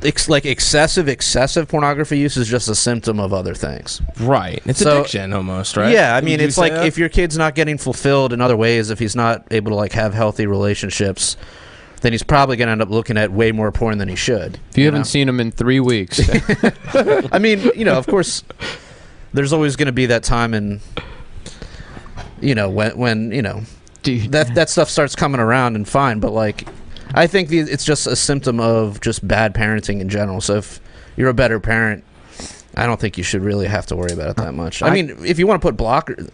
excessive pornography use is just a symptom of other things. Right. It's addiction almost, right? Yeah, I mean, it's like that? if your kid's not getting fulfilled in other ways, if he's not able to like have healthy relationships, then he's probably going to end up looking at way more porn than he should. If you haven't seen him in 3 weeks. I mean, of course, there's always going to be that time when that stuff starts coming around and fine, but like I think it's just a symptom of just bad parenting in general. So if you're a better parent, I don't think you should really have to worry about it that much. I mean, if you want to put blockers,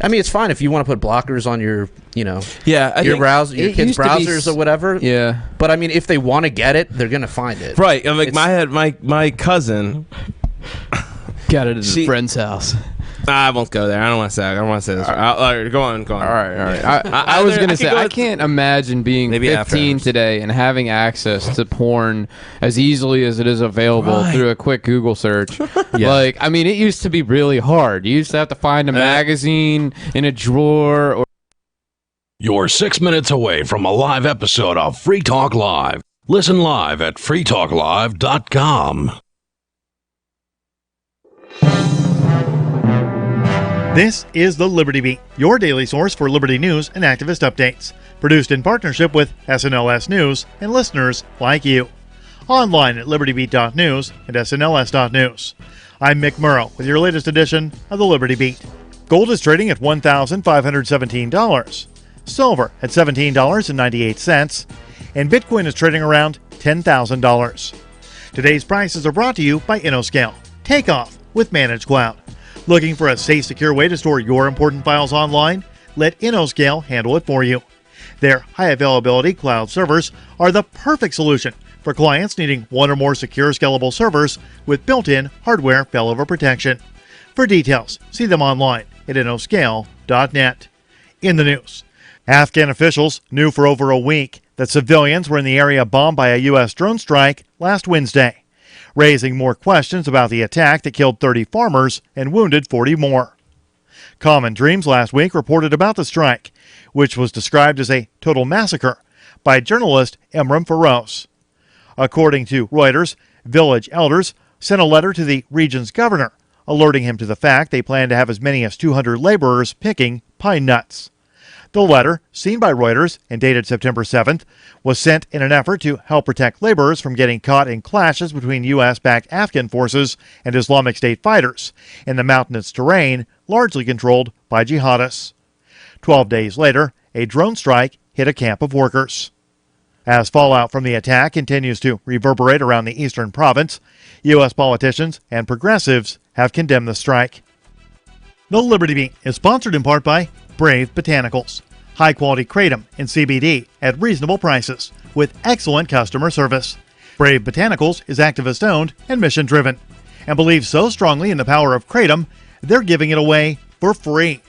it's fine if you want to put blockers on your, your kids' browsers or whatever. Yeah. But I mean, if they want to get it, they're gonna find it. Right. Like my cousin got it at a friend's house. I won't go there. I don't want to say. I don't want to say this. Go on. All right. I was going to say, I can't imagine being 15 today and having access to porn as easily as it is available through a quick Google search. Like, I mean, it used to be really hard. You used to have to find a magazine in a drawer. You're 6 minutes away from a live episode of Free Talk Live. Listen live at freetalklive.com. This is the Liberty Beat, your daily source for liberty news and activist updates. Produced in partnership with SNLS News and listeners like you. Online at libertybeat.news and snls.news. I'm Mick Murrow with your latest edition of the Liberty Beat. Gold is trading at $1,517. Silver at $17.98. And Bitcoin is trading around $10,000. Today's prices are brought to you by InnoScale. Take off with Managed Cloud. Looking for a safe, secure way to store your important files online? Let InnoScale handle it for you. Their high-availability cloud servers are the perfect solution for clients needing one or more secure, scalable servers with built-in hardware failover protection. For details, see them online at innoscale.net. In the news, Afghan officials knew for over a week that civilians were in the area bombed by a U.S. drone strike last Wednesday, raising more questions about the attack that killed 30 farmers and wounded 40 more. Common Dreams last week reported about the strike, which was described as a total massacre by journalist Emram Feroz. According to Reuters, village elders sent a letter to the region's governor, alerting him to the fact they plan to have as many as 200 laborers picking pine nuts. The letter, seen by Reuters and dated September 7th, was sent in an effort to help protect laborers from getting caught in clashes between U.S.-backed Afghan forces and Islamic State fighters in the mountainous terrain largely controlled by jihadists. 12 days later, a drone strike hit a camp of workers. As fallout from the attack continues to reverberate around the eastern province, U.S. politicians and progressives have condemned the strike. The Liberty Beat is sponsored in part by Brave Botanicals. High-quality kratom and CBD at reasonable prices with excellent customer service. Brave Botanicals is activist-owned and mission-driven and believes so strongly in the power of kratom, they're giving it away for free.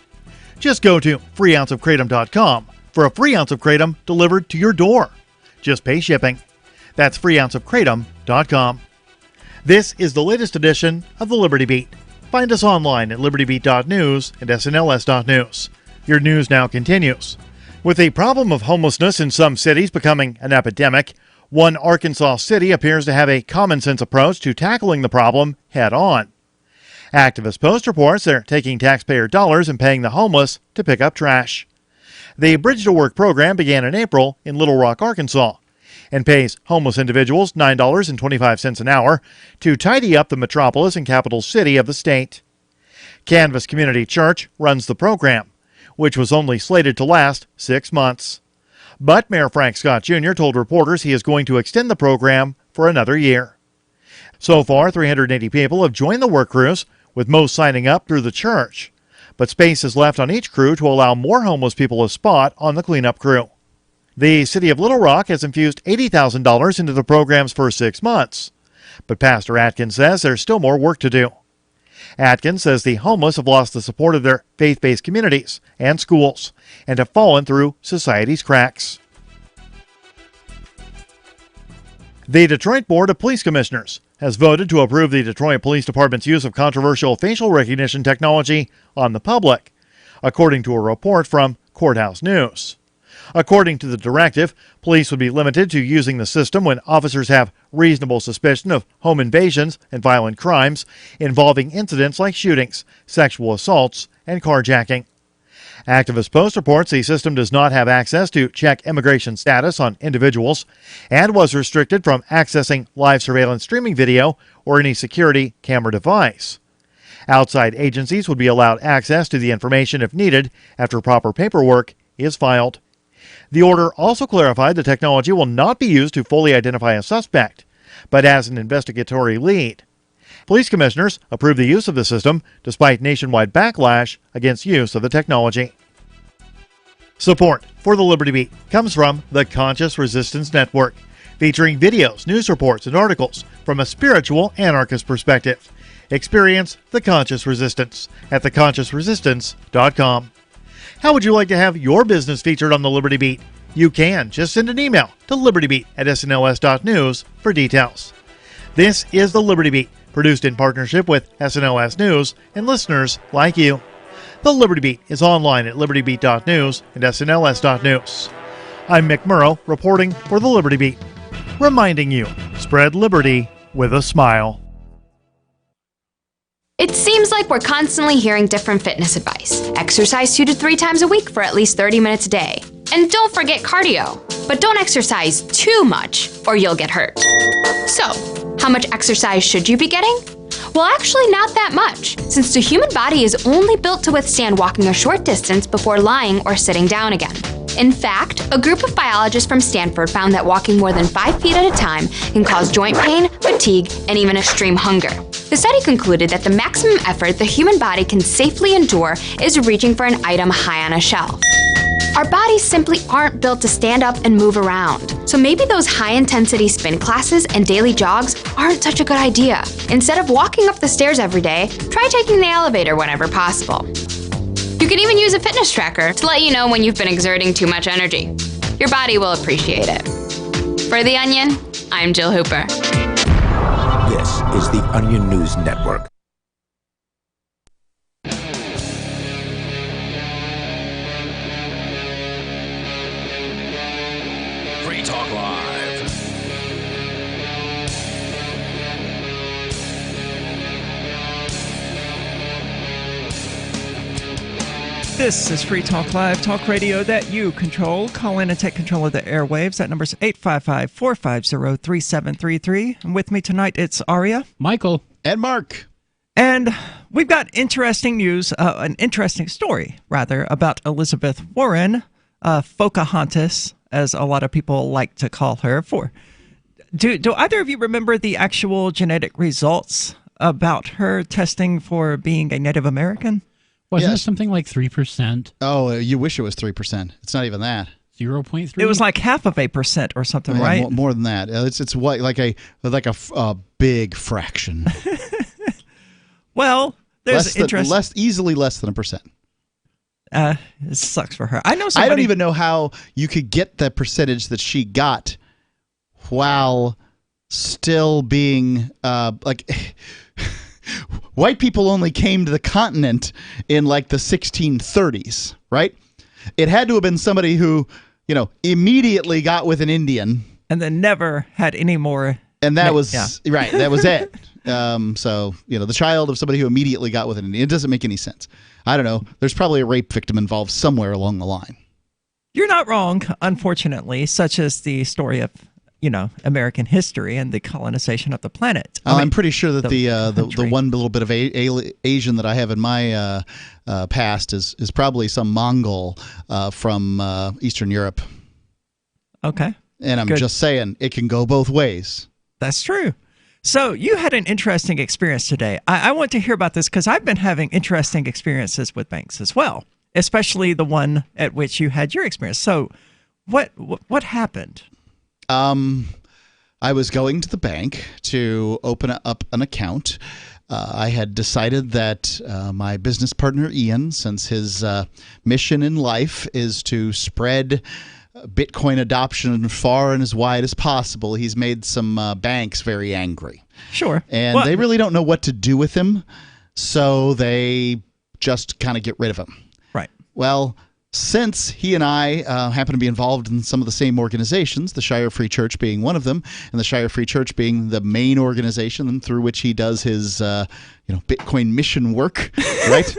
Just go to freeounceofkratom.com for a free ounce of kratom delivered to your door. Just pay shipping. That's freeounceofkratom.com. This is the latest edition of the Liberty Beat. Find us online at libertybeat.news and snls.news. Your news now continues. With the problem of homelessness in some cities becoming an epidemic, one Arkansas city appears to have a common-sense approach to tackling the problem head-on. Activist Post reports they're taking taxpayer dollars and paying the homeless to pick up trash. The Bridge to Work program began in April in Little Rock, Arkansas, and pays homeless individuals $9.25 an hour to tidy up the metropolis and capital city of the state. Canvas Community Church runs the program, which was only slated to last 6 months. But Mayor Frank Scott Jr. told reporters he is going to extend the program for another year. So far, 380 people have joined the work crews, with most signing up through the church. But space is left on each crew to allow more homeless people a spot on the cleanup crew. The city of Little Rock has infused $80,000 into the program's first 6 months. But Pastor Atkins says there's still more work to do. Atkins says the homeless have lost the support of their faith-based communities and schools and have fallen through society's cracks. The Detroit Board of Police Commissioners has voted to approve the Detroit Police Department's use of controversial facial recognition technology on the public, according to a report from Courthouse News. According to the directive, police would be limited to using the system when officers have reasonable suspicion of home invasions and violent crimes involving incidents like shootings, sexual assaults, and carjacking. Activist Post reports the system does not have access to check immigration status on individuals and was restricted from accessing live surveillance streaming video or any security camera device. Outside agencies would be allowed access to the information if needed after proper paperwork is filed. The order also clarified the technology will not be used to fully identify a suspect, but as an investigatory lead. Police commissioners approved the use of the system despite nationwide backlash against use of the technology. Support for the Liberty Beat comes from the Conscious Resistance Network, featuring videos, news reports, and articles from a spiritual anarchist perspective. Experience the Conscious Resistance at theconsciousresistance.com. How would you like to have your business featured on the Liberty Beat? You can. Just send an email to libertybeat@snls.news for details. This is the Liberty Beat, produced in partnership with SNLS News and listeners like you. The Liberty Beat is online at libertybeat.news and snls.news. I'm Mick Murrow, reporting for the Liberty Beat, reminding you, spread liberty with a smile. It seems like we're constantly hearing different fitness advice. Exercise 2 to 3 times a week for at least 30 minutes a day. And don't forget cardio. But don't exercise too much or you'll get hurt. So, how much exercise should you be getting? Well, actually not that much, since the human body is only built to withstand walking a short distance before lying or sitting down again. In fact, a group of biologists from Stanford found that walking more than 5 feet at a time can cause joint pain, fatigue, and even extreme hunger. The study concluded that the maximum effort the human body can safely endure is reaching for an item high on a shelf. Our bodies simply aren't built to stand up and move around. So maybe those high-intensity spin classes and daily jogs aren't such a good idea. Instead of walking up the stairs every day, try taking the elevator whenever possible. You can even use a fitness tracker to let you know when you've been exerting too much energy. Your body will appreciate it. For The Onion, I'm Jill Hooper. This is the Onion News Network. Free Talk Live. This is Free Talk Live, talk radio that you control. Call in and take control of the airwaves. That number's 855-450-3733. And with me tonight, it's Aria, Michael, and Mark. And we've got interesting news, an interesting story, rather, about Elizabeth Warren, Pocahontas, as a lot of people like to call her. Do either of you remember the actual genetic results about her testing for being a Native American? Wasn't it something like 3%? Oh, you wish it was 3%. It's not even that. 0.3? It was like 0.5% or something, yeah, right? More than that. It's what like a big fraction. Well, there's interest. Less than 1%. It sucks for her. I know somebody. I don't even know how you could get the percentage that she got while still being white people only came to the continent in like the 1630s, right? It had to have been somebody who, immediately got with an Indian. And then never had any more. And that was, right, that was it. So, the child of somebody who immediately got with an Indian. It doesn't make any sense. I don't know. There's probably a rape victim involved somewhere along the line. You're not wrong, unfortunately, such as the story of American history and the colonization of the planet. I'm pretty sure that the one little bit of Asian that I have in my past is probably some Mongol from Eastern Europe. Okay. And I'm just saying, it can go both ways. That's true. So you had an interesting experience today. I want to hear about this because I've been having interesting experiences with banks as well, especially the one at which you had your experience. So what happened? I was going to the bank to open up an account. I had decided that my business partner, Ian, since his mission in life is to spread Bitcoin adoption far and as wide as possible, he's made some banks very angry. Sure. And they really don't know what to do with him, so they just kind of get rid of him. Right. Well, since he and I happen to be involved in some of the same organizations, the Shire Free Church being one of them, and the Shire Free Church being the main organization through which he does his Bitcoin mission work, right?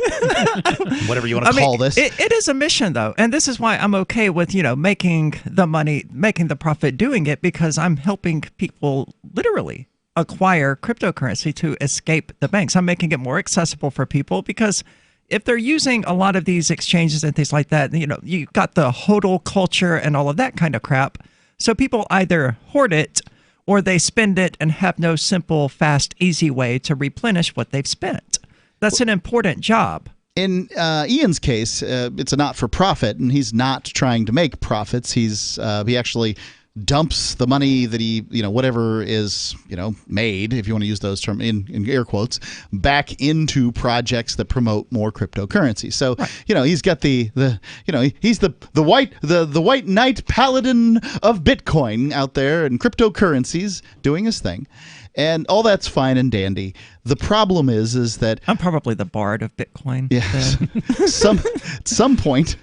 Whatever you want to call this. It is a mission, though, and this is why I'm okay with making the money, making the profit doing it, because I'm helping people literally acquire cryptocurrency to escape the banks. I'm making it more accessible for people because if they're using a lot of these exchanges and things like that, you got the hodl culture and all of that kind of crap. So people either hoard it or they spend it and have no simple, fast, easy way to replenish what they've spent. That's an important job. In Ian's case, it's a not-for-profit, and he's not trying to make profits. He actually dumps the money that he, whatever is, made, if you want to use those terms in air quotes, back into projects that promote more cryptocurrency. So, right. He's got he's the white knight paladin of Bitcoin out there and cryptocurrencies doing his thing. And all that's fine and dandy. The problem is that I'm probably the bard of Bitcoin. Yeah. At some point,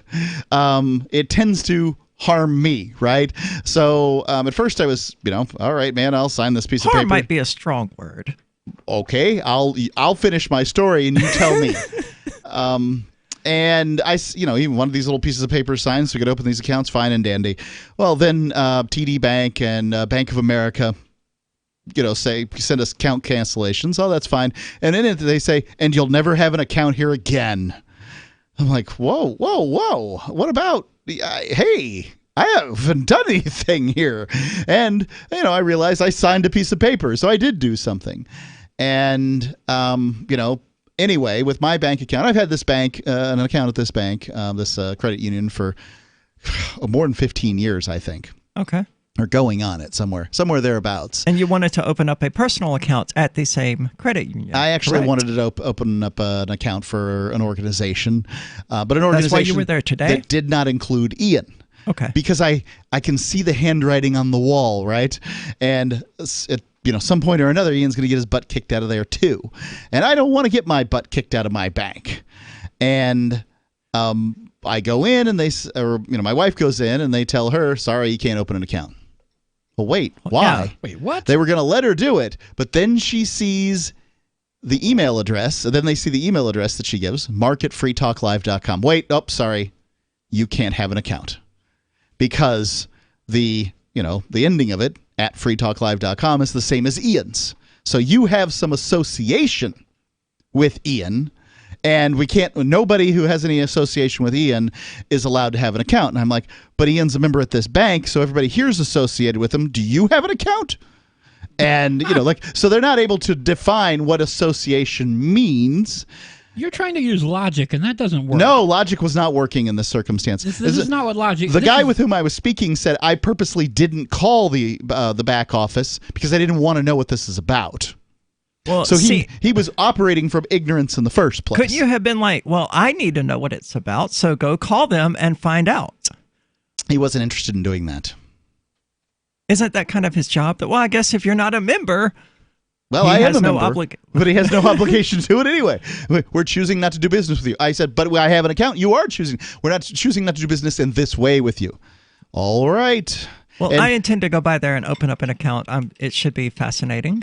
it tends to harm me, right? So at first I was, all right, man, I'll sign this piece of paper. Harm might be a strong word. Okay, I'll finish my story and you tell me. And I, even one of these little pieces of paper signed so we could open these accounts, fine and dandy. Well, then TD Bank and Bank of America, say send us account cancellations. Oh, that's fine. And in it they say, and you'll never have an account here again. I'm like, whoa. What about? Hey, I haven't done anything here. And, I realized I signed a piece of paper, so I did do something. And, anyway, with my bank account, I've had this bank, an account at this bank, this credit union for more than 15 years, I think. Okay. Or going on it somewhere thereabouts. And you wanted to open up a personal account at the same credit union. I actually wanted to open up an account for an organization, but an organization That's why you were there today? That did not include Ian. Okay. Because I can see the handwriting on the wall, right? And at some point or another, Ian's going to get his butt kicked out of there too. And I don't want to get my butt kicked out of my bank. And I go in and my wife goes in and they tell her, sorry, you can't open an account. Well, wait, why? Yeah. Wait, what? They were going to let her do it, but then she sees the email address, and then they see the email address that she gives, mark@freetalklive.com. Wait, sorry, you can't have an account. Because the ending of it, at freetalklive.com, is the same as Ian's. So you have some association with Ian, and nobody who has any association with Ian is allowed to have an account. And I'm like, but Ian's a member at this bank, so everybody here is associated with him. Do you have an account? And, so they're not able to define what association means. You're trying to use logic, and that doesn't work. No, logic was not working in this circumstance. This is not what logic... The guy with whom I was speaking said, I purposely didn't call the back office because I didn't want to know what this is about. Well, so he was operating from ignorance in the first place. Couldn't you have been like, well, I need to know what it's about, so go call them and find out? He wasn't interested in doing that. Isn't that kind of his job? Well, I guess if you're not a member, well, I am a member, but he has no obligation to it anyway. We're choosing not to do business with you. I said, but I have an account. You are choosing. We're not choosing not to do business in this way with you. All right. Well, I intend to go by there and open up an account. It should be fascinating.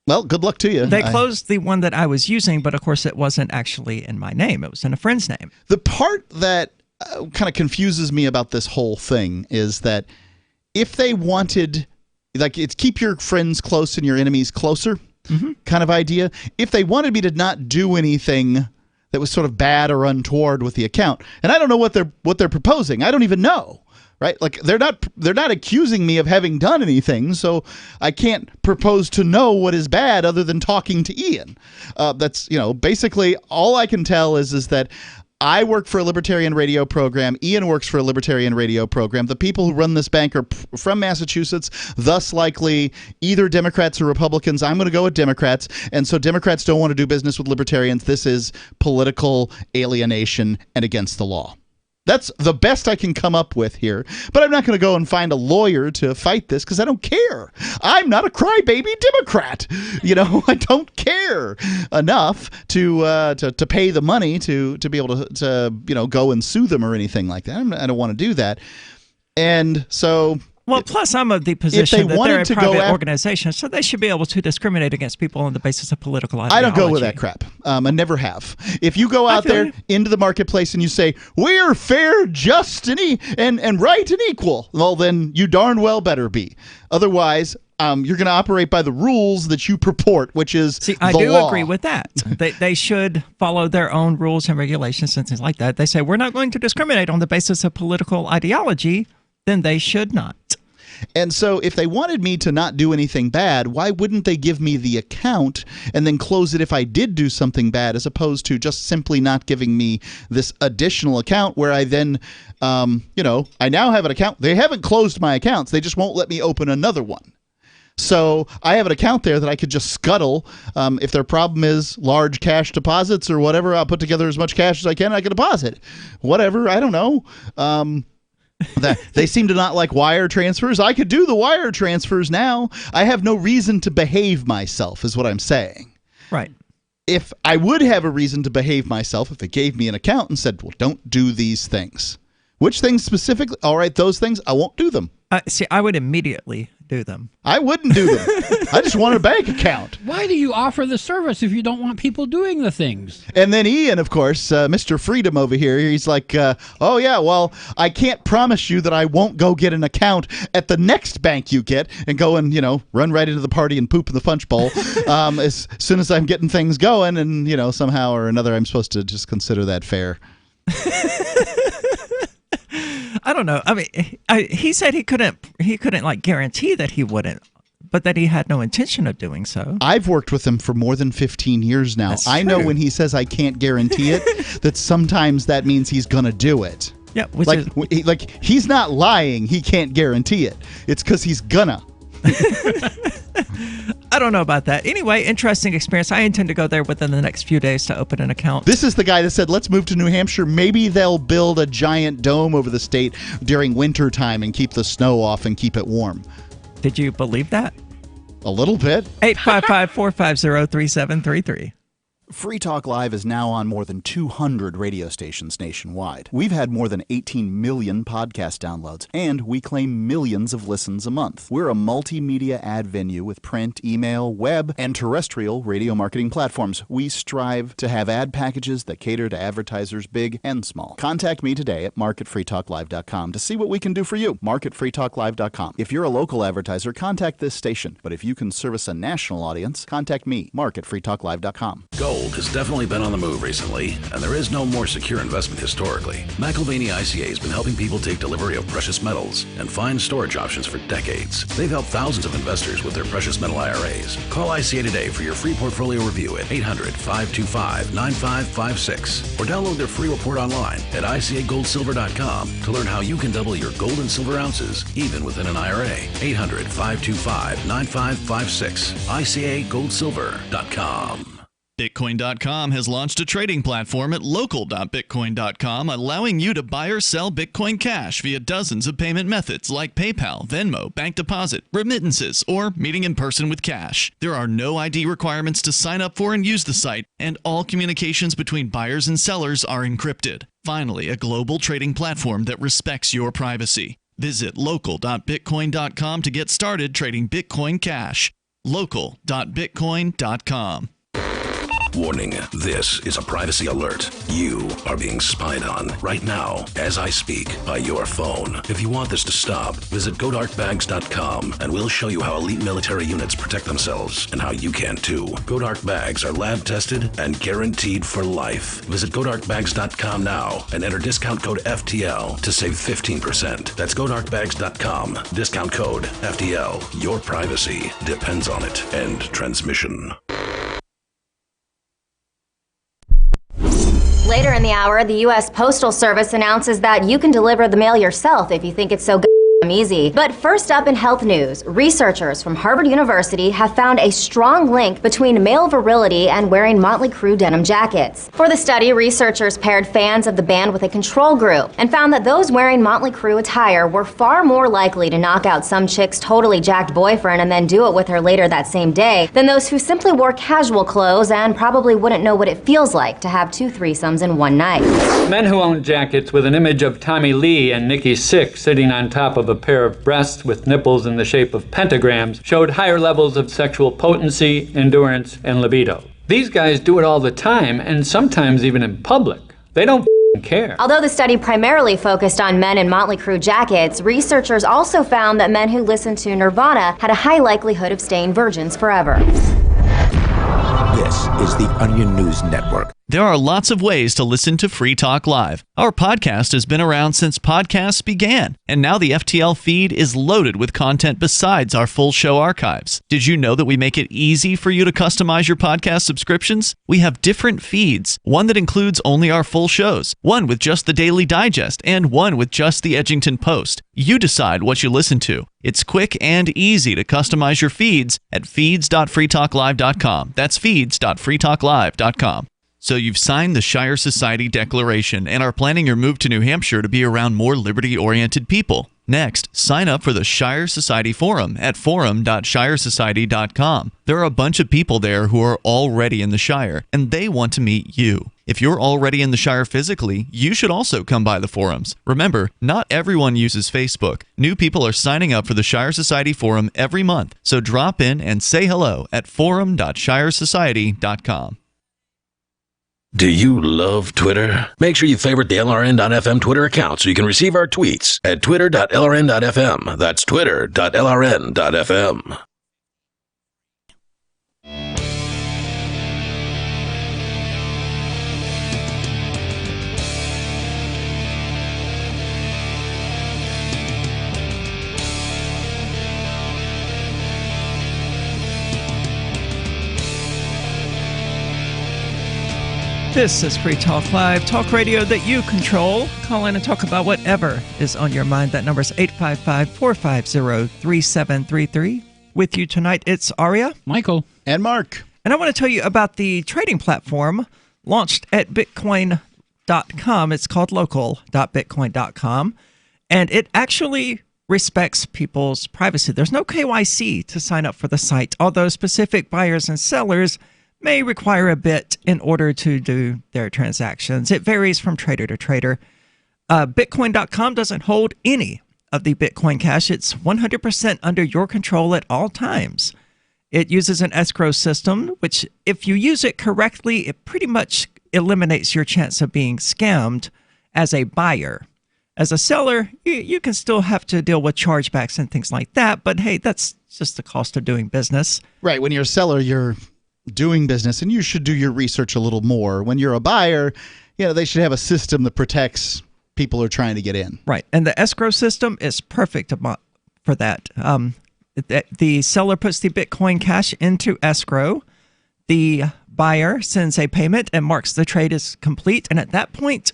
Well, good luck to you. They closed the one that I was using, but of course it wasn't actually in my name. It was in a friend's name. The part that kind of confuses me about this whole thing is that if they wanted, it's keep your friends close and your enemies closer kind of idea. If they wanted me to not do anything that was sort of bad or untoward with the account, and I don't know what they're proposing. I don't even know. Right? Like they're not accusing me of having done anything, so I can't propose to know what is bad other than talking to Ian. That's basically all I can tell is that I work for a libertarian radio program. Ian works for a libertarian radio program. The people who run this bank are from Massachusetts, thus likely either Democrats or Republicans. I'm going to go with Democrats, and so Democrats don't want to do business with libertarians. This is political alienation and against the law. That's the best I can come up with here. But I'm not going to go and find a lawyer to fight this because I don't care. I'm not a crybaby Democrat. I don't care enough to pay the money to be able to go and sue them or anything like that. I don't want to do that. And so... Well, plus I'm of the position that they're a private organization, so they should be able to discriminate against people on the basis of political ideology. I don't go with that crap. I never have. If you go out there into the marketplace and you say, we're fair, just, and right and equal, well, then you darn well better be. Otherwise, you're going to operate by the rules that you purport, which is the law. I do agree with that. They should follow their own rules and regulations and things like that. They say, we're not going to discriminate on the basis of political ideology, then they should not. And so if they wanted me to not do anything bad, why wouldn't they give me the account and then close it if I did do something bad, as opposed to just simply not giving me this additional account where I then, I now have an account. They haven't closed my accounts. They just won't let me open another one. So I have an account there that I could just scuttle. If their problem is large cash deposits or whatever, I'll put together as much cash as I can. I can deposit whatever. I don't know. They seem to not like wire transfers. I could do the wire transfers now. I have no reason to behave myself, is what I'm saying. Right. If I would have a reason to behave myself, if they gave me an account and said, well, don't do these things. Which things specifically? All right, those things, I won't do them. See, I would immediately do them. I wouldn't do them. I just want a bank account. Why do you offer the service if you don't want people doing the things? And then Ian, of course, Mr. Freedom over here, he's like, oh, yeah, well, I can't promise you that I won't go get an account at the next bank you get and go and, run right into the party and poop in the punch bowl as soon as I'm getting things going. And, somehow or another, I'm supposed to just consider that fair. I don't know. I mean, he said he couldn't like guarantee that he wouldn't, but that he had no intention of doing so. I've worked with him for more than 15 years now. I know when he says I can't guarantee it, that sometimes that means he's going to do it. Yeah, he's not lying. He can't guarantee it. It's because he's gonna. I don't know about that. Anyway, interesting experience. I intend to go there within the next few days to open an account. This is the guy that said, let's move to New Hampshire. Maybe they'll build a giant dome over the state during winter time and keep the snow off and keep it warm. Did you believe that? A little bit. 855-450-3733. Free Talk Live is now on more than 200 radio stations nationwide. We've had more than 18 million podcast downloads, and we claim millions of listens a month. We're a multimedia ad venue with print, email, web, and terrestrial radio marketing platforms. We strive to have ad packages that cater to advertisers big and small. Contact me today at marketfreetalklive.com to see what we can do for you. Marketfreetalklive.com. If you're a local advertiser, contact this station. But if you can service a national audience, contact me, marketfreetalklive.com. Gold has definitely been on the move recently, and there is no more secure investment historically. McIlvaney ICA has been helping people take delivery of precious metals and find storage options for decades. They've helped thousands of investors with their precious metal IRAs. Call ICA today for your free portfolio review at 800-525-9556 or download their free report online at ICAGoldSilver.com to learn how you can double your gold and silver ounces even within an IRA. 800-525-9556. ICAGoldSilver.com. Bitcoin.com has launched a trading platform at local.bitcoin.com, allowing you to buy or sell Bitcoin Cash via dozens of payment methods like PayPal, Venmo, bank deposit, remittances, or meeting in person with cash. There are no ID requirements to sign up for and use the site, and all communications between buyers and sellers are encrypted. Finally, a global trading platform that respects your privacy. Visit local.bitcoin.com to get started trading Bitcoin Cash. Local.bitcoin.com. Warning, this is a privacy alert. You are being spied on right now as I speak by your phone. If you want this to stop, visit GoDarkBags.com and we'll show you how elite military units protect themselves and how you can too. GoDark Bags are lab tested and guaranteed for life. Visit GoDarkBags.com now and enter discount code FTL to save 15%. That's GoDarkBags.com. Discount code FTL. Your privacy depends on it. End transmission. Later in the hour, the U.S. Postal Service announces that you can deliver the mail yourself if you think it's so good easy. But first up in health news, researchers from Harvard University have found a strong link between male virility and wearing Motley Crue denim jackets. For the study, researchers paired fans of the band with a control group and found that those wearing Motley Crue attire were far more likely to knock out some chick's totally jacked boyfriend and then do it with her later that same day than those who simply wore casual clothes and probably wouldn't know what it feels like to have 2 threesomes in one night. Men who owned jackets with an image of Tommy Lee and Nikki Sixx sitting on top of a pair of breasts with nipples in the shape of pentagrams showed higher levels of sexual potency, endurance, and libido. These guys do it all the time, and sometimes even in public. They don't care. Although the study primarily focused on men in Motley Crue jackets, researchers also found that men who listened to Nirvana had a high likelihood of staying virgins forever. This is the Onion News Network. There are lots of ways to listen to Free Talk Live. Our podcast has been around since podcasts began, and now the FTL feed is loaded with content besides our full show archives. Did you know that we make it easy for you to customize your podcast subscriptions? We have different feeds, one that includes only our full shows, one with just the Daily Digest, and one with just the Edgington Post. You decide what you listen to. It's quick and easy to customize your feeds at feeds.freetalklive.com. That's feeds.freetalklive.com. So you've signed the Shire Society Declaration and are planning your move to New Hampshire to be around more liberty-oriented people. Next, sign up for the Shire Society Forum at forum.shiresociety.com. There are a bunch of people there who are already in the Shire, and they want to meet you. If you're already in the Shire physically, you should also come by the forums. Remember, not everyone uses Facebook. New people are signing up for the Shire Society Forum every month, so drop in and say hello at forum.shiresociety.com. Do you love Twitter? Make sure you favorite the LRN.FM Twitter account so you can receive our tweets at twitter.lrn.fm. That's twitter.lrn.fm. This is Free Talk Live, talk radio that you control. Call in and talk about whatever is on your mind. That number is 855-450-3733. With you tonight, it's Aria, Michael, and Mark. And I want to tell you about the trading platform launched at Bitcoin.com. It's called local.bitcoin.com. And it actually respects people's privacy. There's no KYC to sign up for the site, although specific buyers and sellers may require a bit in order to do their transactions. It varies from trader to trader. Bitcoin.com doesn't hold any of the Bitcoin Cash. It's 100% under your control at all times. It uses an escrow system, which if you use it correctly, it pretty much eliminates your chance of being scammed as a buyer. As a seller, you can still have to deal with chargebacks and things like that, but hey, that's just the cost of doing business. Right. When you're a seller, you're doing business, and you should do your research a little more. When you're a buyer, they should have a system that protects people who are trying to get in. Right, and the escrow system is perfect for that. The seller puts the Bitcoin Cash into escrow. The buyer sends a payment and marks the trade as complete, and at that point,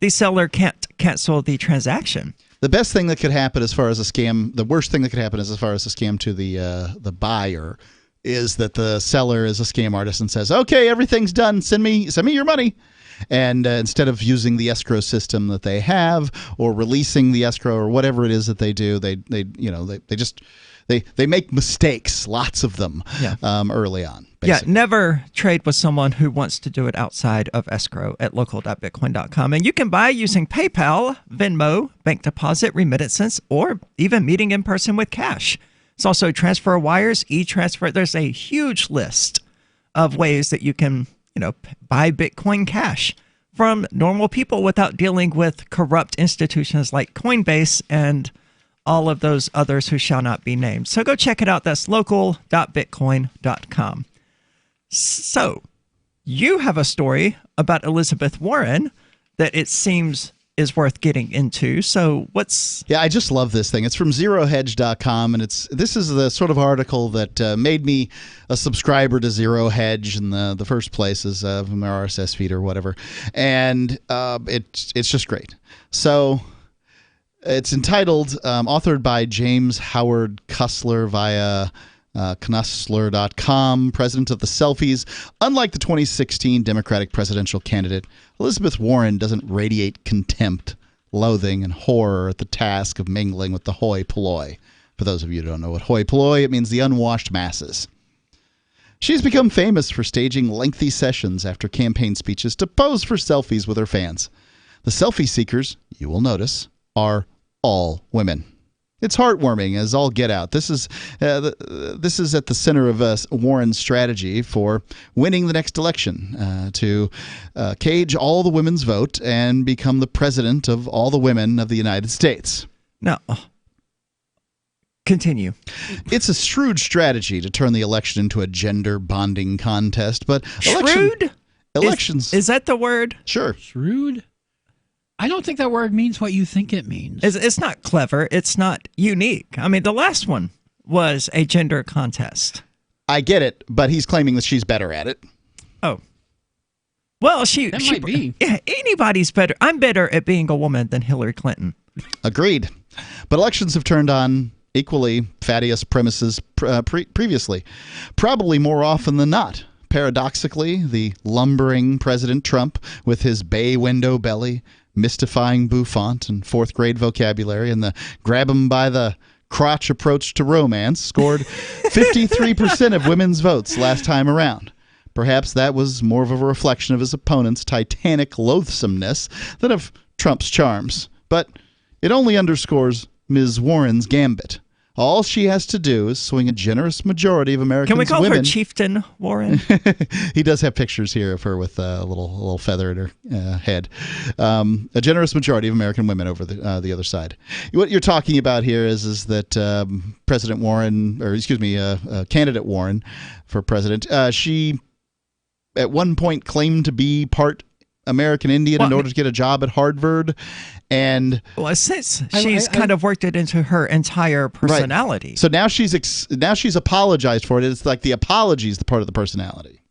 the seller can't cancel the transaction. The best thing that could happen as far as a scam, the worst thing that could happen as far as a scam to the buyer is that the seller is a scam artist and says, okay, everything's done. Send me your money. And instead of using the escrow system that they have or releasing the escrow or whatever it is that they do, they make mistakes, lots of them, early on. Basically. Yeah, never trade with someone who wants to do it outside of escrow at local.bitcoin.com. And you can buy using PayPal, Venmo, bank deposit, remittances, or even meeting in person with cash. It's also transfer wires, e-transfer. There's a huge list of ways that you can, buy Bitcoin Cash from normal people without dealing with corrupt institutions like Coinbase and all of those others who shall not be named. So go check it out. That's local.bitcoin.com. So you have a story about Elizabeth Warren that it seems is worth getting into. So what's... Yeah, I just love this thing. It's from ZeroHedge.com, and this is the sort of article that made me a subscriber to Zero Hedge in the first place, is from their RSS feed or whatever. And it's just great. So It's entitled, authored by James Howard Kussler via Knussler.com, president of the Selfies. Unlike the 2016 Democratic presidential candidate, Elizabeth Warren doesn't radiate contempt, loathing, and horror at the task of mingling with the hoi polloi. For those of you who don't know what hoi polloi, it means the unwashed masses. She's become famous for staging lengthy sessions after campaign speeches to pose for selfies with her fans. The selfie seekers, you will notice, are all women. It's heartwarming as all get out. This is at the center of Warren's strategy for winning the next election, to cage all the women's vote and become the president of all the women of the United States. No. Continue. It's a shrewd strategy to turn the election into a gender bonding contest, but shrewd? Elections. Is that the word? Sure. Shrewd? I don't think that word means what you think it means. It's not clever. It's not unique. I mean, the last one was a gender contest. I get it, but he's claiming that she's better at it. Oh. Well, That might be. Yeah, anybody's better. I'm better at being a woman than Hillary Clinton. Agreed. But elections have turned on equally fattiest premises previously, probably more often than not. Paradoxically, the lumbering President Trump, with his bay window belly, mystifying bouffant and fourth-grade vocabulary, and the grab-him-by-the-crotch approach to romance, scored 53% of women's votes last time around. Perhaps that was more of a reflection of his opponent's titanic loathsomeness than of Trump's charms. But it only underscores Ms. Warren's gambit. All she has to do is swing a generous majority of Americans' women. Can we call her Chieftain Warren? He does have pictures here of her with a little feather in her head. A generous majority of American women over the other side. What you're talking about here is that President Warren, or excuse me, candidate Warren for president, she at one point claimed to be part American Indian in order to get a job at Harvard, and since she's kind of worked it into her entire personality. Right. So now she's apologized for it. It's like the apology is the part of the personality.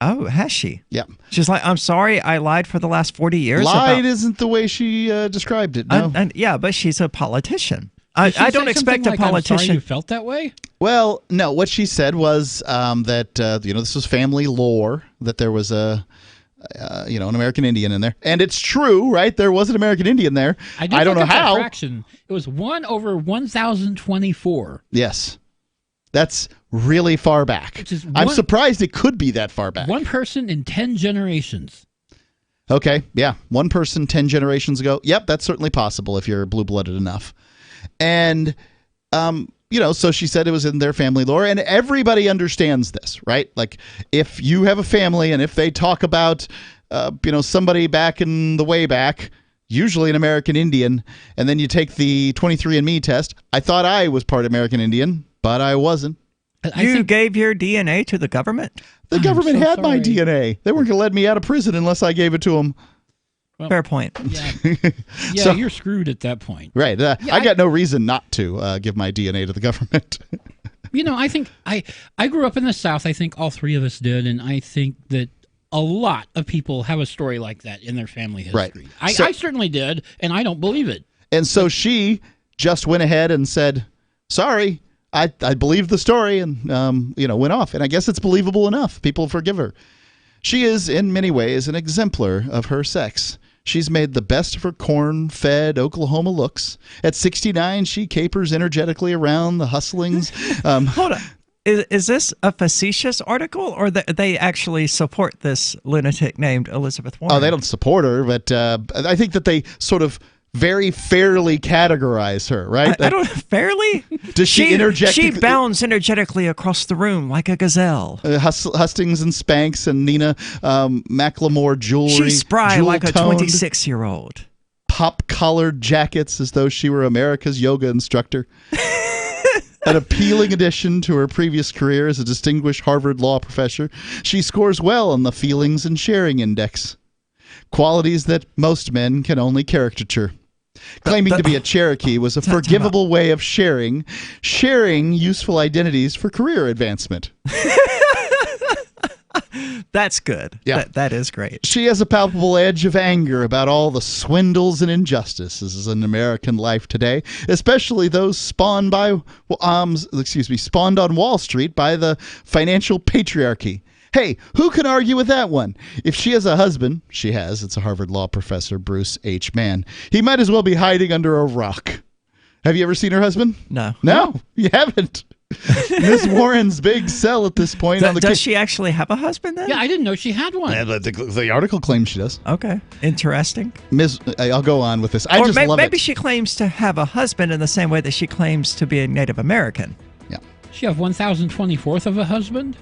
Oh, has she? Yeah. She's like, I'm sorry, I lied for the last 40 years. Lied isn't the way she described it. No. Yeah, but she's a politician. I don't expect a politician. I'm sorry you felt that way? Well, no. What she said was that this was family lore, that there was an American Indian in there. And it's true, right? There was an American Indian there. I don't know how. Fraction. It was 1 over 1,024. Yes. That's really far back. I'm surprised it could be that far back. One person in 10 generations. Okay, yeah. One person 10 generations ago. Yep, that's certainly possible if you're blue-blooded enough. And, so she said it was in their family lore, and everybody understands this, right? Like, if you have a family and if they talk about, somebody back in the way back, usually an American Indian, and then you take the 23andMe test, I thought I was part American Indian, but I wasn't. You gave your DNA to the government? The government had my DNA. They weren't going to let me out of prison unless I gave it to them. Well, fair point. Yeah, so, you're screwed at that point. Right. I got no reason not to give my DNA to the government. I think I grew up in the South. I think all three of us did, and I think that a lot of people have a story like that in their family history. Right. I certainly did, and I don't believe it. And so she just went ahead and said, sorry, I believed the story, and went off. And I guess it's believable enough. People forgive her. She is, in many ways, an exemplar of her sex. She's made the best of her corn-fed Oklahoma looks. At 69, she capers energetically around the hustlings. Hold on. Is this a facetious article, or they actually support this lunatic named Elizabeth Warren? Oh, they don't support her, but I think that they sort of very fairly categorize her, right? I don't fairly. Does she interject? She bounds energetically across the room like a gazelle. Hustings and Spanx and Nina Macklemore jewelry. She's spry like a 26-year-old. Pop-collared jackets as though she were America's yoga instructor. An appealing addition to her previous career as a distinguished Harvard law professor, she scores well on the Feelings and Sharing Index. Qualities that most men can only caricature. Claiming to be a Cherokee was a forgivable way of sharing useful identities for career advancement. That's good. Yeah. That is great. She has a palpable edge of anger about all the swindles and injustices in American life today, especially those spawned on Wall Street by the financial patriarchy. Hey, who can argue with that one? If she has a husband, it's a Harvard law professor, Bruce H. Mann, he might as well be hiding under a rock. Have you ever seen her husband? No. No, you haven't. Ms. Warren's big sell at this point. Does she actually have a husband then? Yeah, I didn't know she had one. Yeah, the article claims she does. Okay, interesting. I'll go on with this. Maybe she claims to have a husband in the same way that she claims to be a Native American. Yeah. She have 1,024th of a husband?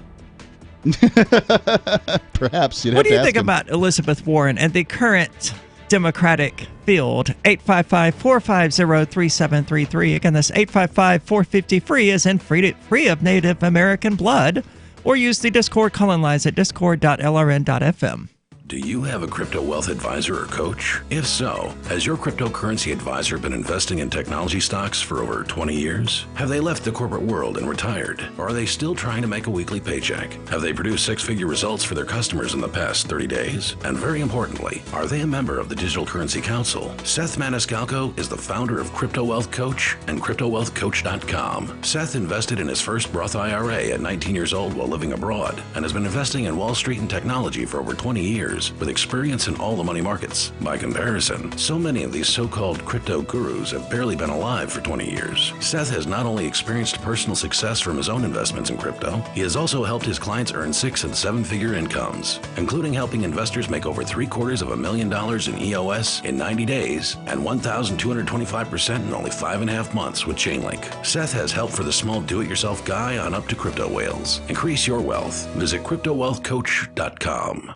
Perhaps. What do you think about Elizabeth Warren and the current Democratic field? 855-450-3733. Again, that's 855-450-FREE as in free of Native American blood. Or use the Discord call-in lines at discord.lrn.fm. Do you have a crypto wealth advisor or coach? If so, has your cryptocurrency advisor been investing in technology stocks for over 20 years? Have they left the corporate world and retired? Or are they still trying to make a weekly paycheck? Have they produced six-figure results for their customers in the past 30 days? And very importantly, are they a member of the Digital Currency Council? Seth Maniscalco is the founder of Crypto Wealth Coach and CryptoWealthCoach.com. Seth invested in his first Roth IRA at 19 years old while living abroad and has been investing in Wall Street and technology for over 20 years. With experience in all the money markets. By comparison, so many of these so-called crypto gurus have barely been alive for 20 years. Seth has not only experienced personal success from his own investments in crypto, he has also helped his clients earn 6- and 7-figure incomes, including helping investors make over $750,000 in EOS in 90 days and 1,225% in only 5.5 months with Chainlink. Seth has help for the small do-it-yourself guy on up to crypto whales. Increase your wealth. Visit CryptoWealthCoach.com.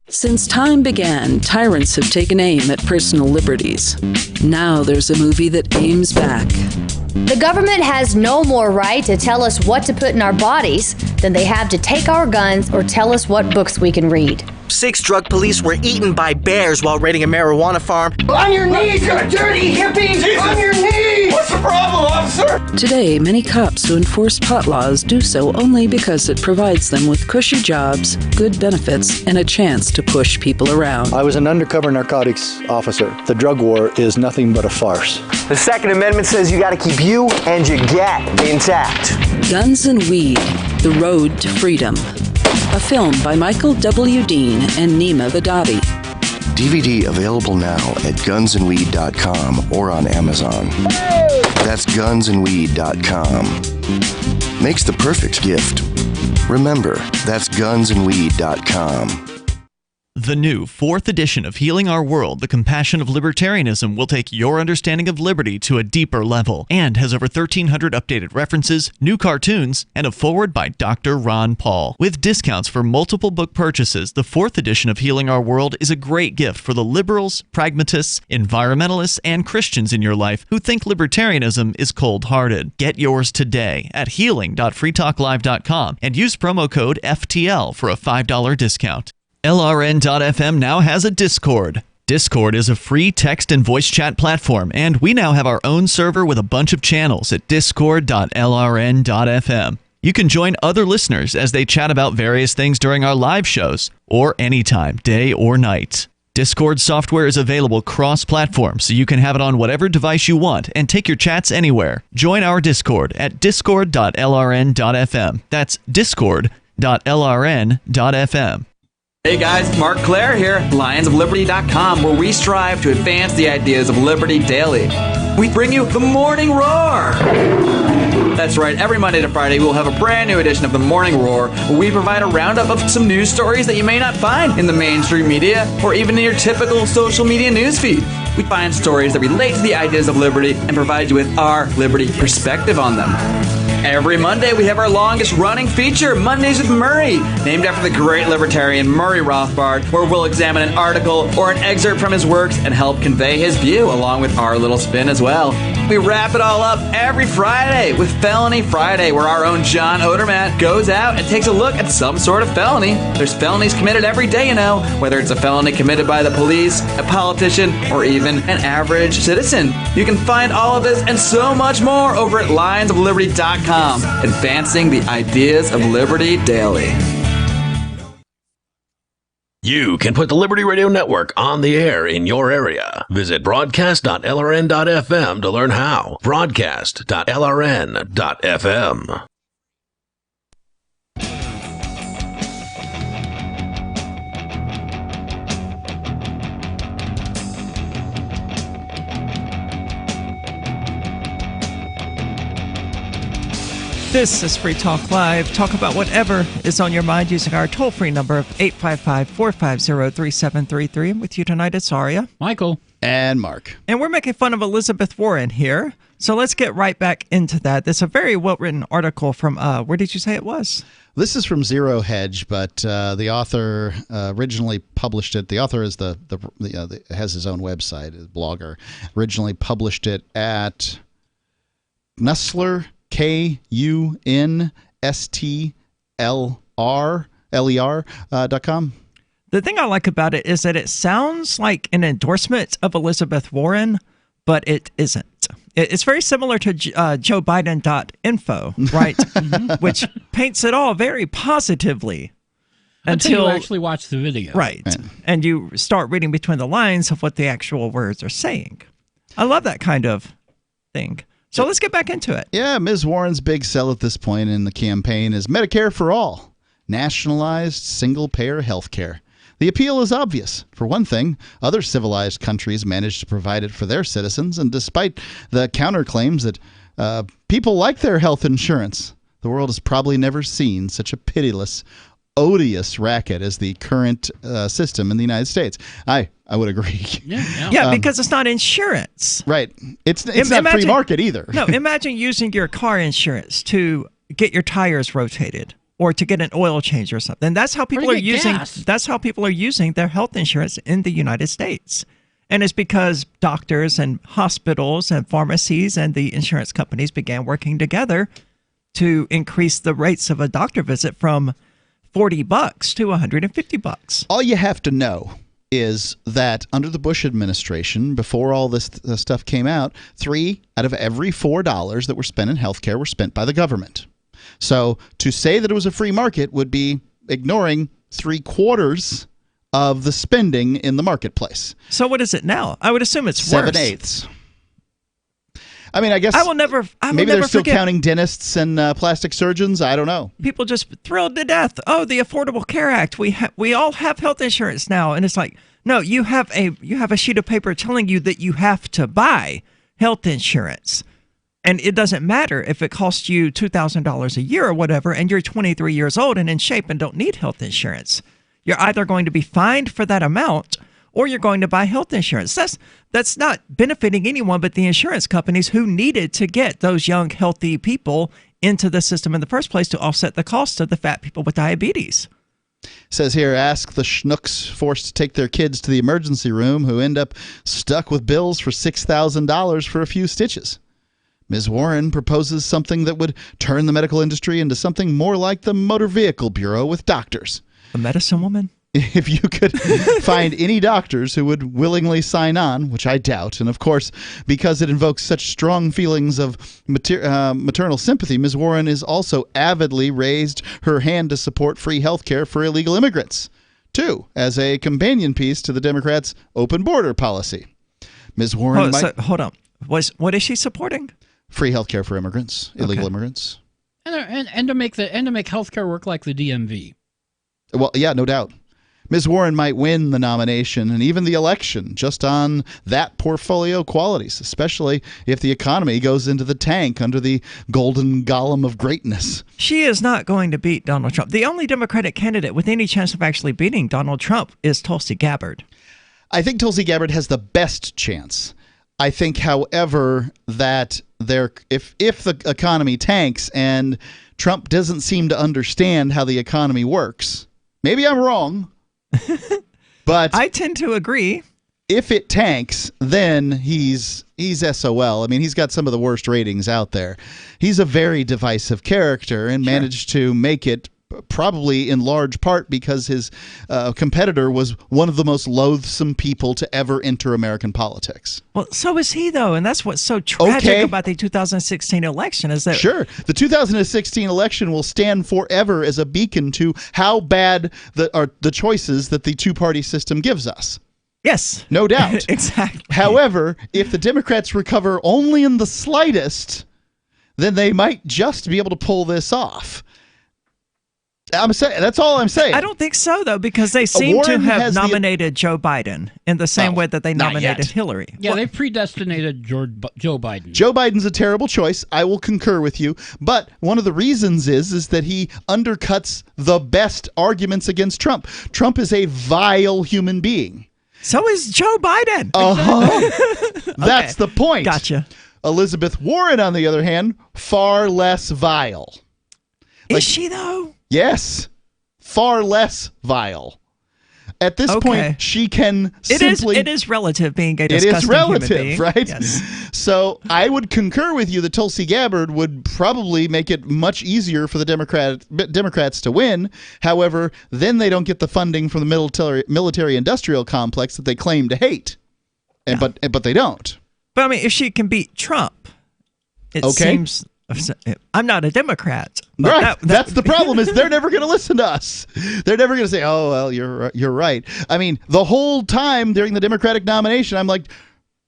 Since time began, tyrants have taken aim at personal liberties. Now there's a movie that aims back. The government has no more right to tell us what to put in our bodies than they have to take our guns or tell us what books we can read. 6 drug police were eaten by bears while raiding a marijuana farm. On your knees, you dirty hippie! Jesus. On your knees! What's the problem, officer? Today, many cops who enforce pot laws do so only because it provides them with cushy jobs, good benefits, and a chance to push people around. I was an undercover narcotics officer. The drug war is nothing but a farce. The Second Amendment says you gotta keep you and your gat intact. Guns and Weed, The Road to Freedom. A film by Michael W. Dean and Nima Vadadi. DVD available now at gunsandweed.com or on Amazon. That's gunsandweed.com. Makes the perfect gift. Remember, that's gunsandweed.com. The new 4th edition of Healing Our World, The Compassion of Libertarianism, will take your understanding of liberty to a deeper level and has over 1,300 updated references, new cartoons, and a foreword by Dr. Ron Paul. With discounts for multiple book purchases, the 4th edition of Healing Our World is a great gift for the liberals, pragmatists, environmentalists, and Christians in your life who think libertarianism is cold-hearted. Get yours today at healing.freetalklive.com and use promo code FTL for a $5 discount. LRN.FM now has a Discord. Discord is a free text and voice chat platform, and we now have our own server with a bunch of channels at discord.lrn.fm. You can join other listeners as they chat about various things during our live shows, or anytime, day or night. Discord software is available cross-platform, so you can have it on whatever device you want and take your chats anywhere. Join our Discord at discord.lrn.fm. That's discord.lrn.fm. Hey guys, Mark Claire here, lionsofliberty.com, where we strive to advance the ideas of liberty daily. We bring you the Morning Roar. That's right, every Monday to Friday we'll have a brand new edition of the Morning Roar, where we provide a roundup of some news stories that you may not find in the mainstream media or even in your typical social media newsfeed. We find stories that relate to the ideas of liberty and provide you with our liberty perspective on them. Every Monday, we have our longest-running feature, Mondays with Murray, named after the great libertarian Murray Rothbard, where we'll examine an article or an excerpt from his works and help convey his view, along with our little spin as well. We wrap it all up every Friday with Felony Friday, where our own John Odermatt goes out and takes a look at some sort of felony. There's felonies committed every day, you know, whether it's a felony committed by the police, a politician, or even an average citizen. You can find all of this and so much more over at lionsofliberty.com. LibertyBeat.com, advancing the ideas of liberty daily. You can put the Liberty Radio Network on the air in your area. Visit broadcast.lrn.fm to learn how. Broadcast.lrn.fm. This is Free Talk Live. Talk about whatever is on your mind using our toll-free number of 855-450-3733. With you tonight, it's Arya, Michael, and Mark. And we're making fun of Elizabeth Warren here. So let's get right back into that. There's a very well-written article from, where did you say it was? This is from Zero Hedge, but the author originally published it. The author is has his own website, a blogger. Originally published it at Nussler, KUNSTLR.com. The thing I like about it is that it sounds like an endorsement of Elizabeth Warren, but it isn't. It's very similar to JoeBiden.info, right? Which paints it all very positively. Until you actually watch the video. Right. And you start reading between the lines of what the actual words are saying. I love that kind of thing. So let's get back into it. Yeah, Ms. Warren's big sell at this point in the campaign is Medicare for all, nationalized single-payer health care. The appeal is obvious. For one thing, other civilized countries manage to provide it for their citizens, and despite the counterclaims that people like their health insurance, the world has probably never seen such a pitiless, odious racket as the current system in the United States. I would agree. Yeah, because it's not insurance. Right. It's not free market either. No, imagine using your car insurance to get your tires rotated or to get an oil change or something. That's how people are using their health insurance in the United States. And it's because doctors and hospitals and pharmacies and the insurance companies began working together to increase the rates of a doctor visit from $40 to $150. All you have to know is that under the Bush administration, before all this stuff came out, 3 out of every $4 that were spent in healthcare were spent by the government. So to say that it was a free market would be ignoring 3/4 of the spending in the marketplace. So what is it now? I would assume it's 7/8. I mean, I guess maybe they're still counting dentists and plastic surgeons. I don't know. People just thrilled to death. Oh, the Affordable Care Act. We all have health insurance now, and it's like, no, you have a sheet of paper telling you that you have to buy health insurance, and it doesn't matter if it costs you $2,000 a year or whatever, and you're 23 years old and in shape and don't need health insurance. You're either going to be fined for that amount, or you're going to buy health insurance. That's not benefiting anyone but the insurance companies who needed to get those young, healthy people into the system in the first place to offset the cost of the fat people with diabetes. Says here, ask the schnooks forced to take their kids to the emergency room who end up stuck with bills for $6,000 for a few stitches. Ms. Warren proposes something that would turn the medical industry into something more like the Motor Vehicle Bureau with doctors. A medicine woman? If you could find any doctors who would willingly sign on, which I doubt, and of course, because it invokes such strong feelings of maternal sympathy, Ms. Warren has also avidly raised her hand to support free health care for illegal immigrants, too, as a companion piece to the Democrats' open border policy. Ms. Warren hold on. What is she supporting? Free health care for immigrants, illegal immigrants. And to make healthcare work like the DMV. Well, yeah, no doubt. Ms. Warren might win the nomination and even the election just on that portfolio qualities, especially if the economy goes into the tank under the golden golem of greatness. She is not going to beat Donald Trump. The only Democratic candidate with any chance of actually beating Donald Trump is Tulsi Gabbard. I think Tulsi Gabbard has the best chance. I think, however, that if the economy tanks and Trump doesn't seem to understand how the economy works, maybe I'm wrong, but I tend to agree. If it tanks, then he's SOL. I mean, he's got some of the worst ratings out there. He's a very divisive character and managed to make it probably in large part because his competitor was one of the most loathsome people to ever enter American politics. Well, so is he, though, and that's what's so tragic about the 2016 election is that... Sure. The 2016 election will stand forever as a beacon to how bad the choices that the two-party system gives us. Yes. No doubt. Exactly. However, if the Democrats recover only in the slightest, then they might just be able to pull this off. I'm saying that's all I'm saying. I don't think so, though, because they seem to have nominated Joe Biden in the same way that they nominated Hillary. Yeah, they predestinated Joe Biden. Joe Biden's a terrible choice. I will concur with you. But one of the reasons is that he undercuts the best arguments against Trump. Trump is a vile human being. So is Joe Biden. That's the point. Gotcha. Elizabeth Warren, on the other hand, far less vile. Is she, though? Yes. Far less vile. At this point, she can simply... It is relative being a disgusting human being. Right? Yes. So I would concur with you that Tulsi Gabbard would probably make it much easier for the Democrats to win. However, then they don't get the funding from the military-industrial complex that they claim to hate. But they don't. But, I mean, if she can beat Trump, it seems... I'm not a Democrat. Right. That's the problem is they're never going to listen to us. They're never going to say, oh, well, you're right. I mean, the whole time during the Democratic nomination, I'm like,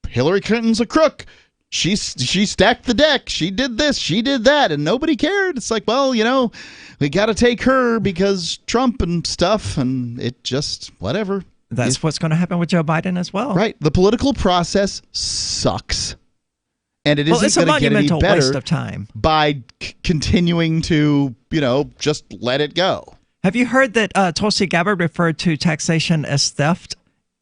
Hillary Clinton's a crook. She stacked the deck. She did this. She did that. And nobody cared. It's like, well, we got to take her because Trump and stuff. And it just, whatever. That's what's going to happen with Joe Biden as well. Right. The political process sucks. And it isn't it's a going to get any monumental waste better of time by continuing to, just let it go. Have you heard that Tulsi Gabbard referred to taxation as theft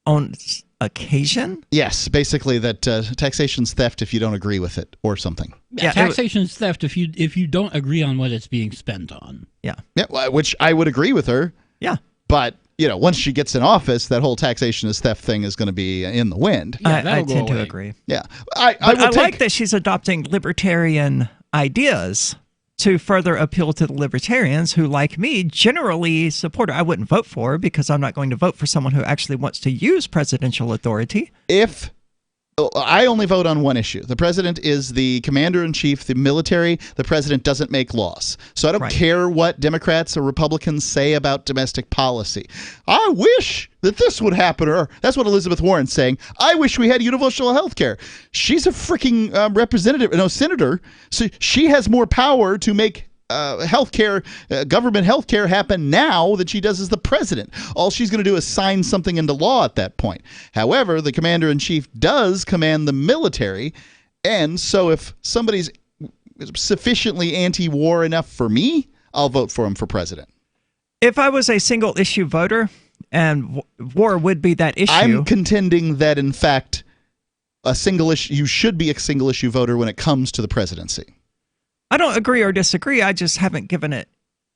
on occasion? Yes, basically that taxation's theft if you don't agree with it or something. Yeah, taxation's theft if you don't agree on what it's being spent on. Yeah. Yeah, which I would agree with her. Yeah. But once she gets in office, that whole taxation is theft thing is going to be in the wind. Yeah, I tend to agree. Yeah. I like that she's adopting libertarian ideas to further appeal to the libertarians who, like me, generally support her. I wouldn't vote for her because I'm not going to vote for someone who actually wants to use presidential authority. I only vote on one issue. The president is the commander-in-chief, the military. The president doesn't make laws. So I don't care what Democrats or Republicans say about domestic policy. I wish that this would happen, or that's what Elizabeth Warren's saying. I wish we had universal health care. She's a freaking senator, so she has more power to make government healthcare happen now than she does as the president. All she's going to do is sign something into law at that point. However, the commander-in-chief does command the military, and so if somebody's sufficiently anti-war enough for me, I'll vote for him for president. If I was a single-issue voter, and war would be that issue... I'm contending that, in fact, you should be a single-issue voter when it comes to the presidency. I don't agree or disagree. I just haven't given it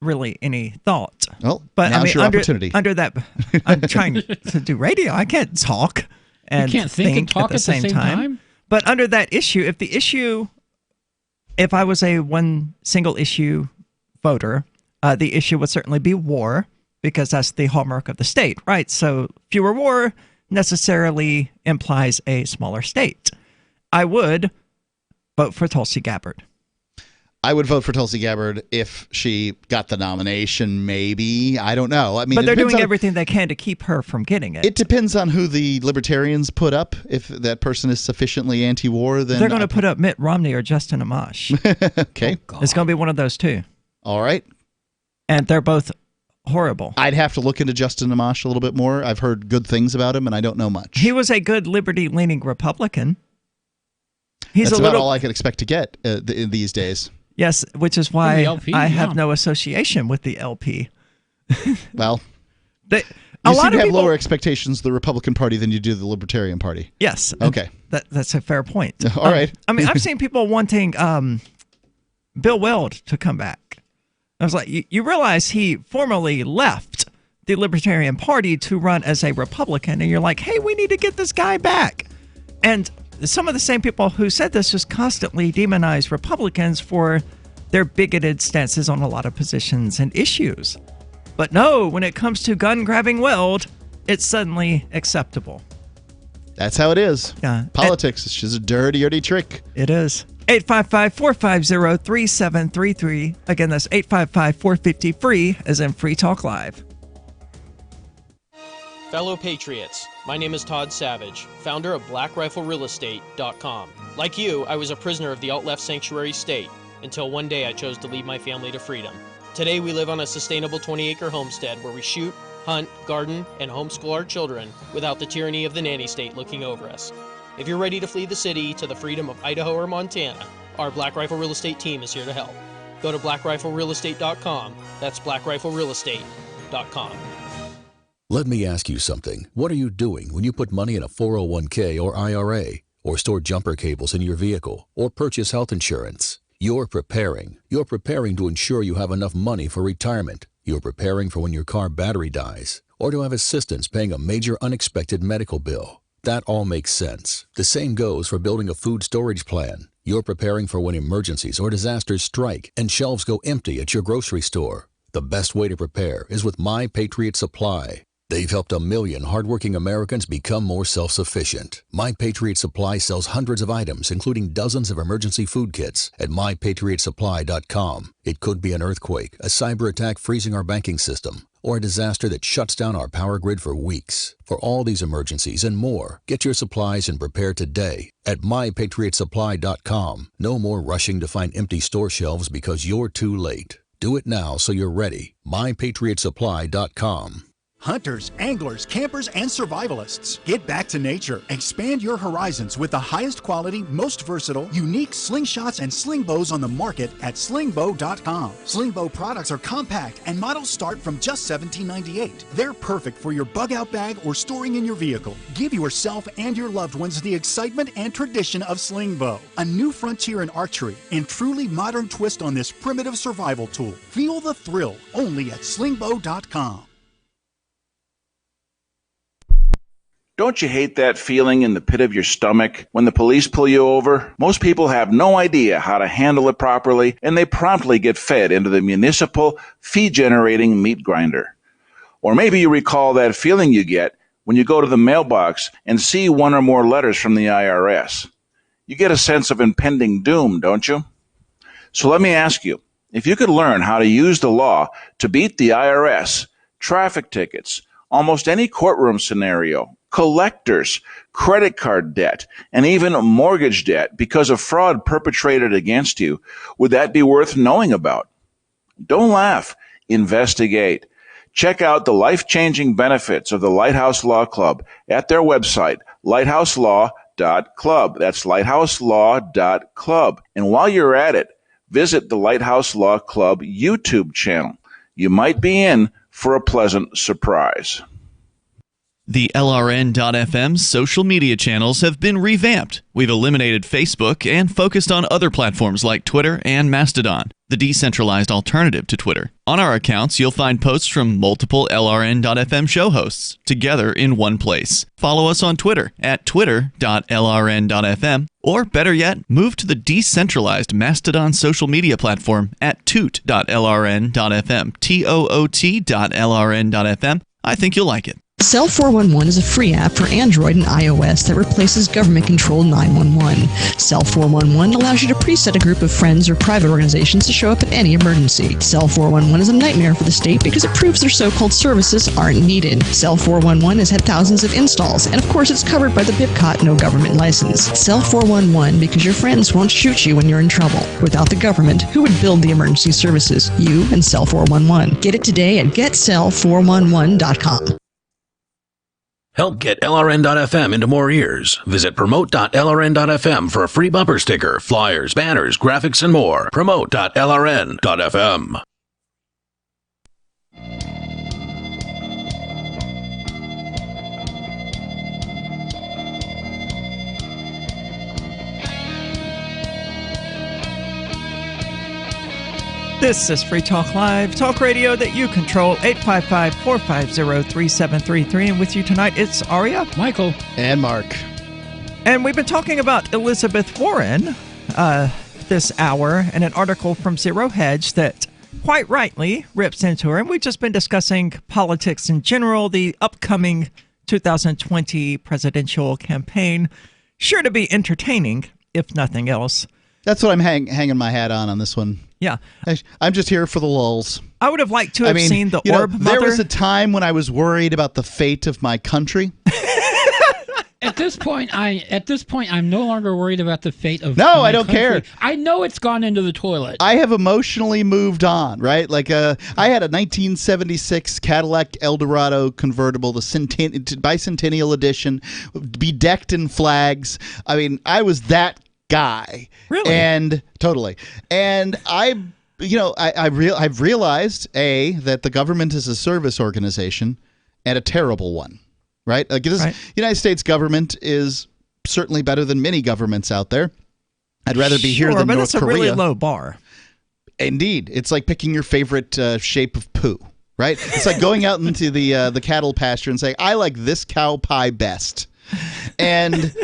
really any thought. Well, but now's your opportunity. Under that, I'm trying to do radio. I can't talk and you can't think and talk at the same time. But under that issue, if I was a one single issue voter, the issue would certainly be war because that's the hallmark of the state, right? So fewer war necessarily implies a smaller state. I would vote for Tulsi Gabbard. I would vote for Tulsi Gabbard if she got the nomination, maybe. I don't know. I mean, but they're doing everything they can to keep her from getting it. It depends on who the libertarians put up. If that person is sufficiently anti-war, then... They're going to put up Mitt Romney or Justin Amash. Okay. It's going to be one of those two. All right. And they're both horrible. I'd have to look into Justin Amash a little bit more. I've heard good things about him, and I don't know much. He was a good liberty-leaning Republican. That's about all I could expect to get these days. Yes, which is why LP, I have no association with the LP. Well, you seem to have lower expectations of the Republican Party than you do the Libertarian Party. Yes. Okay. That's a fair point. All right. I mean, I've seen people wanting Bill Weld to come back. I was like, you realize he formerly left the Libertarian Party to run as a Republican, and you're like, hey, we need to get this guy back. And some of the same people who said this just constantly demonize Republicans for their bigoted stances on a lot of positions and issues. But no, when it comes to gun-grabbing Weld, it's suddenly acceptable. That's how it is. Yeah. Politics is just a dirty, dirty trick. It is. 855-450-3733. Again, that's 855-450-FREE, as in Free Talk Live. Fellow Patriots, my name is Todd Savage, founder of BlackRifleRealEstate.com. Like you, I was a prisoner of the alt-left sanctuary state until one day I chose to lead my family to freedom. Today we live on a sustainable 20-acre homestead where we shoot, hunt, garden, and homeschool our children without the tyranny of the nanny state looking over us. If you're ready to flee the city to the freedom of Idaho or Montana, our Black Rifle Real Estate team is here to help. Go to BlackRifleRealEstate.com. That's BlackRifleRealEstate.com. Let me ask you something. What are you doing when you put money in a 401k or IRA, or store jumper cables in your vehicle, or purchase health insurance? You're preparing. You're preparing to ensure you have enough money for retirement. You're preparing for when your car battery dies, or to have assistance paying a major unexpected medical bill. That all makes sense. The same goes for building a food storage plan. You're preparing for when emergencies or disasters strike and shelves go empty at your grocery store. The best way to prepare is with My Patriot Supply. They've helped 1 million hardworking Americans become more self-sufficient. My Patriot Supply sells hundreds of items, including dozens of emergency food kits at MyPatriotSupply.com. It could be an earthquake, a cyber attack freezing our banking system, or a disaster that shuts down our power grid for weeks. For all these emergencies and more, get your supplies and prepare today at MyPatriotSupply.com. No more rushing to find empty store shelves because you're too late. Do it now so you're ready. MyPatriotSupply.com. Hunters, anglers, campers, and survivalists. Get back to nature. Expand your horizons with the highest quality, most versatile, unique slingshots and sling bows on the market at slingbow.com. Slingbow products are compact and models start from just $17.98. They're perfect for your bug out bag or storing in your vehicle. Give yourself and your loved ones the excitement and tradition of Slingbow, a new frontier in archery and truly modern twist on this primitive survival tool. Feel the thrill only at slingbow.com. Don't you hate that feeling in the pit of your stomach when the police pull you over? Most people have no idea how to handle it properly, and they promptly get fed into the municipal fee-generating meat grinder. Or maybe you recall that feeling you get when you go to the mailbox and see one or more letters from the IRS. You get a sense of impending doom, don't you? So let me ask you, if you could learn how to use the law to beat the IRS, traffic tickets, almost any courtroom scenario, collectors, credit card debt, and even mortgage debt because of fraud perpetrated against you, would that be worth knowing about? Don't laugh. Investigate. Check out the life-changing benefits of the Lighthouse Law Club at their website, lighthouselaw.club. That's lighthouselaw.club. And while you're at it, visit the Lighthouse Law Club YouTube channel. You might be in for a pleasant surprise. The LRN.FM social media channels have been revamped. We've eliminated Facebook and focused on other platforms like Twitter and Mastodon, the decentralized alternative to Twitter. On our accounts, you'll find posts from multiple LRN.FM show hosts together in one place. Follow us on Twitter at twitter.lrn.fm, or better yet, move to the decentralized Mastodon social media platform at toot.lrn.fm, toot.lrn.fm. I think you'll like it. Cell 411 is a free app for Android and iOS that replaces government-controlled 911. Cell 411 allows you to preset a group of friends or private organizations to show up at any emergency. Cell 411 is a nightmare for the state because it proves their so-called services aren't needed. Cell 411 has had thousands of installs, and of course it's covered by the BIPCOT no government license. Cell 411 because your friends won't shoot you when you're in trouble. Without the government, who would build the emergency services? You and Cell 411. Get it today at getcell411.com. Help get LRN.FM into more ears. Visit promote.lrn.fm for a free bumper sticker, flyers, banners, graphics, and more. Promote.lrn.fm. This is Free Talk Live, talk radio that you control, 855-450-3733. And with you tonight, it's Aria, Michael, and Mark. And we've been talking about Elizabeth Warren, this hour in an article from Zero Hedge that quite rightly rips into her. And we've just been discussing politics in general, the upcoming 2020 presidential campaign. Sure to be entertaining, if nothing else. That's what I'm hanging my hat on this one. Yeah. I'm just here for the lulls. I would have liked to have seen the Orb Mother. There was a time when I was worried about the fate of my country. At this point, I'm no longer worried about the fate of No, my I don't country. care. I know it's gone into the toilet. I have emotionally moved on, right? Like I had a 1976 Cadillac Eldorado convertible, the bicentennial edition, bedecked in flags. I mean, I was that guy. Really? And totally. And I've realized that the government is a service organization and a terrible one. Right? Like the United States government is certainly better than many governments out there. I'd rather be here than North Korea. But it's a really low bar. Indeed. It's like picking your favorite shape of poo, right? It's like going out into the cattle pasture and saying, I like this cow pie best. And,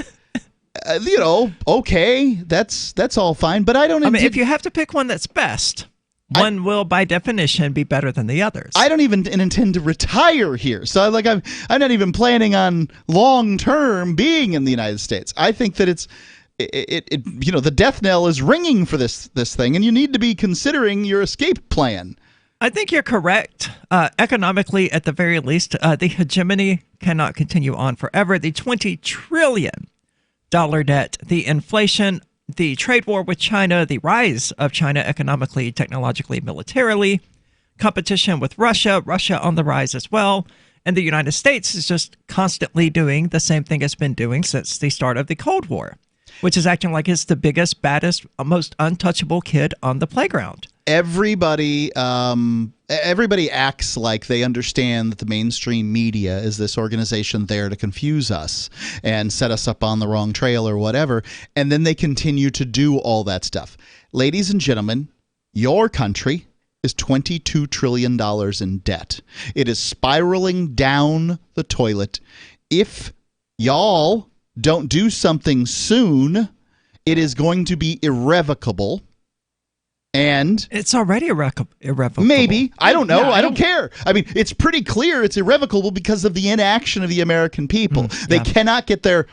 okay, that's all fine. But I don't... if you have to pick one that's best... One will, by definition, be better than the others. I don't even intend to retire here, so I'm not even planning on long term being in the United States. I think that the death knell is ringing for this thing, and you need to be considering your escape plan. I think you're correct. Economically, at the very least, the hegemony cannot continue on forever. The $20 trillion debt, the inflation, the trade war with China, the rise of China economically, technologically, militarily, competition with Russia on the rise as well, and the United States is just constantly doing the same thing it's been doing since the start of the Cold War, which is acting like it's the biggest, baddest, most untouchable kid on the playground. Everybody acts like they understand that the mainstream media is this organization there to confuse us and set us up on the wrong trail or whatever, and then they continue to do all that stuff. Ladies and gentlemen, your country is $22 trillion in debt. It is spiraling down the toilet. If y'all don't do something soon, it is going to be irrevocable. And it's already irrevocable. Maybe. I don't know. I don't care. I mean, it's pretty clear it's irrevocable because of the inaction of the American people. They cannot get their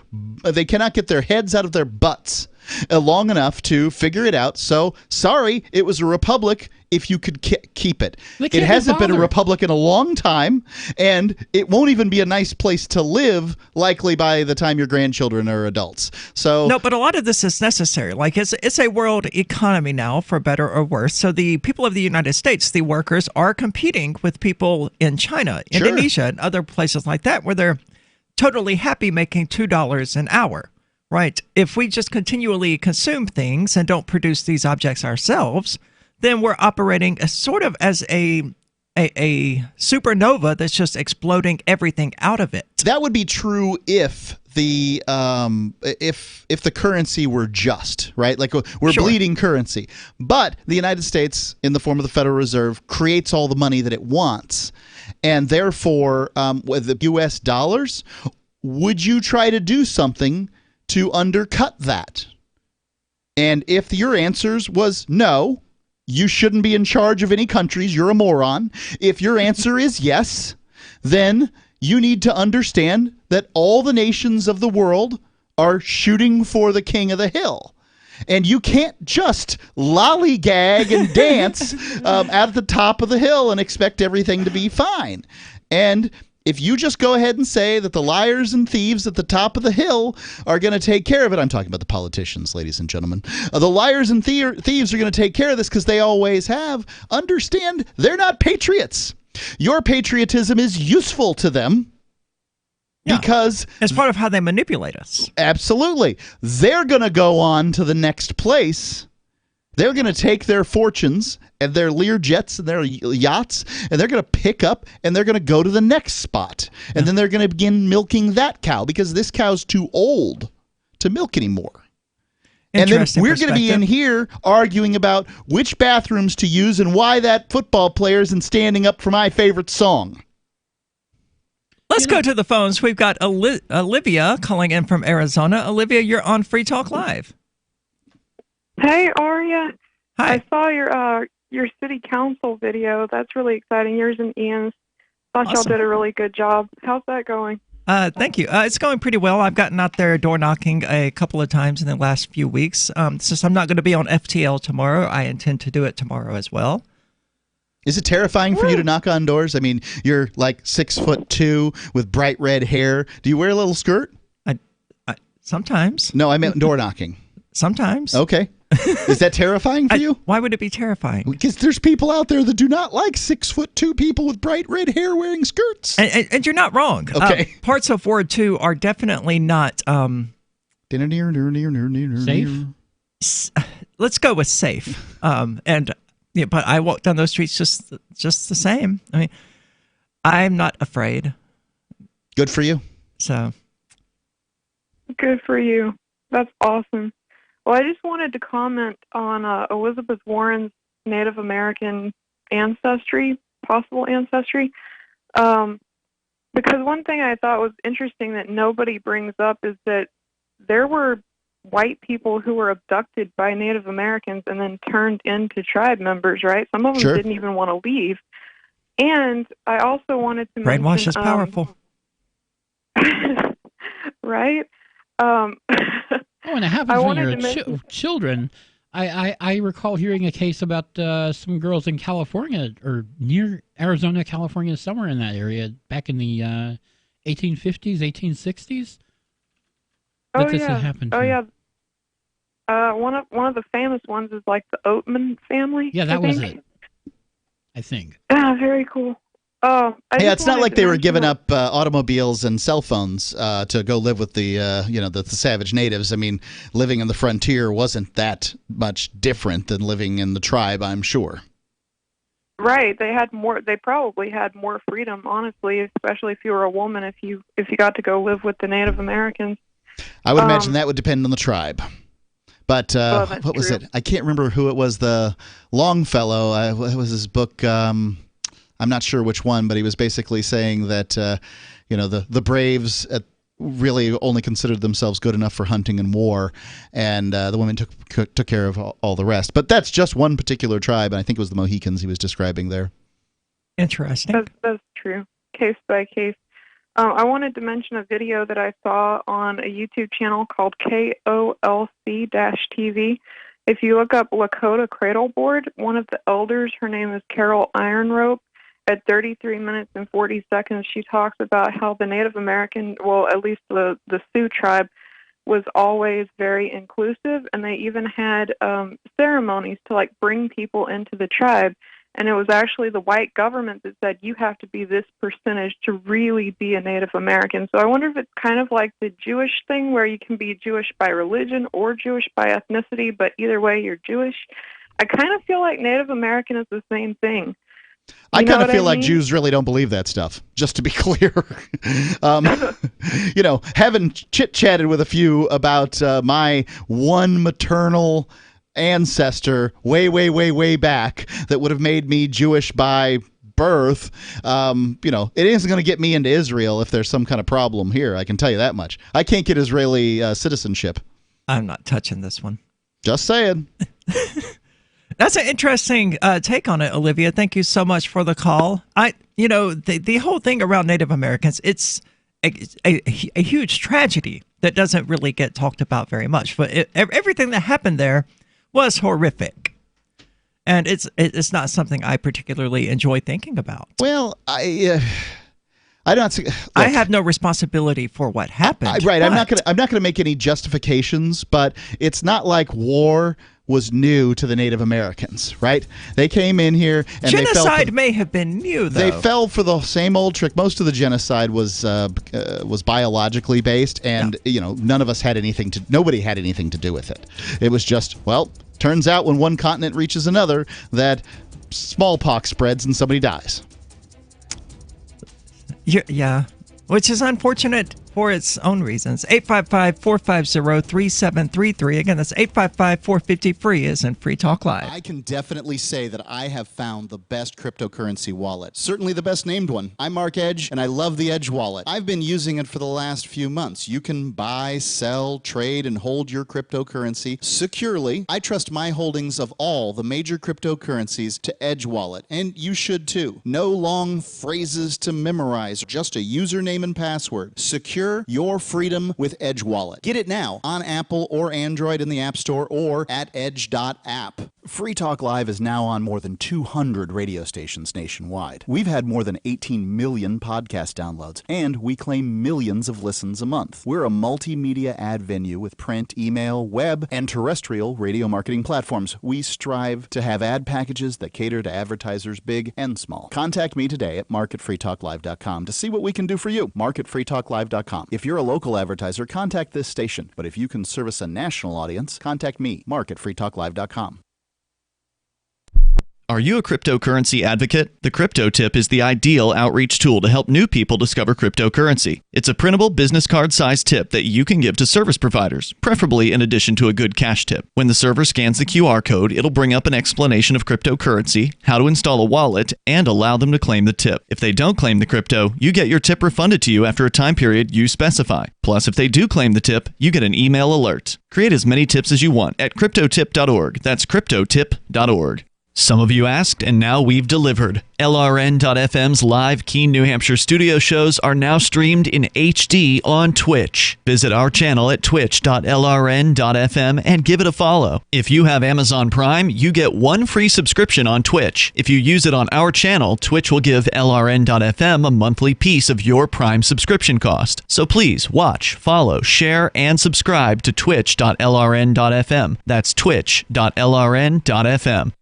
heads out of their butts long enough to figure it out. So, sorry, it was a republic if you could keep it. It hasn't been a republic in a long time, and it won't even be a nice place to live, likely by the time your grandchildren are adults. So no, but a lot of this is necessary. Like it's a world economy now, for better or worse. So the people of the United States, the workers, are competing with people in China, Indonesia, and other places like that, where they're totally happy making $2 an hour. Right. If we just continually consume things and don't produce these objects ourselves, then we're operating as sort of as a supernova that's just exploding everything out of it. That would be true if the currency were just, right? Like we're bleeding currency. But the United States, in the form of the Federal Reserve, creates all the money that it wants. And therefore, with the U.S. dollars, would you try to do something to undercut that? And if your answers was no, you shouldn't be in charge of any countries, you're a moron. If your answer is yes, then you need to understand that all the nations of the world are shooting for the king of the hill. And you can't just lollygag and dance at the top of the hill and expect everything to be fine. And if you just go ahead and say that the liars and thieves at the top of the hill are going to take care of it, I'm talking about the politicians, ladies and gentlemen. The liars and thieves are going to take care of this because they always have. Understand, they're not patriots. Your patriotism is useful to them. Because it's part of how they manipulate us. Absolutely. They're going to go on to the next place. They're going to take their fortunes and their Lear jets and their yachts, and they're going to pick up and they're going to go to the next spot. And then they're going to begin milking that cow because this cow's too old to milk anymore. And then we're going to be in here arguing about which bathrooms to use and why that football player isn't standing up for my favorite song. Let's go to the phones. We've got Olivia calling in from Arizona. Olivia, you're on Free Talk Live. Hey, Aria. Hi. I saw your city council video. That's really exciting. Yours and Ian's. Thought y'all Awesome. did a really good job. How's that going? Thank you. It's going pretty well. I've gotten out there door knocking a couple of times in the last few weeks. Since I'm not going to be on FTL tomorrow, I intend to do it tomorrow as well. Is it terrifying for you to knock on doors? I mean, you're like 6'2" with bright red hair. Do you wear a little skirt? I sometimes. No, I meant door knocking. Sometimes. Okay. Is that terrifying for you? Why would it be terrifying? Because there's people out there that do not like 6'2" people with bright red hair wearing skirts. And you're not wrong. Okay. Parts of Ward 2 are definitely not Safe? Let's go with safe. But I walk down those streets just the same. I mean, I'm not afraid. Good for you. So. Good for you. That's awesome. Well, I just wanted to comment on Elizabeth Warren's Native American ancestry, possible ancestry. Because one thing I thought was interesting that nobody brings up is that there were white people who were abducted by Native Americans and then turned into tribe members, right? Some of them didn't even want to leave. And I also wanted to mention... Brainwash is powerful. Right? And it happens when you're children. I recall hearing a case about some girls in California or near Arizona, California, somewhere in that area back in the 1850s, 1860s. That this had happened to. Oh, yeah. One of the famous ones is like the Oatman family. Yeah, that was it. I think. Ah, very cool. It's not like they were giving up automobiles and cell phones to go live with the savage natives. I mean, living in the frontier wasn't that much different than living in the tribe, I'm sure. Right. They probably had more freedom, honestly, especially if you were a woman. If you got to go live with the Native Americans. I would imagine that would depend on the tribe. But what was it? I can't remember who it was. The Longfellow. What was his book? I'm not sure which one, but he was basically saying that the braves really only considered themselves good enough for hunting and war, and the women took care of all the rest. But that's just one particular tribe, and I think it was the Mohicans he was describing there. Interesting. That's true. Case by case. I wanted to mention a video that I saw on a YouTube channel called KOLC-TV. If you look up Lakota Cradle Board, one of the elders, her name is Carol Ironrope, at 33 minutes and 40 seconds, she talks about how the Native American, well, at least the Sioux tribe, was always very inclusive, and they even had ceremonies to bring people into the tribe. And it was actually the white government that said you have to be this percentage to really be a Native American. So I wonder if it's kind of like the Jewish thing where you can be Jewish by religion or Jewish by ethnicity, but either way you're Jewish. I kind of feel like Native American is the same thing. I kind of feel like Jews really don't believe that stuff, just to be clear. Having chit-chatted with a few about my one maternal ancestor way back that would have made me Jewish by birth, it isn't going to get me into Israel if there's some kind of problem here. I can tell you that much. I can't get Israeli citizenship. I'm not touching this one. Just saying. That's an interesting take on it, Olivia. Thank you so much for the call. The whole thing around Native Americans, it's a huge tragedy that doesn't really get talked about very much. But everything that happened there was horrific, and it's not something I particularly enjoy thinking about. Well, I don't. Look, I have no responsibility for what happened. Right. I'm not gonna make any justifications, but it's not like war was new to the Native Americans, right? They came in here and genocide may have been new, though. They fell for the same old trick. Most of the genocide was biologically based, and nobody had anything to do with it. It was just, turns out when one continent reaches another, that smallpox spreads and somebody dies. Yeah, which is unfortunate for its own reasons. 855-450-3733. Again, that's 855-450-FREE as in Free Talk Live. I can definitely say that I have found the best cryptocurrency wallet. Certainly the best named one. I'm Mark Edge, and I love the Edge wallet. I've been using it for the last few months. You can buy, sell, trade, and hold your cryptocurrency securely. I trust my holdings of all the major cryptocurrencies to Edge Wallet, and you should too. No long phrases to memorize, just a username and password. Secure your freedom with Edge Wallet. Get it now on Apple or Android in the App Store or at edge.app. Free Talk Live is now on more than 200 radio stations nationwide. We've had more than 18 million podcast downloads, and we claim millions of listens a month. We're a multimedia ad venue with print, email, web, and terrestrial radio marketing platforms. We strive to have ad packages that cater to advertisers big and small. Contact me today at mark@freetalklive.com to see what we can do for you. mark@freetalklive.com. If you're a local advertiser, contact this station. But if you can service a national audience, contact me, mark@freetalklive.com. Are you a cryptocurrency advocate? The Crypto Tip is the ideal outreach tool to help new people discover cryptocurrency. It's a printable business card-sized tip that you can give to service providers, preferably in addition to a good cash tip. When the server scans the QR code, it'll bring up an explanation of cryptocurrency, how to install a wallet, and allow them to claim the tip. If they don't claim the crypto, you get your tip refunded to you after a time period you specify. Plus, if they do claim the tip, you get an email alert. Create as many tips as you want at cryptotip.org. That's cryptotip.org. Some of you asked, and now we've delivered. LRN.FM's live Keene, New Hampshire studio shows are now streamed in HD on Twitch. Visit our channel at twitch.lrn.fm and give it a follow. If you have Amazon Prime, you get one free subscription on Twitch. If you use it on our channel, Twitch will give LRN.FM a monthly piece of your Prime subscription cost. So please watch, follow, share, and subscribe to twitch.lrn.fm. That's twitch.lrn.fm.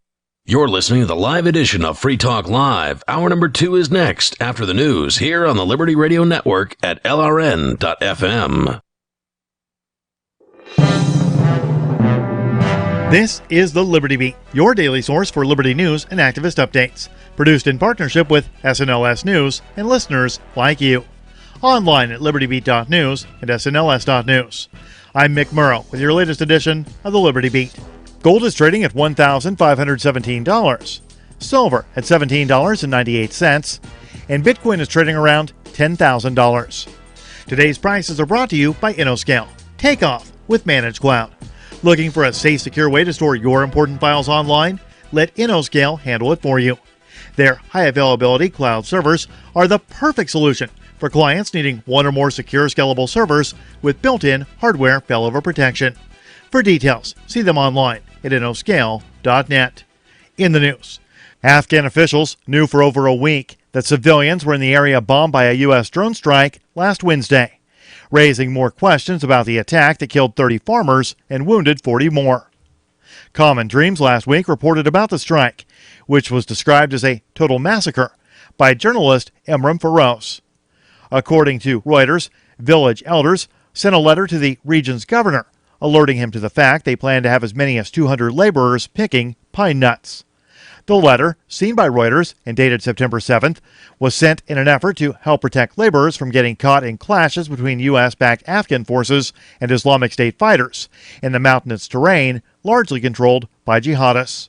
You're listening to the live edition of Free Talk Live. Hour number 2 is next, after the news, here on the Liberty Radio Network at LRN.FM. This is the Liberty Beat, your daily source for Liberty news and activist updates. Produced in partnership with SNLS News and listeners like you. Online at libertybeat.news and snls.news. I'm Mick Murrow with your latest edition of the Liberty Beat. Gold is trading at $1,517, silver at $17.98, and Bitcoin is trading around $10,000. Today's prices are brought to you by InnoScale. Take off with Managed Cloud. Looking for a safe, secure way to store your important files online? Let InnoScale handle it for you. Their high-availability cloud servers are the perfect solution for clients needing one or more secure, scalable servers with built-in hardware failover protection. For details, see them online at InnoScale.net. In the news, Afghan officials knew for over a week that civilians were in the area bombed by a U.S. drone strike last Wednesday, raising more questions about the attack that killed 30 farmers and wounded 40 more. Common Dreams last week reported about the strike, which was described as a total massacre by journalist Emram Feroz. According to Reuters, village elders sent a letter to the region's governor, alerting him to the fact they plan to have as many as 200 laborers picking pine nuts. The letter, seen by Reuters and dated September 7th, was sent in an effort to help protect laborers from getting caught in clashes between U.S.-backed Afghan forces and Islamic State fighters in the mountainous terrain largely controlled by jihadists.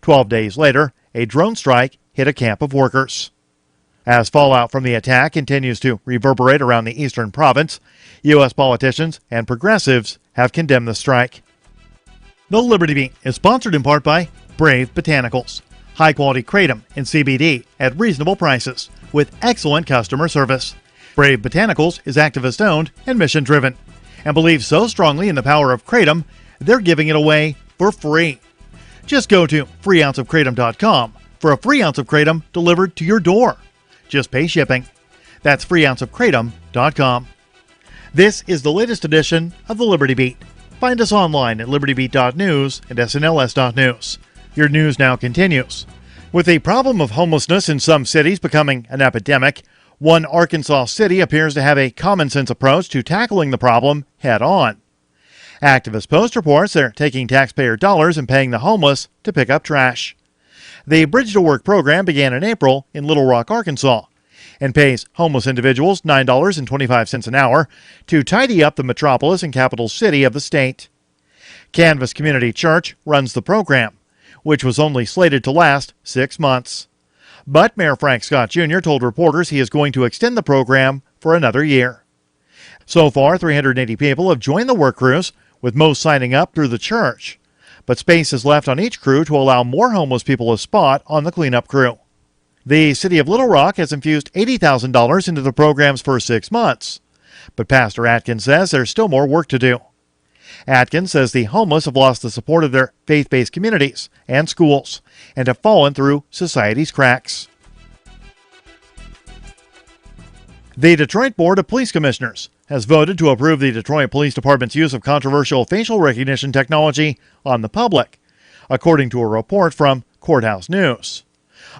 12 days later, a drone strike hit a camp of workers. As fallout from the attack continues to reverberate around the eastern province, U.S. politicians and progressives have condemned the strike. The Liberty Beat is sponsored in part by Brave Botanicals, high-quality kratom and CBD at reasonable prices with excellent customer service. Brave Botanicals is activist-owned and mission-driven and believes so strongly in the power of kratom, they're giving it away for free. Just go to freeounceofkratom.com for a free ounce of kratom delivered to your door. Just pay shipping. That's freeounceofkratom.com. This is the latest edition of the Liberty Beat. Find us online at libertybeat.news and snls.news. Your news now continues. With the problem of homelessness in some cities becoming an epidemic, one Arkansas city appears to have a common-sense approach to tackling the problem head-on. Activist Post reports they're taking taxpayer dollars and paying the homeless to pick up trash. The Bridge to Work program began in April in Little Rock, Arkansas, and pays homeless individuals $9.25 an hour to tidy up the metropolis and capital city of the state. Canvas Community Church runs the program, which was only slated to last 6 months. But Mayor Frank Scott Jr. told reporters he is going to extend the program for another year. So far, 380 people have joined the work crews, with most signing up through the church. But space is left on each crew to allow more homeless people a spot on the cleanup crew. The city of Little Rock has infused $80,000 into the program's first 6 months. But Pastor Atkins says there's still more work to do. Atkins says the homeless have lost the support of their faith-based communities and schools and have fallen through society's cracks. The Detroit Board of Police Commissioners has voted to approve the Detroit Police Department's use of controversial facial recognition technology on the public, according to a report from Courthouse News.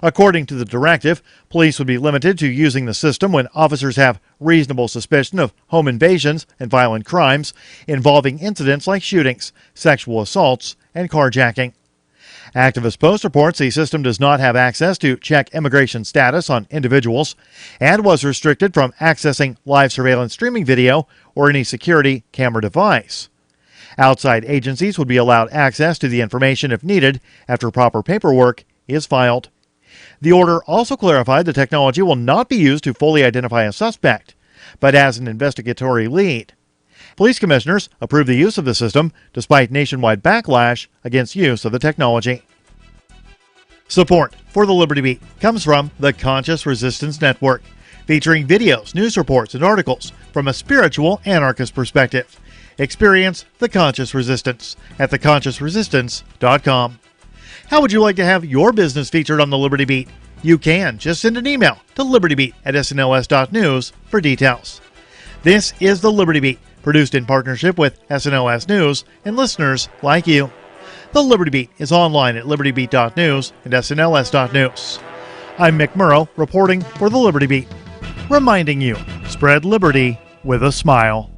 According to the directive, police would be limited to using the system when officers have reasonable suspicion of home invasions and violent crimes involving incidents like shootings, sexual assaults, and carjacking. Activist Post reports the system does not have access to check immigration status on individuals and was restricted from accessing live surveillance streaming video or any security camera device. Outside agencies would be allowed access to the information if needed after proper paperwork is filed. The order also clarified the technology will not be used to fully identify a suspect, but as an investigatory lead. Police commissioners approved the use of the system despite nationwide backlash against use of the technology. Support for the Liberty Beat comes from the Conscious Resistance Network, featuring videos, news reports, and articles from a spiritual anarchist perspective. Experience the Conscious Resistance at theconsciousresistance.com. How would you like to have your business featured on the Liberty Beat? You can. Just send an email to libertybeat@snls.news for details. This is the Liberty Beat, produced in partnership with SNLS News and listeners like you. The Liberty Beat is online at libertybeat.news and snls.news. I'm Mick Murrow, reporting for the Liberty Beat, reminding you, spread liberty with a smile.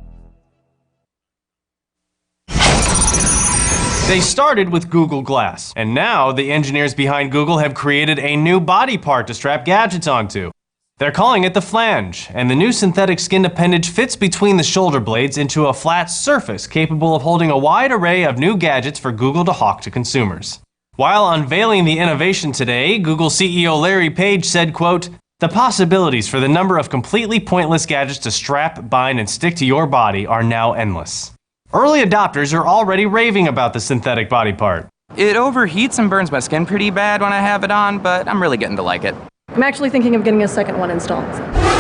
They started with Google Glass, and now the engineers behind Google have created a new body part to strap gadgets onto. They're calling it the flange, and the new synthetic skin appendage fits between the shoulder blades into a flat surface capable of holding a wide array of new gadgets for Google to hawk to consumers. While unveiling the innovation today, Google CEO Larry Page said, quote, "The possibilities for the number of completely pointless gadgets to strap, bind, and stick to your body are now endless." Early adopters are already raving about the synthetic body part. It overheats and burns my skin pretty bad when I have it on, but I'm really getting to like it. I'm actually thinking of getting a second one installed.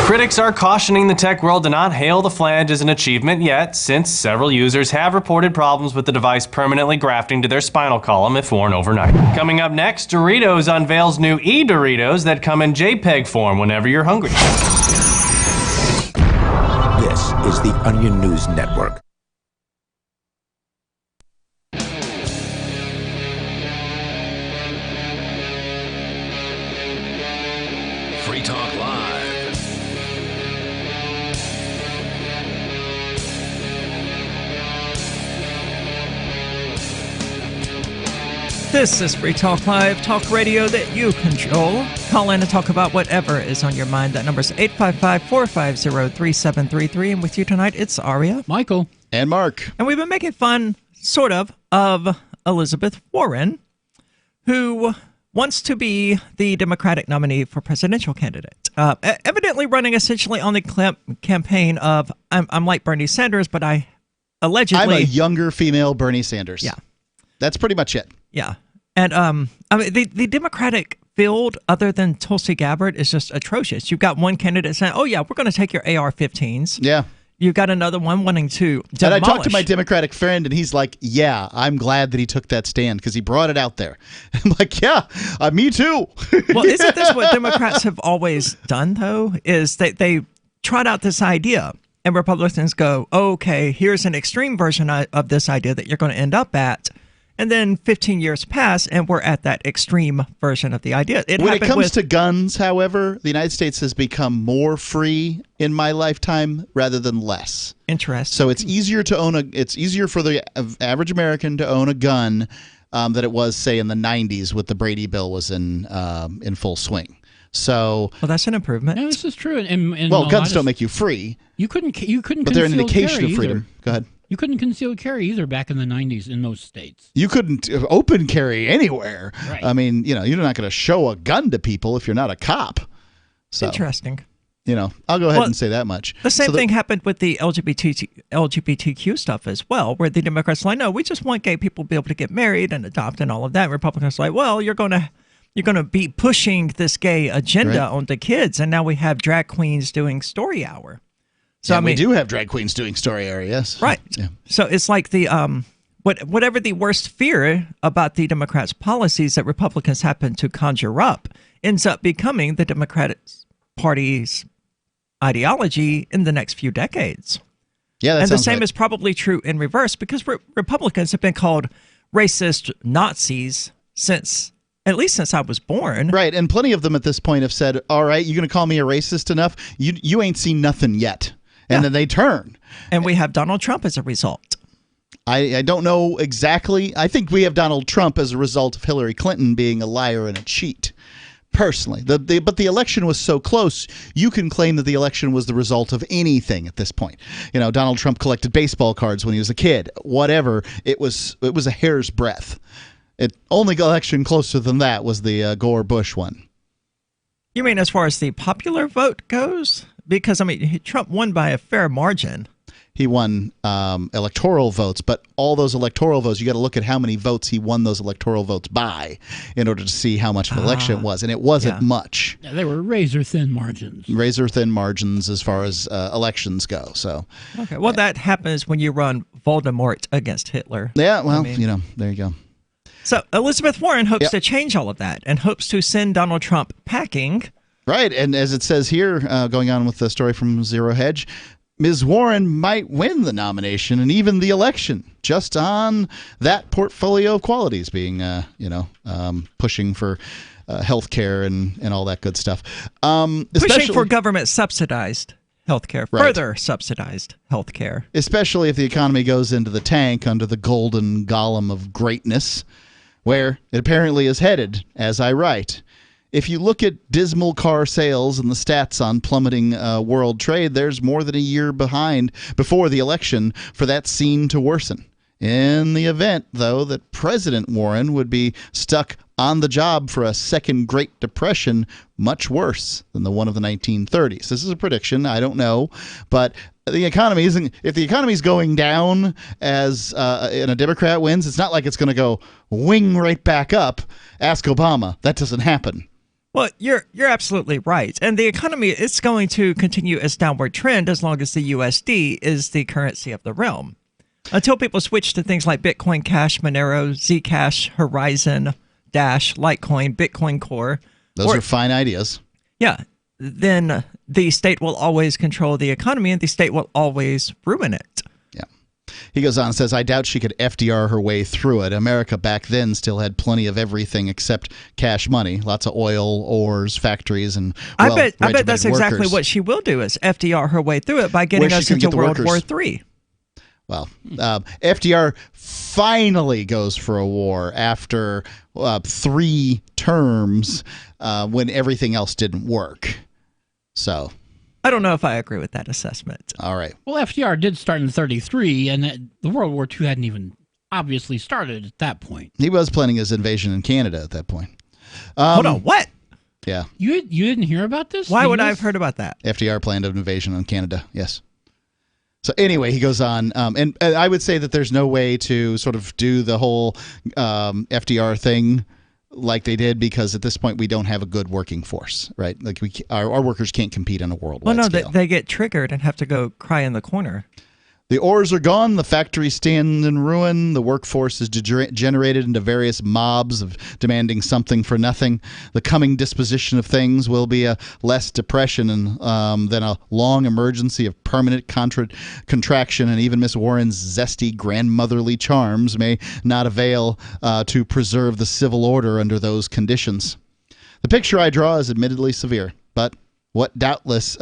Critics are cautioning the tech world to not hail the flange as an achievement yet, since several users have reported problems with the device permanently grafting to their spinal column if worn overnight. Coming up next, Doritos unveils new e-Doritos that come in JPEG form whenever you're hungry. This is the Onion News Network. Free Talk Live. This is Free Talk Live, talk radio that you control. Call in and talk about whatever is on your mind. That number is 855-450-3733. And with you tonight, it's Aria, Michael, and Mark. And we've been making fun, sort of Elizabeth Warren, who wants to be the Democratic nominee for presidential candidate. Evidently running essentially on the campaign of, I'm like Bernie Sanders, but I'm a younger female Bernie Sanders. Yeah. That's pretty much it. Yeah. And I mean, the Democratic field, other than Tulsi Gabbard, is just atrocious. You've got one candidate saying, oh, yeah, we're going to take your AR-15s. Yeah. You've got another one wanting to demolish. And I talked to my Democratic friend, and he's like, yeah, I'm glad that he took that stand because he brought it out there. I'm like, yeah, me too. Well, isn't this what Democrats have always done, though, is they trot out this idea, and Republicans go, okay, here's an extreme version of this idea that you're going to end up at. And then 15 years pass, and we're at that extreme version of the idea. When it comes to guns, however, the United States has become more free in my lifetime rather than less. Interesting. So it's easier for the average American to own a gun than it was, say, in the 90s, with the Brady bill was in full swing. So, well, that's an improvement. No, this is true. And well, guns don't make you free. You couldn't. But they're an indication of freedom. Go ahead. You couldn't conceal carry either back in the 90s in most states. You couldn't open carry anywhere. Right. I mean, you're not going to show a gun to people if you're not a cop. So, interesting. I'll go ahead and say that much. The same thing happened with the LGBTQ stuff as well, where the Democrats are like, no, we just want gay people to be able to get married and adopt and all of that. And Republicans are like, well, you're going to be pushing this gay agenda onto kids, and now we have drag queens doing story hour. So we do have drag queens doing story hour, yes. Right. Yeah. So it's like the whatever the worst fear about the Democrats' policies that Republicans happen to conjure up ends up becoming the Democratic Party's ideology in the next few decades. Yeah, and the same is probably true in reverse, because Republicans have been called racist Nazis at least since I was born. Right, and plenty of them at this point have said, all right, you're going to call me a racist enough? You ain't seen nothing yet. And then they turn. And we have Donald Trump as a result. I don't know exactly. I think we have Donald Trump as a result of Hillary Clinton being a liar and a cheat. Personally. But the election was so close, you can claim that the election was the result of anything at this point. Donald Trump collected baseball cards when he was a kid. Whatever. It was a hair's breadth. Only election closer than that was the Gore-Bush one. You mean as far as the popular vote goes? Because, Trump won by a fair margin. He won electoral votes, but all those electoral votes, you got to look at how many votes he won those electoral votes by in order to see how much of an election it was. And it wasn't much. Yeah, they were razor-thin margins. Razor-thin margins as far as elections go. So, okay, well, that happens when you run Voldemort against Hitler. Yeah, well, there you go. So Elizabeth Warren hopes to change all of that and hopes to send Donald Trump packing. Right, and as it says here, going on with the story from Zero Hedge, Ms. Warren might win the nomination and even the election just on that portfolio of qualities, being, pushing for health care and all that good stuff. Pushing for government subsidized health care, further subsidized health care. Especially if the economy goes into the tank under the golden golem of greatness, where it apparently is headed, as I write. If you look at dismal car sales and the stats on plummeting world trade, there's more than a year before the election for that scene to worsen. In the event, though, that President Warren would be stuck on the job for a second Great Depression, much worse than the one of the 1930s. This is a prediction. I don't know. But the economy isn't. If the economy is going down and a Democrat wins, it's not like it's going to go wing right back up. Ask Obama. That doesn't happen. Well, you're absolutely right. And the economy is going to continue its downward trend as long as the USD is the currency of the realm. Until people switch to things like Bitcoin Cash, Monero, Zcash, Horizon, Dash, Litecoin, Bitcoin Core. Those are fine ideas. Yeah. Then the state will always control the economy and the state will always ruin it. Yeah. He goes on and says, I doubt she could FDR her way through it. America back then still had plenty of everything except cash money. Lots of oil, ores, factories, and I bet that's exactly what she will do is FDR her way through it by getting us into World War III. Well, FDR finally goes for a war after 3 terms when everything else didn't work. So I don't know if I agree with that assessment. All right. Well, FDR did start in 1933, and the World War II hadn't even obviously started at that point. He was planning his invasion in Canada at that point. Hold on, what? Yeah. You didn't hear about this? Why would I have heard about that? FDR planned an invasion on Canada, yes. So anyway, he goes on, and I would say that there's no way to sort of do the whole FDR thing like they did, because at this point we don't have a good working force, right? Like our workers can't compete on a worldwide scale. They get triggered and have to go cry in the corner. The ores are gone, the factories stand in ruin, the workforce is degenerated into various mobs of demanding something for nothing. The coming disposition of things will be a less depression than a long emergency of permanent contraction, and even Miss Warren's zesty grandmotherly charms may not avail to preserve the civil order under those conditions. The picture I draw is admittedly severe, but what doubtless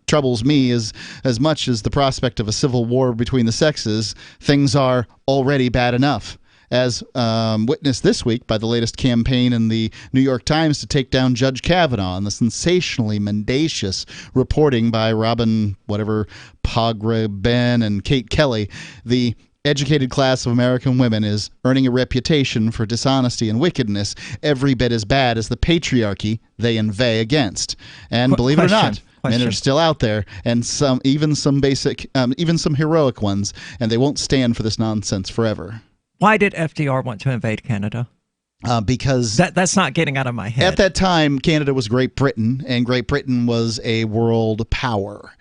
troubles me is, as much as the prospect of a civil war between the sexes, things are already bad enough. as witnessed this week by the latest campaign in the New York Times to take down Judge Kavanaugh and the sensationally mendacious reporting by Robin Pogrebin and Kate Kelly. The educated class of American women is earning a reputation for dishonesty and wickedness every bit as bad as the patriarchy they inveigh against. And believe it or not, men are still out there, and even some heroic ones, and they won't stand for this nonsense forever. Why did FDR want to invade Canada? Because that's not getting out of my head. At that time, Canada was Great Britain, and Great Britain was a world power.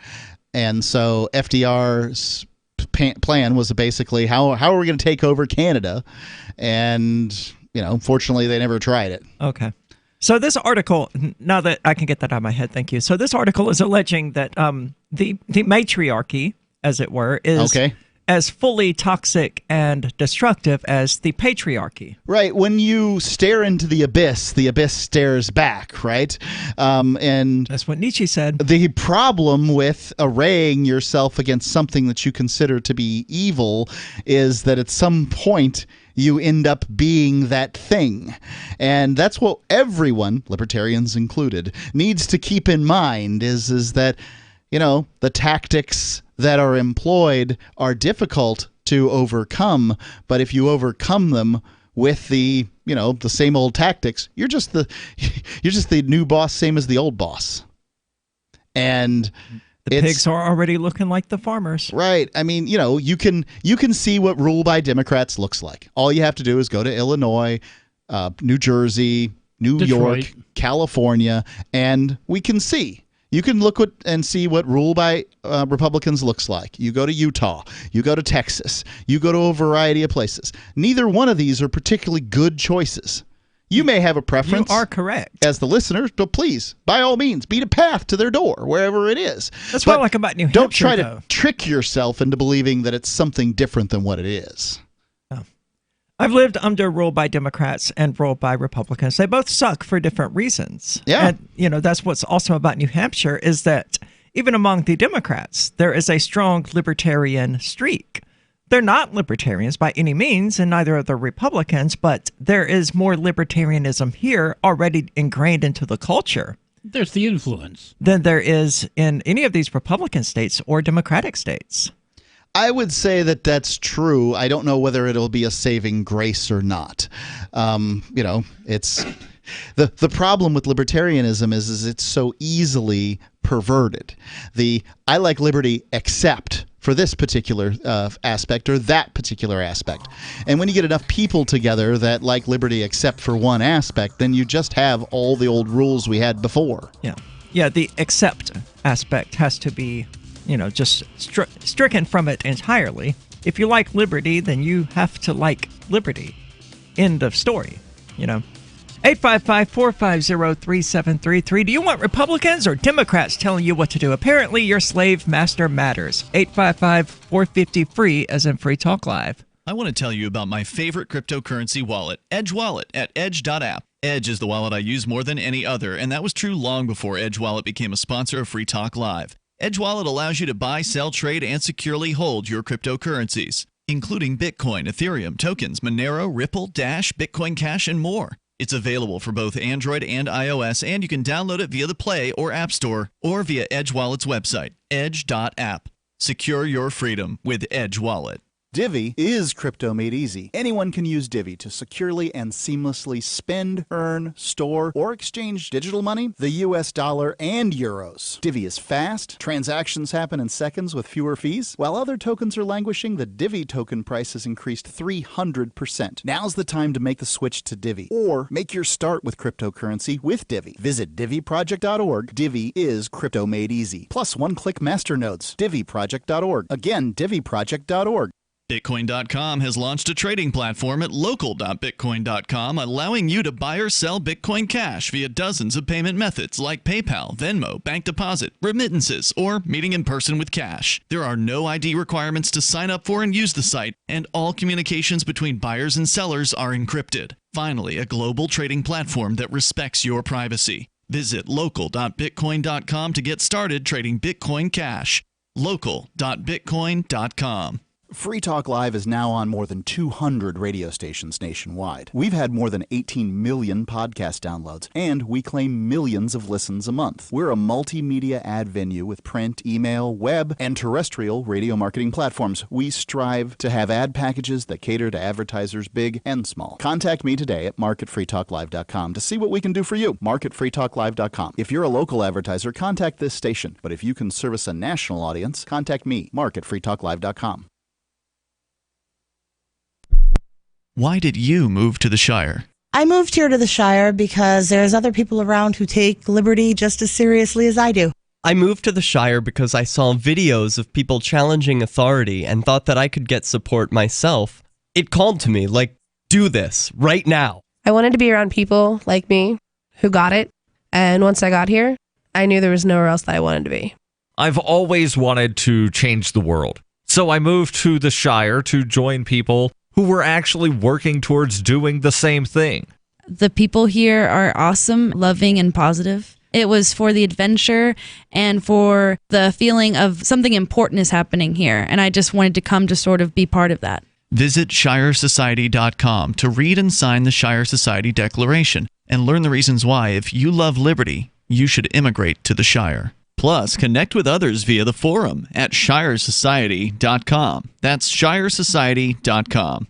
And so FDR's plan was basically, how are we going to take over Canada? And, unfortunately, they never tried it. Okay. So this article, now that I can get that out of my head, thank you. So this article is alleging that the matriarchy, as it were, is as fully toxic and destructive as the patriarchy. Right. When you stare into the abyss stares back, right? And that's what Nietzsche said. The problem with arraying yourself against something that you consider to be evil is that at some point you end up being that thing. And that's what everyone, libertarians included, needs to keep in mind is that, the tactics that are employed are difficult to overcome, but if you overcome them with the same old tactics, you're just the new boss, same as the old boss. And the pigs are already looking like the farmers. Right. I mean, you can see what rule by Democrats looks like. All you have to do is go to Illinois, New Jersey, Detroit, York, California, and we can see. You can look and see what rule by Republicans looks like. You go to Utah, you go to Texas, you go to a variety of places. Neither one of these are particularly good choices. You may have a preference. You are correct. As the listener, but please, by all means, beat a path to their door, wherever it is. That's what I like about New Hampshire, don't try to trick yourself into believing that it's something different than what it is. I've lived under rule by Democrats and rule by Republicans. They both suck for different reasons. Yeah. And, that's what's awesome about New Hampshire is that even among the Democrats, there is a strong libertarian streak. They're not libertarians by any means, and neither are the Republicans, but there is more libertarianism here already ingrained into the culture. There's the influence. Than there is in any of these Republican states or Democratic states. I would say that that's true. I don't know whether it'll be a saving grace or not. It's the problem with libertarianism is it's so easily perverted. I like liberty except for this particular aspect or that particular aspect. And when you get enough people together that like liberty except for one aspect, then you just have all the old rules we had before. Yeah, the except aspect has to be just stricken from it entirely. If you like liberty, then you have to liberty. End of story. 855-450-3733. Do you want Republicans or Democrats telling you what to do? Apparently, your slave master matters. 855-450-FREE, as in Free Talk Live. I want to tell you about my favorite cryptocurrency wallet, Edge Wallet, at edge.app. Edge is the wallet I use more than any other, and that was true long before Edge Wallet became a sponsor of Free Talk Live. Edge Wallet allows you to buy, sell, trade, and securely hold your cryptocurrencies, including Bitcoin, Ethereum, tokens, Monero, Ripple, Dash, Bitcoin Cash, and more. It's available for both Android and iOS, and you can download it via the Play or App Store or via Edge Wallet's website, edge.app. Secure your freedom with Edge Wallet. Divvy is crypto made easy. Anyone can use Divvy to securely and seamlessly spend, earn, store, or exchange digital money, the US dollar, and euros. Divvy is fast, transactions happen in seconds with fewer fees. While other tokens are languishing, the Divvy token price has increased 300%. Now's the time to make the switch to Divvy, or make your start with cryptocurrency with Divvy. Visit DivvyProject.org. Divvy is crypto made easy. Plus one-click masternodes. DivvyProject.org. Again, DivvyProject.org. Bitcoin.com has launched a trading platform at local.bitcoin.com, allowing you to buy or sell Bitcoin Cash via dozens of payment methods like PayPal, Venmo, bank deposit, remittances, or meeting in person with cash. There are no ID requirements to sign up for and use the site, and all communications between buyers and sellers are encrypted. Finally, a global trading platform that respects your privacy. Visit local.bitcoin.com to get started trading Bitcoin Cash. local.bitcoin.com. Free Talk Live is now on more than 200 radio stations nationwide. We've had more than 18 million podcast downloads, and we claim millions of listens a month. We're a multimedia ad venue with print, email, web, and terrestrial radio marketing platforms. We strive to have ad packages that cater to advertisers big and small. Contact me today at marketfreetalklive.com to see what we can do for you. Marketfreetalklive.com. If you're a local advertiser, contact this station. But if you can service a national audience, contact me, marketfreetalklive.com. Why did you move to the Shire? I moved here to the Shire because there's other people around who take liberty just as seriously as I do. I moved to the Shire because I saw videos of people challenging authority and thought that I could get support myself. It called to me, like, do this, right now. I wanted to be around people like me who got it, and once I got here, I knew there was nowhere else that I wanted to be. I've always wanted to change the world, so I moved to the Shire to join people who were actually working towards doing the same thing. The people here are awesome, loving, and positive. It was for the adventure and for the feeling of something important is happening here, and I just wanted to come to sort of be part of that. Visit ShireSociety.com to read and sign the Shire Society Declaration and learn the reasons why, if you love liberty, you should immigrate to the Shire. Plus, connect with others via the forum at ShireSociety.com. That's ShireSociety.com.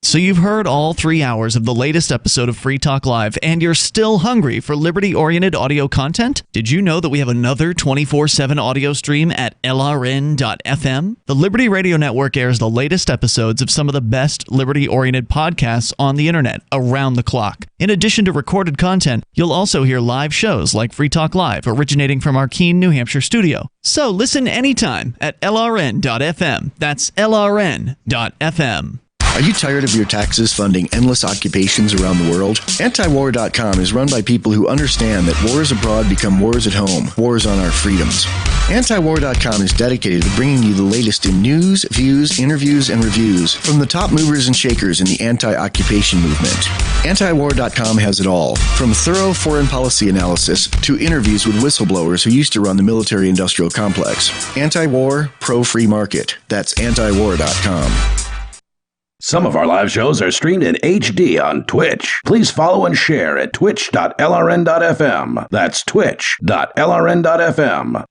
So you've heard all 3 hours of the latest episode of Free Talk Live, and you're still hungry for liberty-oriented audio content? Did you know that we have another 24/7 audio stream at LRN.FM? The Liberty Radio Network airs the latest episodes of some of the best liberty-oriented podcasts on the internet around the clock. In addition to recorded content, you'll also hear live shows like Free Talk Live, originating from our Keene, New Hampshire studio. So listen anytime at LRN.FM. That's LRN.FM. Are you tired of your taxes funding endless occupations around the world? Antiwar.com is run by people who understand that wars abroad become wars at home, wars on our freedoms. Antiwar.com is dedicated to bringing you the latest in news, views, interviews, and reviews from the top movers and shakers in the anti-occupation movement. Antiwar.com has it all, from thorough foreign policy analysis to interviews with whistleblowers who used to run the military-industrial complex. Anti-war, pro-free market. That's Antiwar.com. Some of our live shows are streamed in HD on Twitch. Please follow and share at twitch.lrn.fm. That's twitch.lrn.fm.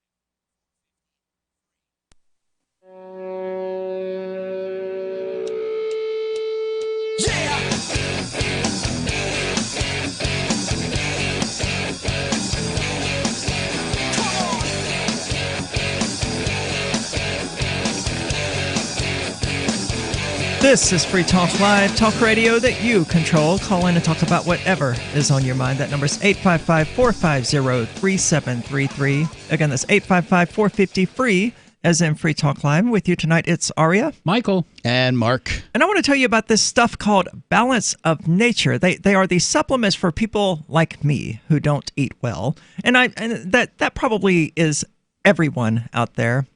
This is Free Talk Live, talk radio that you control. Call in and talk about whatever is on your mind. That number is 855-450-3733. Again, that's 855-450-FREE, as in Free Talk Live. With you tonight, it's Aria, Michael, and Mark. And I want to tell you about this stuff called Balance of Nature. They are these supplements for people like me who don't eat well. And that probably is everyone out there.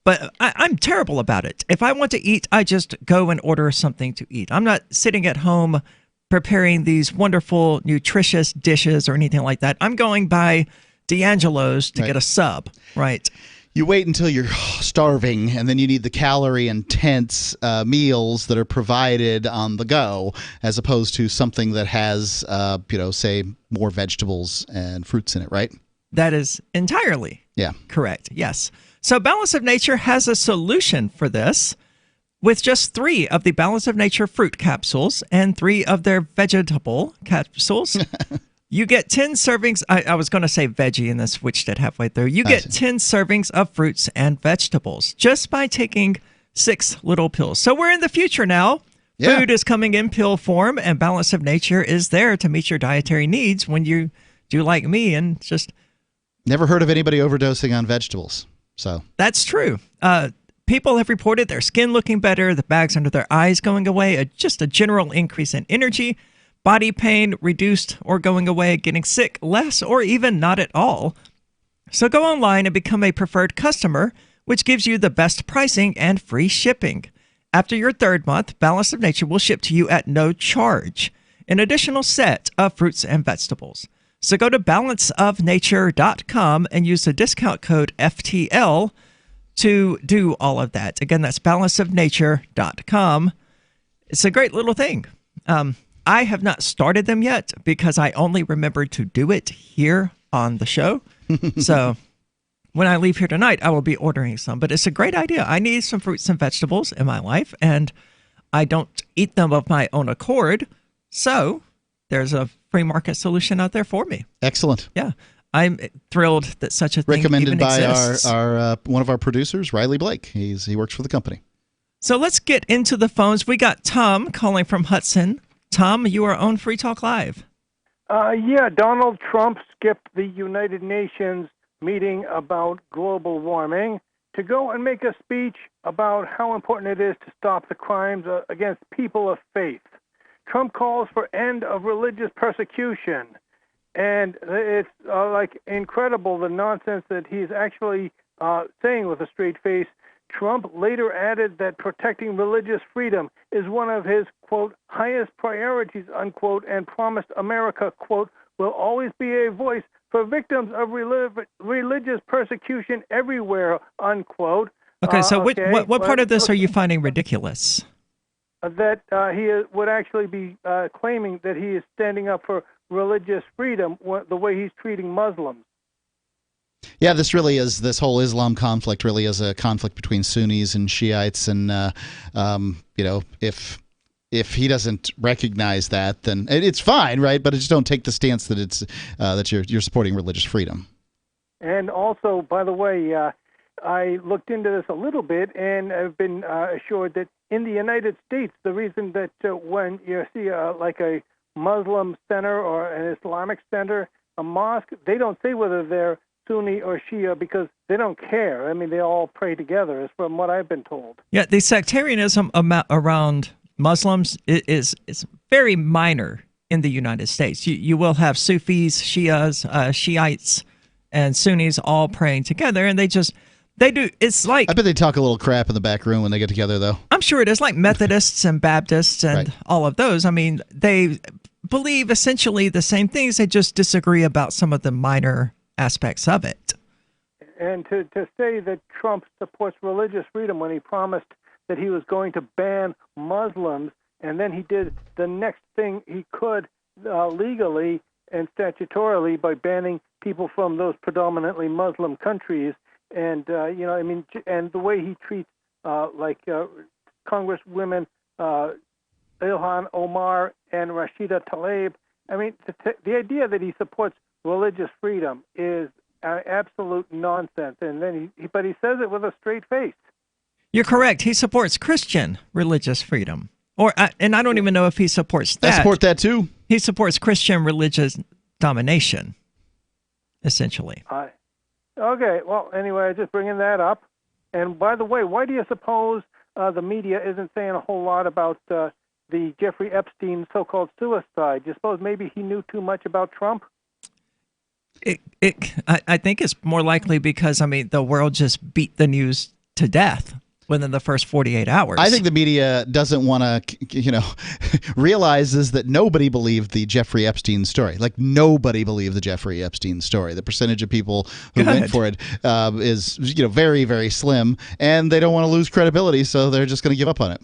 But I'm terrible about it. If I want to eat, I just go and order something to eat. I'm not sitting at home preparing these wonderful, nutritious dishes or anything like that. I'm going by D'Angelo's to get a sub, right? You wait until you're starving, and then you need the calorie-intense meals that are provided on the go, as opposed to something that has, say, more vegetables and fruits in it, right? That is entirely correct, yes. So Balance of Nature has a solution for this. With just 3 of the Balance of Nature fruit capsules and 3 of their vegetable capsules, you get 10 servings. I was going to say veggie, and then switched it halfway through. You get 10 servings of fruits and vegetables just by taking 6 little pills. So we're in the future now. Yeah. Food is coming in pill form, and Balance of Nature is there to meet your dietary needs when you do like me and just... Never heard of anybody overdosing on vegetables. So that's true. People have reported their skin looking better, the bags under their eyes going away, just a general increase in energy, body pain reduced or going away, getting sick less or even not at all. So go online and become a preferred customer, which gives you the best pricing and free shipping. After your 3rd month, Balance of Nature will ship to you at no charge an additional set of fruits and vegetables. So go to balanceofnature.com and use the discount code FTL to do all of that. Again, that's balanceofnature.com. It's a great little thing. I have not started them yet because I only remembered to do it here on the show. So when I leave here tonight, I will be ordering some. But it's a great idea. I need some fruits and vegetables in my life, and I don't eat them of my own accord. So there's a free market solution out there for me. Excellent. Yeah. I'm thrilled that such a thing recommended even by exists. our one of our producers, Riley Blake. He works for the company. So let's get into the phones. We got Tom calling from Hudson. Tom, you are on Free Talk Live. Yeah, Donald Trump skipped the United Nations meeting about global warming to go and make a speech about how important it is to stop the crimes against people of faith. Trump calls for end of religious persecution. And it's incredible the nonsense that he's actually saying with a straight face. Trump later added that protecting religious freedom is one of his, quote, highest priorities, unquote, and promised America, quote, will always be a voice for victims of religious persecution everywhere, unquote. Okay, so what part of this are you finding ridiculous? That he would actually be claiming that he is standing up for religious freedom the way he's treating Muslims. Yeah, this whole Islam conflict really is a conflict between Sunnis and Shiites, and if he doesn't recognize that, then it's fine, right? But just don't take the stance that it's that you're supporting religious freedom. And also, by the way, I looked into this a little bit, and I've been assured that in the United States, the reason that when you see like a Muslim center or an Islamic center, a mosque, they don't say whether they're Sunni or Shia because they don't care. I mean, they all pray together, is from what I've been told. Yeah, the sectarianism around Muslims is very minor in the United States. You will have Sufis, Shias, Shiites, and Sunnis all praying together, and they do. It's like, I bet they talk a little crap in the back room when they get together, though. I'm sure it is like Methodists and Baptists and all of those. I mean, they believe essentially the same things. They just disagree about some of the minor aspects of it. And to say that Trump supports religious freedom when he promised that he was going to ban Muslims, and then he did the next thing he could legally and statutorily by banning people from those predominantly Muslim countries. And, and the way he treats Congresswomen Ilhan Omar and Rashida Tlaib, I mean, the idea that he supports religious freedom is absolute nonsense. And then but he says it with a straight face. You're correct. He supports Christian religious freedom. And I don't even know if he supports that. I support that too. He supports Christian religious domination, essentially. Okay, well, anyway, just bringing that up. And by the way, why do you suppose the media isn't saying a whole lot about the Jeffrey Epstein so-called suicide? Do you suppose maybe he knew too much about Trump? I think it's more likely because, the world just beat the news to death within the first 48 hours. I think the media doesn't want to, realizes that nobody believed the Jeffrey Epstein story. Like, nobody believed the Jeffrey Epstein story. The percentage of people who went for it is, very, very slim, and they don't want to lose credibility, so they're just going to give up on it.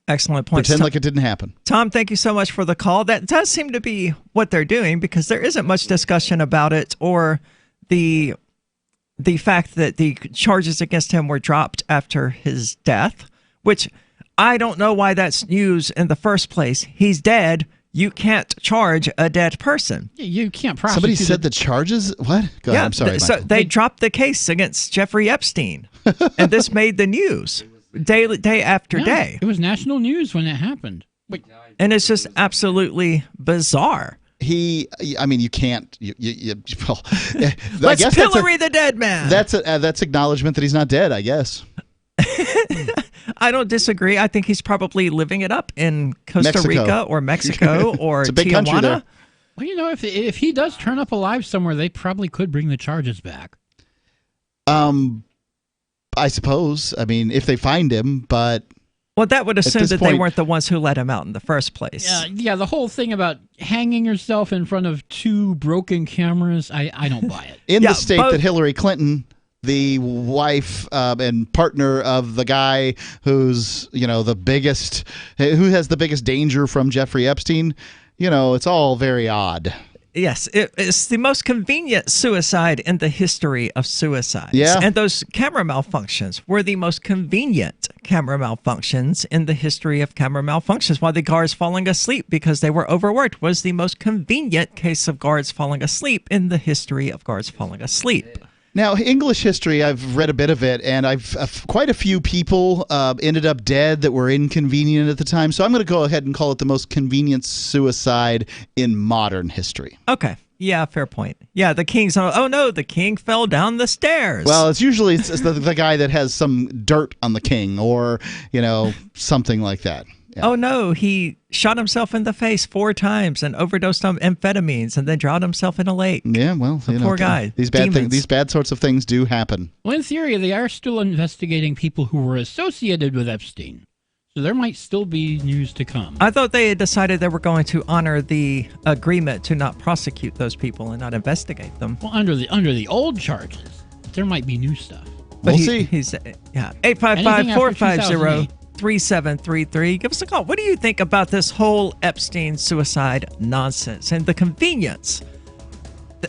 Excellent point. Pretend like it didn't happen. Tom, thank you so much for the call. That does seem to be what they're doing because there isn't much discussion about it or the fact that the charges against him were dropped after his death, which I don't know why that's news in the first place. He's dead. You can't charge a dead person. You can't prosecute. Somebody said the charges? What? Go ahead. I'm sorry, So Michael. they dropped the case against Jeffrey Epstein, and this made the news day after day. It was national news when it happened. And it's just absolutely bizarre. You can't. Let's pillory the dead man. That's acknowledgement that he's not dead, I guess. I don't disagree. I think he's probably living it up in Costa Rica or Mexico or it's a big Tijuana. country there. Well, if he does turn up alive somewhere, they probably could bring the charges back. I suppose. If they find him, but... Well, that would assume that they weren't the ones who let him out in the first place. Yeah, the whole thing about hanging yourself in front of two broken cameras, I don't buy it. In the state that Hillary Clinton the wife and partner of the guy who's, who has the biggest danger from Jeffrey Epstein. It's all very odd. Yes, it's the most convenient suicide in the history of suicides. Yeah. And those camera malfunctions were the most convenient camera malfunctions in the history of camera malfunctions. Why the guards falling asleep because they were overworked was the most convenient case of guards falling asleep in the history of guards falling asleep. Now, English history, I've read a bit of it, and I've quite a few people ended up dead that were inconvenient at the time. So I'm going to go ahead and call it the most convenient suicide in modern history. Okay. Yeah, fair point. Yeah, the king's, oh no, the king fell down the stairs. Well, it's usually the guy that has some dirt on the king or, something like that. Yeah. Oh no, he shot himself in the face 4 times and overdosed on amphetamines and then drowned himself in a lake. Yeah, well, poor guy. These bad sorts of things do happen. Well, in theory, they are still investigating people who were associated with Epstein. So there might still be news to come. I thought they had decided they were going to honor the agreement to not prosecute those people and not investigate them. Well, under the old charges, there might be new stuff. We'll see. He's 855-450-3733. Give us a call. What do you think about this whole Epstein suicide nonsense and the convenience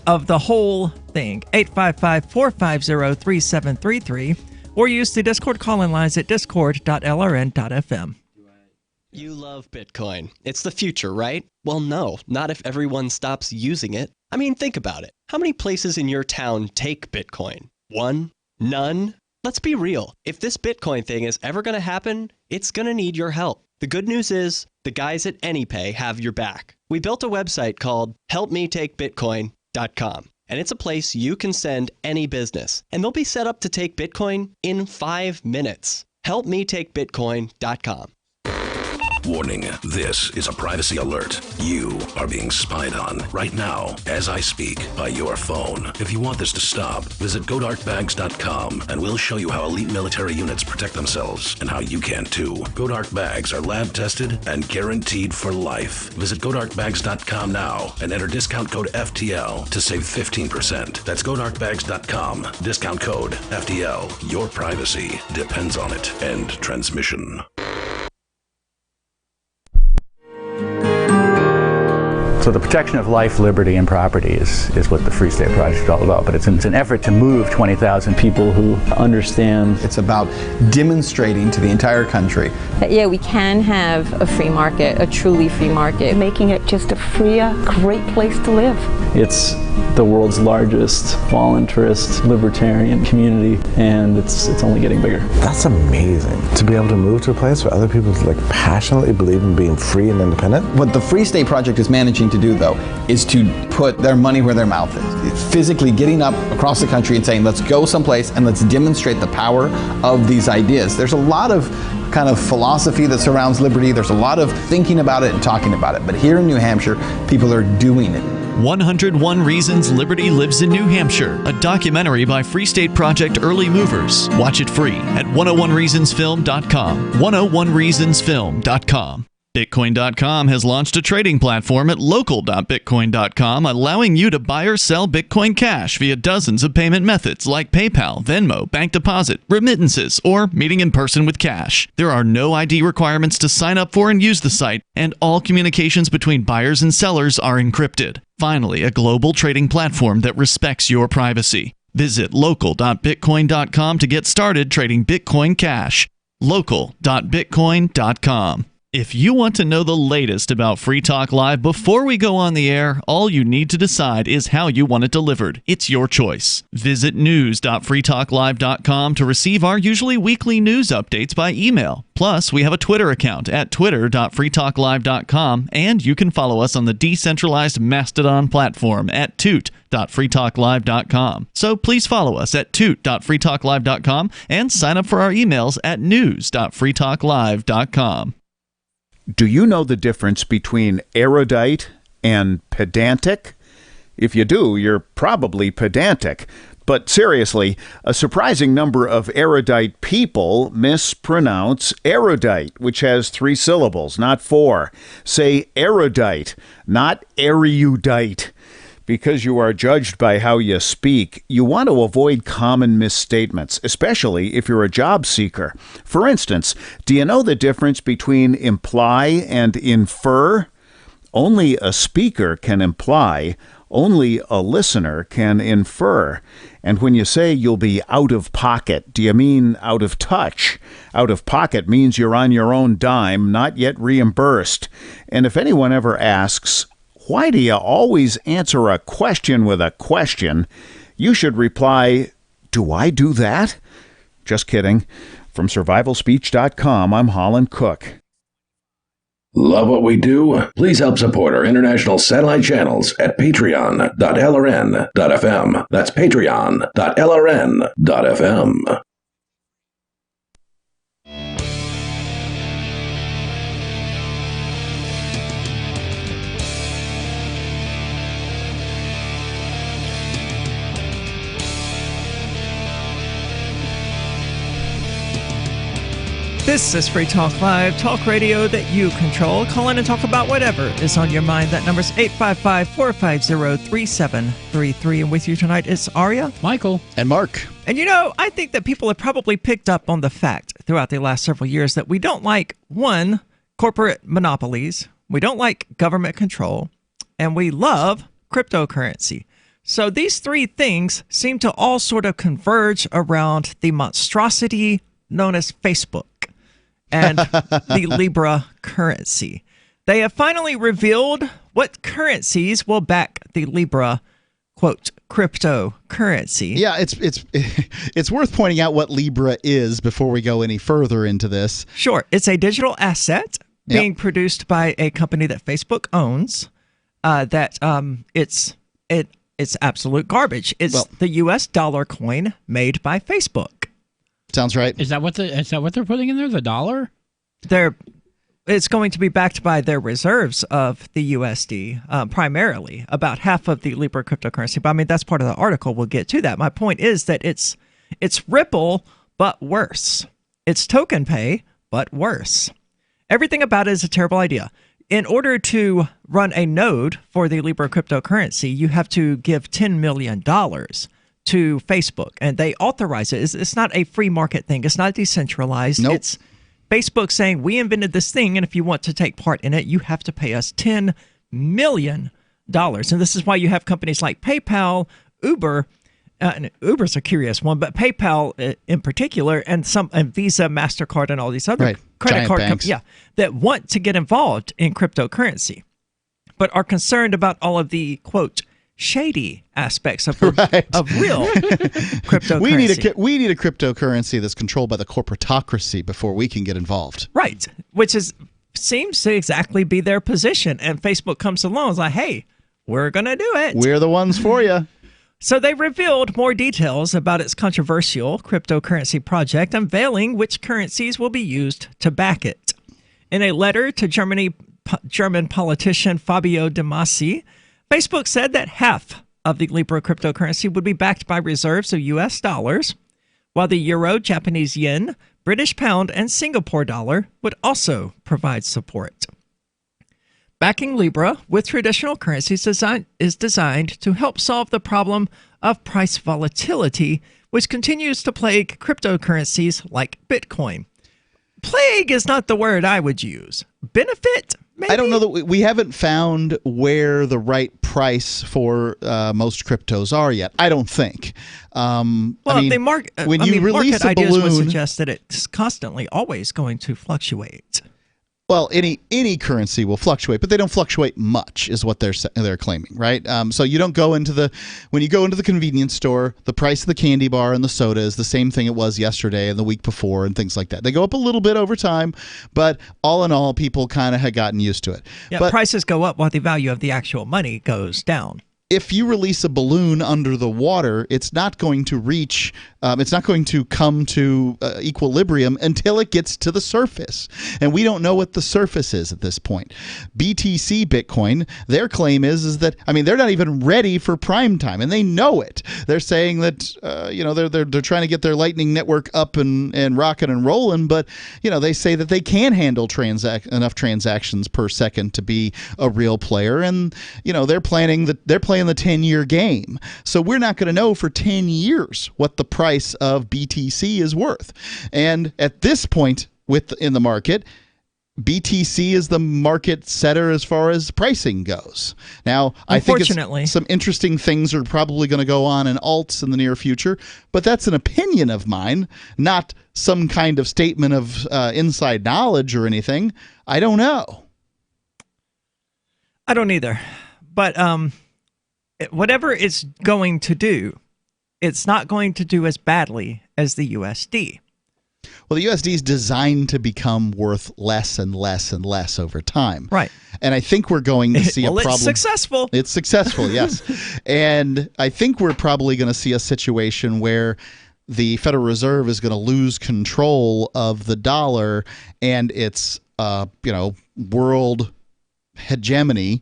of the whole thing? 855-450-3733. Or use the Discord call-in lines at discord.lrn.fm. You love Bitcoin. It's the future, right? Well, no, not if everyone stops using it. I mean, think about it. How many places in your town take Bitcoin? 1? None? Let's be real. If this Bitcoin thing is ever going to happen, it's going to need your help. The good news is the guys at AnyPay have your back. We built a website called helpmetakebitcoin.com. And it's a place you can send any business. And they'll be set up to take Bitcoin in 5 minutes. HelpMeTakeBitcoin.com. Warning, this is a privacy alert. You are being spied on right now as I speak by your phone. If you want this to stop, visit GoDarkBags.com and we'll show you how elite military units protect themselves and how you can too. GoDark Bags are lab tested and guaranteed for life. Visit GoDarkBags.com now and enter discount code FTL to save 15%. That's GoDarkBags.com. Discount code FTL. Your privacy depends on it. End transmission. So the protection of life, liberty, and property is what the Free State Project is all about. But it's an effort to move 20,000 people who understand. It's about demonstrating to the entire country that, yeah, we can have a free market, a truly free market. Making it just a freer, great place to live. It's the world's largest voluntarist libertarian community, and it's only getting bigger. That's amazing, to be able to move to a place where other people passionately believe in being free and independent. What the Free State Project is managing to do, though, is to put their money where their mouth is. It's physically getting up across the country and saying, let's go someplace and let's demonstrate the power of these ideas. There's a lot of kind of philosophy that surrounds liberty. There's a lot of thinking about it and talking about it. But here in New Hampshire, people are doing it. 101 Reasons Liberty Lives in New Hampshire, a documentary by Free State Project Early Movers. Watch it free at 101reasonsfilm.com. 101reasonsfilm.com. Bitcoin.com has launched a trading platform at local.bitcoin.com, allowing you to buy or sell Bitcoin Cash via dozens of payment methods like PayPal, Venmo, bank deposit, remittances, or meeting in person with cash. There are no ID requirements to sign up for and use the site, and all communications between buyers and sellers are encrypted. Finally, a global trading platform that respects your privacy. Visit local.bitcoin.com to get started trading Bitcoin Cash. local.bitcoin.com. If you want to know the latest about Free Talk Live before we go on the air, all you need to decide is how you want it delivered. It's your choice. Visit news.freetalklive.com to receive our usually weekly news updates by email. Plus, we have a Twitter account at twitter.freetalklive.com, and you can follow us on the decentralized Mastodon platform at toot.freetalklive.com. So please follow us at toot.freetalklive.com and sign up for our emails at news.freetalklive.com. Do you know the difference between erudite and pedantic? If you do, you're probably pedantic. But seriously, a surprising number of erudite people mispronounce erudite, which has 3 syllables, not 4. Say erudite, not erudite. Because you are judged by how you speak, you want to avoid common misstatements, especially if you're a job seeker. For instance, do you know the difference between imply and infer? Only a speaker can imply. Only a listener can infer. And when you say you'll be out of pocket, do you mean out of touch? Out of pocket means you're on your own dime, not yet reimbursed. And if anyone ever asks, why do you always answer a question with a question? You should reply, do I do that? Just kidding. From survivalspeech.com, I'm Holland Cook. Love what we do? Please help support our international satellite channels at patreon.lrn.fm. That's patreon.lrn.fm. This is Free Talk Live, talk radio that you control. Call in and talk about whatever is on your mind. That number's 855-450-3733. And with you tonight is Aria, Michael, and Mark. And you know, I think that people have probably picked up on the fact throughout the last several years that we don't like, one, corporate monopolies, we don't like government control, and we love cryptocurrency. So these three things seem to all sort of converge around the monstrosity known as Facebook and the Libra currency. They have finally revealed what currencies will back the Libra, quote, cryptocurrency. Yeah, it's worth pointing out what Libra is before we go any further into this. Sure. It's a digital asset being produced by a company that Facebook owns. It's absolute garbage. It's the US dollar coin made by Facebook. Sounds right. Is that what they're putting in there? The dollar? It's going to be backed by their reserves of the USD, primarily, about half of the Libra cryptocurrency. But I mean, that's part of the article. We'll get to that. My point is that it's Ripple, but worse. It's token pay, but worse. Everything about it is a terrible idea. In order to run a node for the Libra cryptocurrency, you have to give $10 million to Facebook, and they authorize it. It's not a free market thing. It's not decentralized. Nope. It's Facebook saying, we invented this thing, and if you want to take part in it, you have to pay us $10 million. And this is why you have companies like PayPal, Uber, and Uber's a curious one, but PayPal in particular, and Visa, MasterCard, and all these other credit card companies that want to get involved in cryptocurrency, but are concerned about all of the, quote, shady aspects of real cryptocurrency. We need a cryptocurrency that's controlled by the corporatocracy before we can get involved. Right, which seems to exactly be their position. And Facebook comes along and is like, hey, we're going to do it. We're the ones for you. So they revealed more details about its controversial cryptocurrency project, unveiling which currencies will be used to back it. In a letter to German politician Fabio De Masi, Facebook said that half of the Libra cryptocurrency would be backed by reserves of US dollars, while the euro, Japanese yen, British pound, and Singapore dollar would also provide support. Backing Libra with traditional currencies is designed to help solve the problem of price volatility, which continues to plague cryptocurrencies like Bitcoin. Plague is not the word I would use. Benefit? Maybe? I don't know that we haven't found where the right price for most cryptos are yet. I don't think. When you release market a balloon, ideas would suggest that it's constantly always going to fluctuate. Well, any currency will fluctuate, but they don't fluctuate much, is what they're claiming, right? So you don't go into when you go into the convenience store, the price of the candy bar and the soda is the same thing it was yesterday and the week before and things like that. They go up a little bit over time, but all in all, people kind of had gotten used to it. Yeah, but prices go up while the value of the actual money goes down. If you release a balloon under the water, it's not going to reach, it's not going to come to equilibrium until it gets to the surface. And we don't know what the surface is at this point. BTC Bitcoin, their claim is that, they're not even ready for prime time, and they know it. They're saying that, they're trying to get their Lightning Network up and rocking and rolling, but, they say that they can handle enough transactions per second to be a real player. And, they're playing playing the 10-year game. So we're not going to know for 10 years what the price of BTC is worth. And at this point in the market, BTC is the market setter as far as pricing goes. Now, I think some interesting things are probably going to go on in alts in the near future, but that's an opinion of mine, not some kind of statement of inside knowledge or anything. I don't know. I don't either. But whatever it's going to do, it's not going to do as badly as the USD. Well, the USD is designed to become worth less and less and less over time. Right. And I think we're going to see a problem. It's successful. It's successful, yes. And I think we're probably going to see a situation where the Federal Reserve is going to lose control of the dollar and its, world hegemony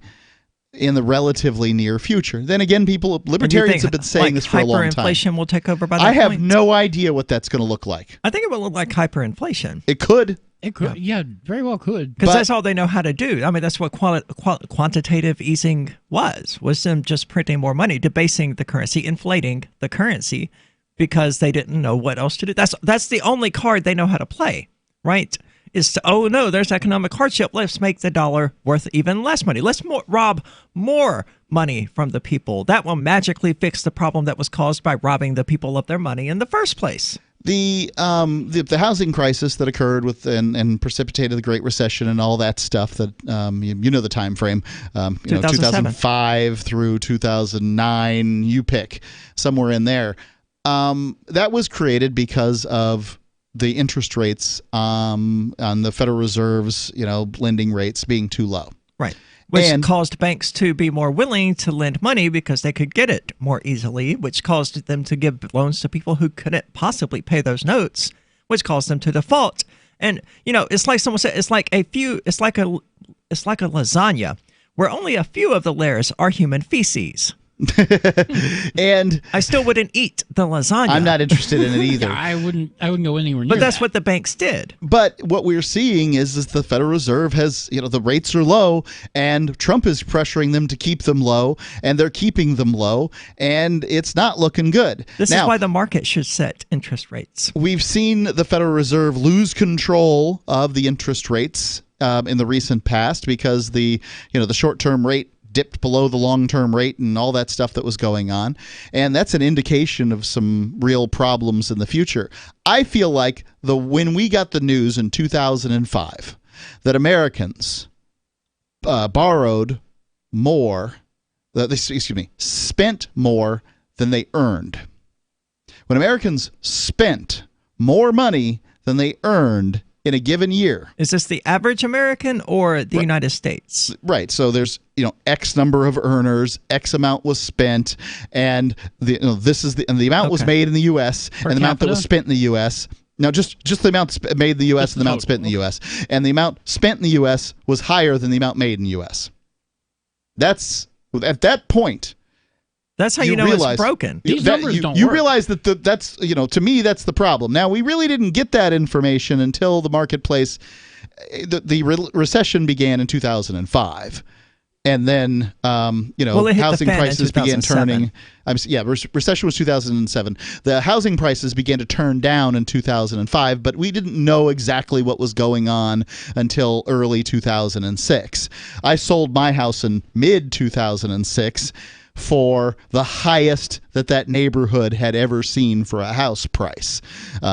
in the relatively near future. Then again, libertarians have been saying this for a long time. Hyperinflation will take over by that I have point? no idea what that's going to look like. I think it will look like hyperinflation. It could. It could. Yeah, very well could. Because that's all they know how to do. I mean, that's what quantitative easing was them just printing more money, debasing the currency, inflating the currency because they didn't know what else to do. That's the only card they know how to play, right? Is to, oh no, there's economic hardship. Let's make the dollar worth even less money. Let's rob more money from the people. That will magically fix the problem that was caused by robbing the people of their money in the first place. The housing crisis that occurred and precipitated the Great Recession and all that stuff that you know the time frame, 2005 through 2009, you pick somewhere in there. That was created because of the interest rates on the Federal Reserve's, lending rates being too low. Right. Which caused banks to be more willing to lend money because they could get it more easily, which caused them to give loans to people who couldn't possibly pay those notes, which caused them to default. And, it's like someone said, it's like a lasagna where only a few of the layers are human feces. And I still wouldn't eat the lasagna. I'm not interested in it either. Yeah, I wouldn't go anywhere near But that's that. what the banks did. But what we're seeing is the Federal Reserve has, the rates are low, and Trump is pressuring them to keep them low, and they're keeping them low, and it's not looking good. This is why the market should set interest rates. We've seen the Federal Reserve lose control of the interest rates in the recent past because the short-term rate dipped below the long-term rate and all that stuff that was going on. And that's an indication of some real problems in the future. I feel like when we got the news in 2005 that Americans spent more than they earned. When Americans spent more money than they earned in a given year. Is this the average American or the United States? Right. So there's X number of earners, X amount was spent, and the amount was made in the U.S. and the amount that was spent in the U.S. Now just the amount made in the U.S. and the amount spent in the U.S. And the amount spent in the U.S. was higher than the amount made in the U.S. That's at that point. That's how you know it's broken. These numbers don't you work. realize that's to me that's the problem. Now we really didn't get that information until the marketplace, the recession began in 2005, and then housing prices began turning. Recession was 2007. The housing prices began to turn down in 2005, but we didn't know exactly what was going on until early 2006. I sold my house in mid 2006. For the highest that neighborhood had ever seen for a house price.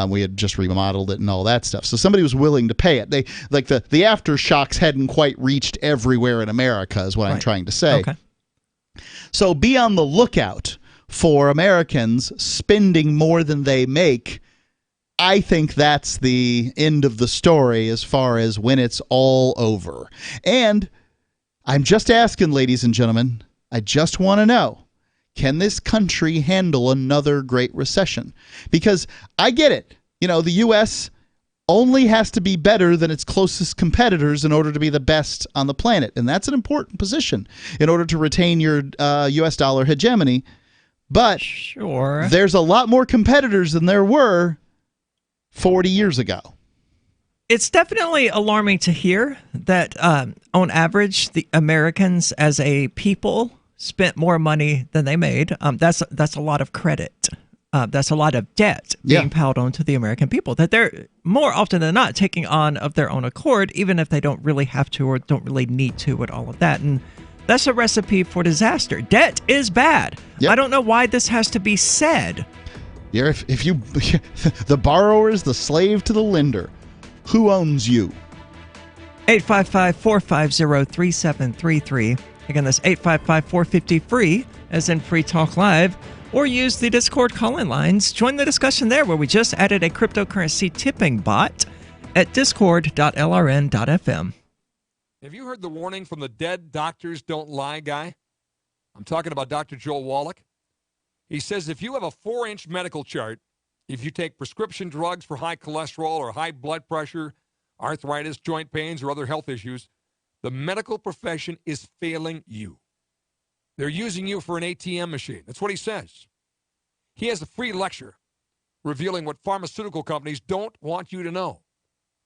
We had just remodeled it and all that stuff. So somebody was willing to pay it. The aftershocks hadn't quite reached everywhere in America is what I'm trying to say. Okay. So be on the lookout for Americans spending more than they make. I think that's the end of the story as far as when it's all over. And I'm just asking, ladies and gentlemen, I just want to know, can this country handle another Great Recession? Because I get it. The U.S. only has to be better than its closest competitors in order to be the best on the planet. And that's an important position in order to retain your U.S. dollar hegemony. But there's a lot more competitors than there were 40 years ago. It's definitely alarming to hear that, on average, the Americans as a people spent more money than they made. That's a lot of credit. That's a lot of debt being piled onto the American people that they're more often than not taking on of their own accord, even if they don't really have to or don't really need to with all of that. And that's a recipe for disaster. Debt is bad. I don't know why this has to be said. Yeah, if you, the borrower is the slave to the lender. Who owns you? 855-450-3733. Again, that's 855-450-FREE, as in Free Talk Live. Or use the Discord call-in lines. Join the discussion there, where we just added a cryptocurrency tipping bot at discord.lrn.fm. Have you heard the warning from the dead doctors don't lie guy? I'm talking about Dr. Joel Wallach. He says if you have a 4-inch medical chart, if you take prescription drugs for high cholesterol or high blood pressure, arthritis, joint pains, or other health issues, the medical profession is failing you. They're using you for an ATM machine. That's what he says. He has a free lecture revealing what pharmaceutical companies don't want you to know.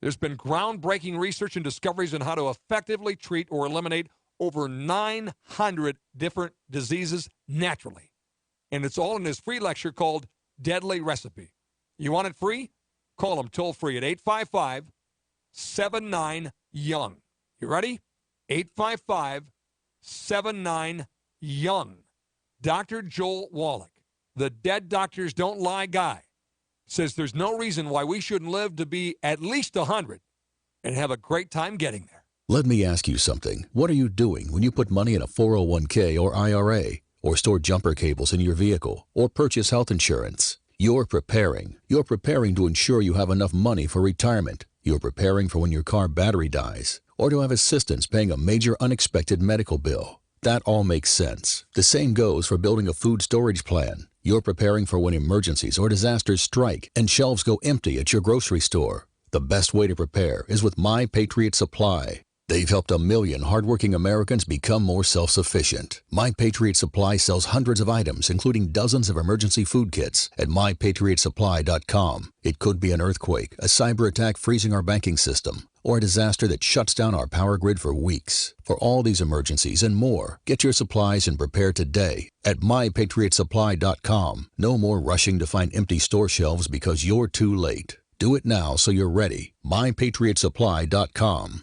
There's been groundbreaking research and discoveries on how to effectively treat or eliminate over 900 different diseases naturally. And it's all in his free lecture called Deadly Recipe. You want it free? Call him toll free at 855-79-YOUNG. You ready? 855-79-YOUNG. Dr. Joel Wallach, the dead doctors don't lie guy, says there's no reason why we shouldn't live to be at least 100 and have a great time getting there. Let me ask you something. What are you doing when you put money in a 401k or IRA, or store jumper cables in your vehicle, or purchase health insurance? You're preparing. You're preparing to ensure you have enough money for retirement. You're preparing for when your car battery dies, or to have assistance paying a major unexpected medical bill. That all makes sense. The same goes for building a food storage plan. You're preparing for when emergencies or disasters strike and shelves go empty at your grocery store. The best way to prepare is with My Patriot Supply. They've helped 1 million hardworking Americans become more self-sufficient. My Patriot Supply sells hundreds of items, including dozens of emergency food kits, at MyPatriotSupply.com. It could be an earthquake, a cyber attack freezing our banking system, or a disaster that shuts down our power grid for weeks. For all these emergencies and more, get your supplies and prepare today at MyPatriotSupply.com. No more rushing to find empty store shelves because you're too late. Do it now so you're ready. MyPatriotSupply.com.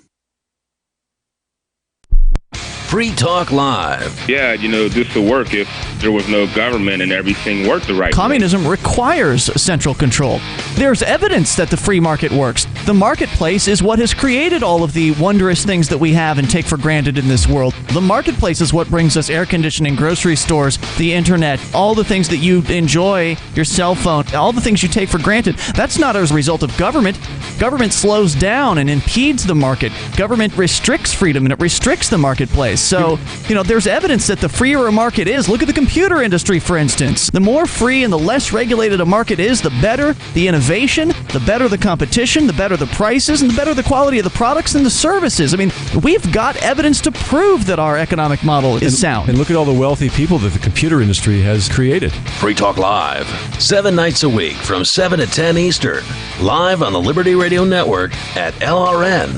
Free Talk Live. Yeah, this would work if there was no government and everything worked the right way. Communism requires central control. There's evidence that the free market works. The marketplace is what has created all of the wondrous things that we have and take for granted in this world. The marketplace is what brings us air conditioning, grocery stores, the internet, all the things that you enjoy, your cell phone, all the things you take for granted. That's not as a result of government. Government slows down and impedes the market. Government restricts freedom and it restricts the marketplace. So, there's evidence that the freer a market is. Look at the computer industry, for instance. The more free and the less regulated a market is, the better the innovation, the better the competition, the better the prices, and the better the quality of the products and the services. I mean, we've got evidence to prove that our economic model is sound. And look at all the wealthy people that the computer industry has created. Free Talk Live, 7 nights a week from 7 to 10 Eastern. Live on the Liberty Radio Network at LRN.FM.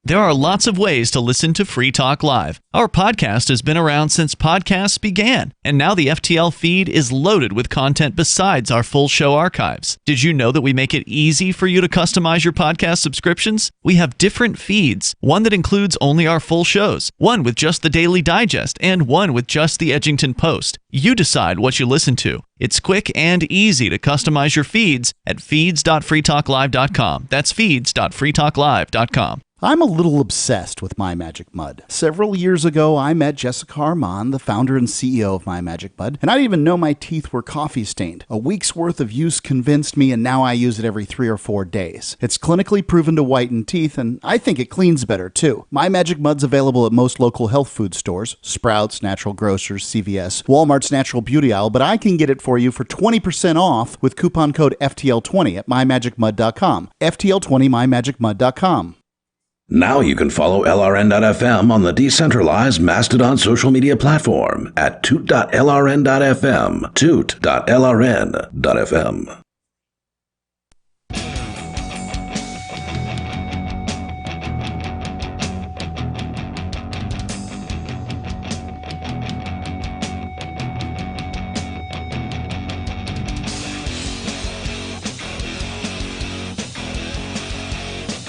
There are lots of ways to listen to Free Talk Live. Our podcast has been around since podcasts began, and now the FTL feed is loaded with content besides our full show archives. Did you know that we make it easy for you to customize your podcast subscriptions? We have different feeds, one that includes only our full shows, one with just the Daily Digest, and one with just the Edgington Post. You decide what you listen to. It's quick and easy to customize your feeds at feeds.freetalklive.com. That's feeds.freetalklive.com. I'm a little obsessed with My Magic Mud. Several years ago, I met Jessica Armand, the founder and CEO of My Magic Mud, and I didn't even know my teeth were coffee stained. A week's worth of use convinced me, and now I use it every 3 or 4 days. It's clinically proven to whiten teeth, and I think it cleans better too. My Magic Mud's available at most local health food stores, Sprouts, Natural Grocers, CVS, Walmart's Natural Beauty Aisle, but I can get it for you for 20% off with coupon code FTL20 at MyMagicMud.com. FTL20 MyMagicMud.com. Now you can follow LRN.FM on the decentralized Mastodon social media platform at toot.lrn.fm, toot.lrn.fm.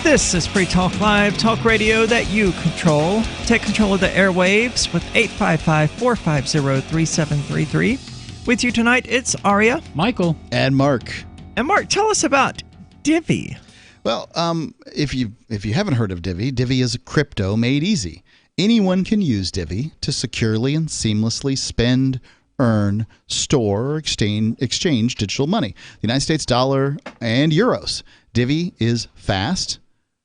This is Free Talk Live, talk radio that you control. Take control of the airwaves with 855-450-3733. With you tonight, it's Aria, Michael, and Mark. And Mark, tell us about Divvy. Well, if you haven't heard of Divvy, Divvy is a crypto made easy. Anyone can use Divvy to securely and seamlessly spend, earn, store, or exchange digital money. The United States dollar and euros. Divvy is fast.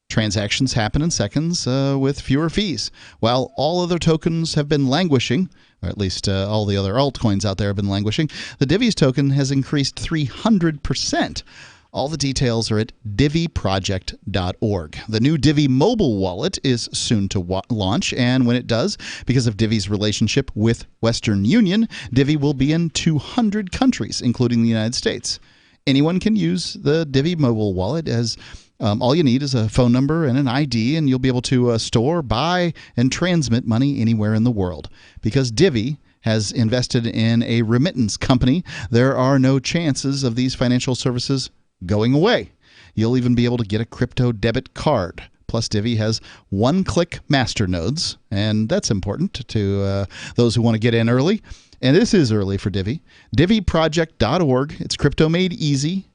Transactions happen in seconds with fewer fees. While all other tokens have been languishing, or at least all the other altcoins out there have been languishing, the Divvy's token has increased 300%. All the details are at DivvyProject.org. The new Divvy mobile wallet is soon to launch, and when it does, because of Divvy's relationship with Western Union, Divvy will be in 200 countries, including the United States. Anyone can use the Divvy mobile wallet as all you need is a phone number and an ID, and you'll be able to store, buy, and transmit money anywhere in the world. Because Divvy has invested in a remittance company, there are no chances of these financial services going away. You'll even be able to get a crypto debit card. Plus, Divvy has one-click masternodes, and that's important to those who want to get in early. And this is early for Divvy. DivvyProject.org. It's crypto made easy.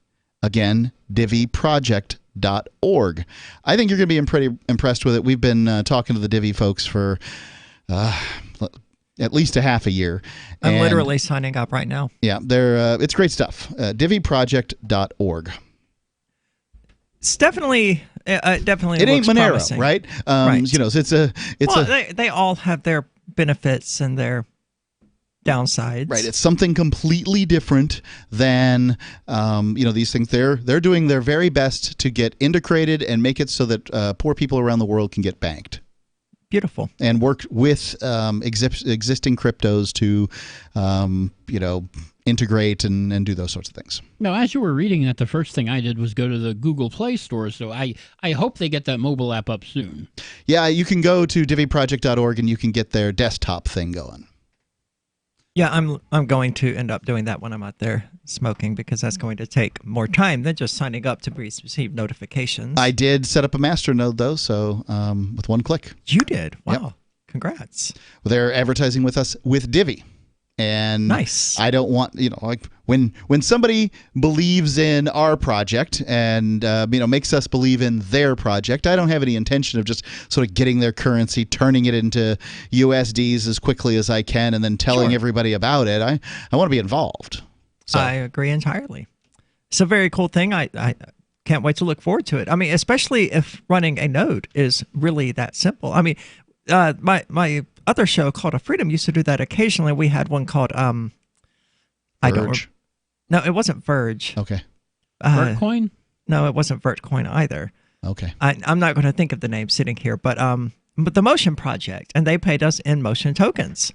Again, DivvyProject.org. I think you're going to be pretty impressed with it. We've been talking to the Divvy folks for at least a half a year. I'm literally signing up right now. Yeah, it's great stuff. DivvyProject.org. It's definitely it ain't Monero, promising. right? Right. You know, they all have their benefits and their downsides. Right. It's something completely different than these things. They're doing their very best to get integrated and make it so that poor people around the world can get banked. Beautiful. And work with existing cryptos to integrate and do those sorts of things. Now, as you were reading that, the first thing I did was go to the Google Play Store, so I hope they get that mobile app up soon. Yeah, you can go to DivvyProject.org and you can get their desktop thing going. Yeah, I'm going to end up doing that when I'm out there smoking, because that's going to take more time than just signing up to receive notifications. I did set up a masternode, though, so with one click. You did? Wow. Yep. Congrats. They're advertising with us with Divvy. And nice. I don't want, like when somebody believes in our project and, makes us believe in their project, I don't have any intention of just sort of getting their currency, turning it into USDs as quickly as I can, and then telling everybody about it. I want to be involved. So. I agree entirely. It's a very cool thing. I can't wait to look forward to it. I mean, especially if running a node is really that simple. I mean, my other show called A Freedom used to do that occasionally. We had one called Verge. No, it wasn't Verge. Okay. Vertcoin? No, it wasn't Vertcoin either. Okay. I'm not going to think of the name sitting here, but the Motion Project, and they paid us in Motion tokens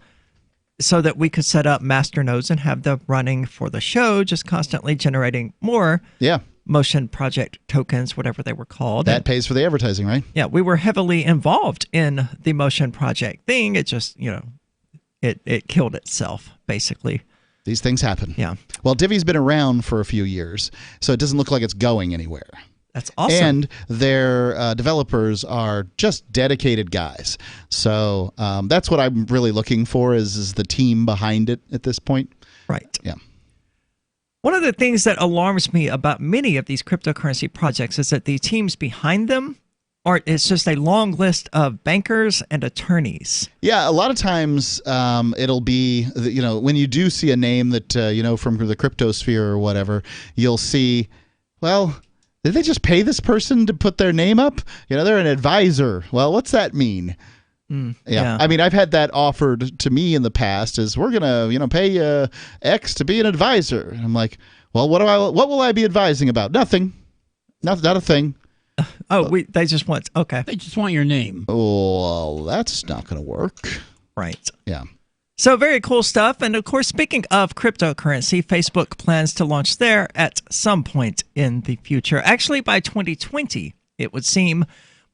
so that we could set up master nodes and have them running for the show, just constantly generating more. Yeah. Motion Project tokens, whatever they were called. That pays for the advertising, right? Yeah, we were heavily involved in the Motion Project thing. It just, it killed itself, basically. These things happen. Yeah. Well, Divvy's been around for a few years, so it doesn't look like it's going anywhere. That's awesome. And their developers are just dedicated guys. So that's what I'm really looking for is the team behind it at this point. Right. Yeah. One of the things that alarms me about many of these cryptocurrency projects is that the teams behind them it's just a long list of bankers and attorneys. Yeah, a lot of times it'll be, when you do see a name that, from the crypto sphere or whatever, you'll see, well, did they just pay this person to put their name up? They're an advisor. Well, what's that mean? Yeah. I mean, I've had that offered to me in the past is we're going to, pay X to be an advisor. And I'm like, well, what will I be advising about? Nothing. Not a thing. They just want, okay. They just want your name. Oh, well, that's not going to work. Right. Yeah. So very cool stuff. And of course, speaking of cryptocurrency, Facebook plans to launch there at some point in the future. Actually, by 2020, it would seem.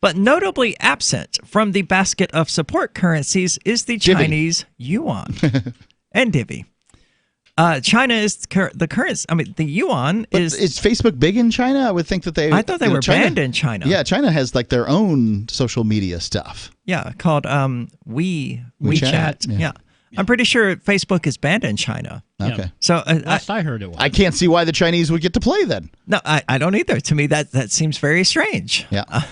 But notably absent from the basket of support currencies is the Chinese yuan and Divvy. China is the currency. I mean, the yuan is. Is Facebook big in China? I would think that they. I thought they were banned in China. Yeah, China has like their own social media stuff. Yeah, called WeChat. Yeah. I'm pretty sure Facebook is banned in China. Okay. So last I heard it was. I can't see why the Chinese would get to play then. No, I don't either. To me, that seems very strange. Yeah.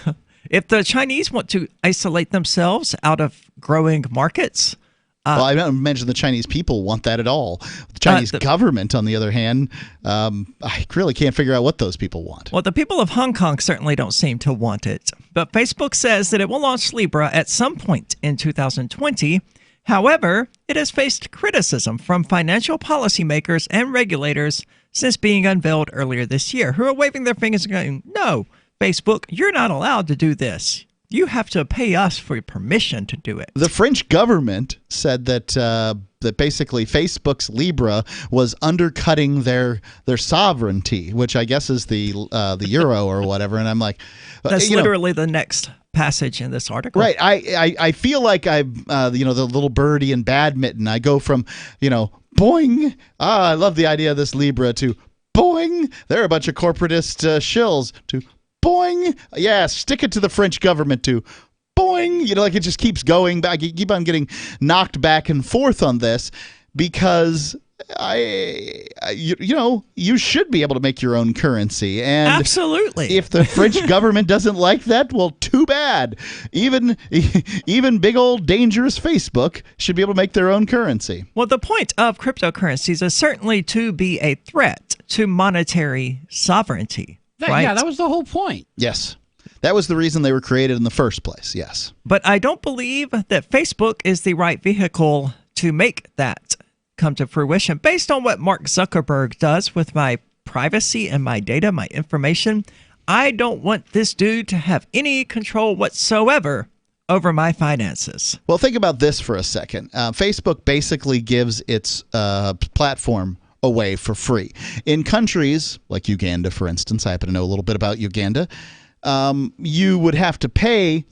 If the Chinese want to isolate themselves out of growing markets. Well, I don't imagine the Chinese people want that at all. The Chinese government, on the other hand, I really can't figure out what those people want. Well, the people of Hong Kong certainly don't seem to want it. But Facebook says that it will launch Libra at some point in 2020. However, it has faced criticism from financial policymakers and regulators since being unveiled earlier this year, who are waving their fingers and going, no, Facebook, you're not allowed to do this. You have to pay us for permission to do it. The French government said that that basically Facebook's Libra was undercutting their sovereignty, which I guess is the euro or whatever. And I'm like, that's literally the next passage in this article. Right. I feel like I'm the little birdie in badminton. I go from boing. I love the idea of this Libra to boing. They're a bunch of corporatist shills to. Boing! Yeah, stick it to the French government too. Boing! Like it just keeps going back. You keep on getting knocked back and forth on this because you should be able to make your own currency. And absolutely. If the French government doesn't like that, well, too bad. Even big old dangerous Facebook should be able to make their own currency. Well, the point of cryptocurrencies is certainly to be a threat to monetary sovereignty. Right? Yeah, that was the whole point. Yes. That was the reason they were created in the first place, yes. But I don't believe that Facebook is the right vehicle to make that come to fruition. Based on what Mark Zuckerberg does with my privacy and my data, my information, I don't want this dude to have any control whatsoever over my finances. Well, think about this for a second. Facebook basically gives its platform away for free. In countries like Uganda, for instance, I happen to know a little bit about Uganda, you would have to pay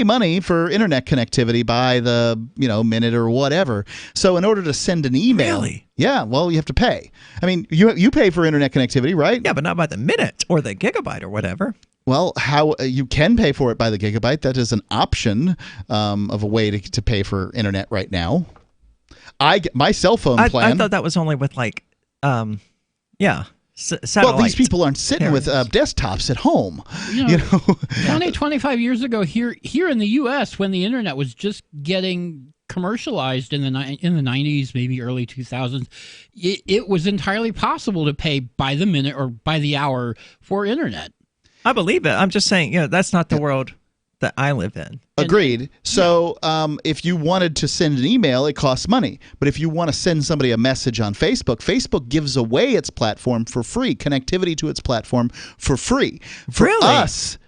money for internet connectivity by the minute or whatever. So in order to send an email, really? Yeah, well, you have to pay. I mean, you pay for internet connectivity, right? Yeah, but not by the minute or the gigabyte or whatever. Well, how you can pay for it by the gigabyte? That is an option of a way to pay for internet right now. My cell phone plan. I thought that was only with satellite. Well, these people aren't sitting with desktops at home. 25 years ago here in the U.S., when the internet was just getting commercialized in the 90s, maybe early 2000s, it was entirely possible to pay by the minute or by the hour for internet. I believe it. I'm just saying, that's not the world that I live in. Agreed. So if you wanted to send an email, it costs money. But if you want to send somebody a message on Facebook, Facebook gives away its platform for free, connectivity to its platform for free. For us,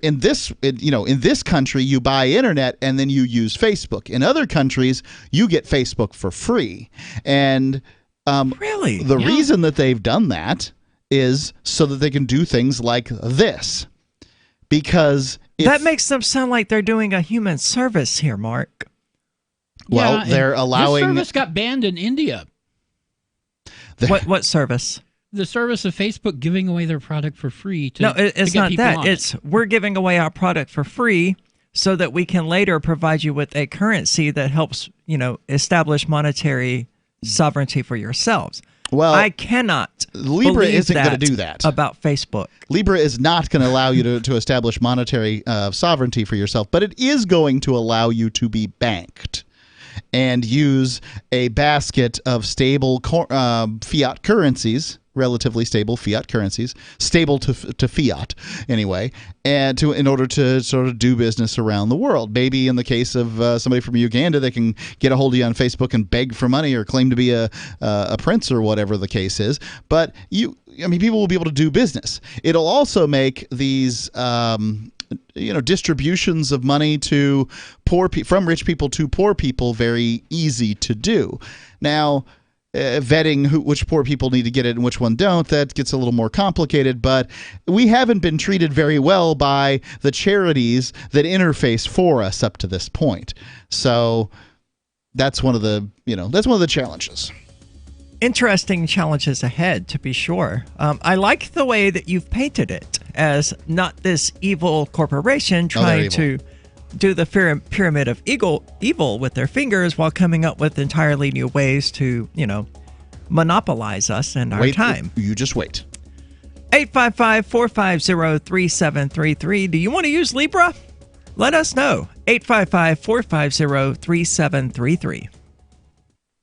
in this country, you buy internet and then you use Facebook. In other countries, you get Facebook for free. And the reason that they've done that is so that they can do things like this. Because that makes them sound like they're doing a human service here, Mark. Well, they're allowing. This service got banned in India. What service? The service of Facebook giving away their product for free. It's not that. It's we're giving away our product for free so that we can later provide you with a currency that helps, establish monetary sovereignty for yourselves. Well, I cannot. Libra isn't going to do that about Facebook. Libra is not going to allow you to establish monetary sovereignty for yourself, but it is going to allow you to be banked and use a basket of stable fiat currencies, relatively stable fiat currencies, stable to fiat anyway, and in order to sort of do business around the world. Maybe in the case of somebody from Uganda, they can get a hold of you on Facebook and beg for money or claim to be a prince or whatever the case is. But people will be able to do business. It'll also make these distributions of money to from rich people to poor people very easy to do. Now, vetting which poor people need to get it and which one don't, that gets a little more complicated, but we haven't been treated very well by the charities that interface for us up to this point. So that's one of the challenges. interesting challenges ahead, to be sure. I like the way that you've painted it as not this evil corporation trying to do the pyramid of evil with their fingers while coming up with entirely new ways to, monopolize us and our time. You just wait. 855-450-3733. Do you want to use Libra? Let us know. 855-450-3733.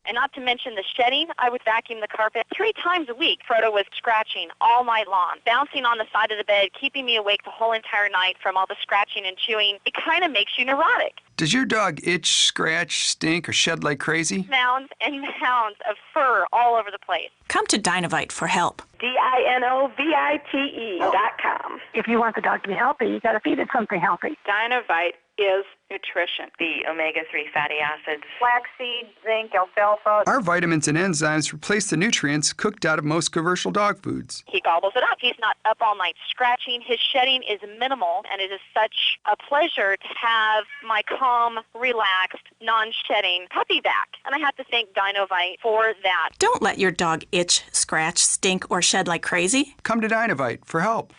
And not to mention the shedding, I would vacuum the carpet 3 times a week. Frodo was scratching all night long, bouncing on the side of the bed, keeping me awake the whole entire night from all the scratching and chewing. It kind of makes you neurotic. Does your dog itch, scratch, stink, or shed like crazy? Mounds and mounds of fur all over the place. Come to Dinovite for help. DINOVITE.com. If you want the dog to be healthy, you got to feed it something healthy. Dinovite is nutrition. The omega-3 fatty acids. Flaxseed, zinc, alfalfa. Our vitamins and enzymes replace the nutrients cooked out of most commercial dog foods. He gobbles it up. He's not up all night scratching. His shedding is minimal, and it is such a pleasure to have my calm, relaxed, non-shedding puppy back. And I have to thank Dinovite for that. Don't let your dog itch, scratch, stink, or shed like crazy. Come to Dinovite for help.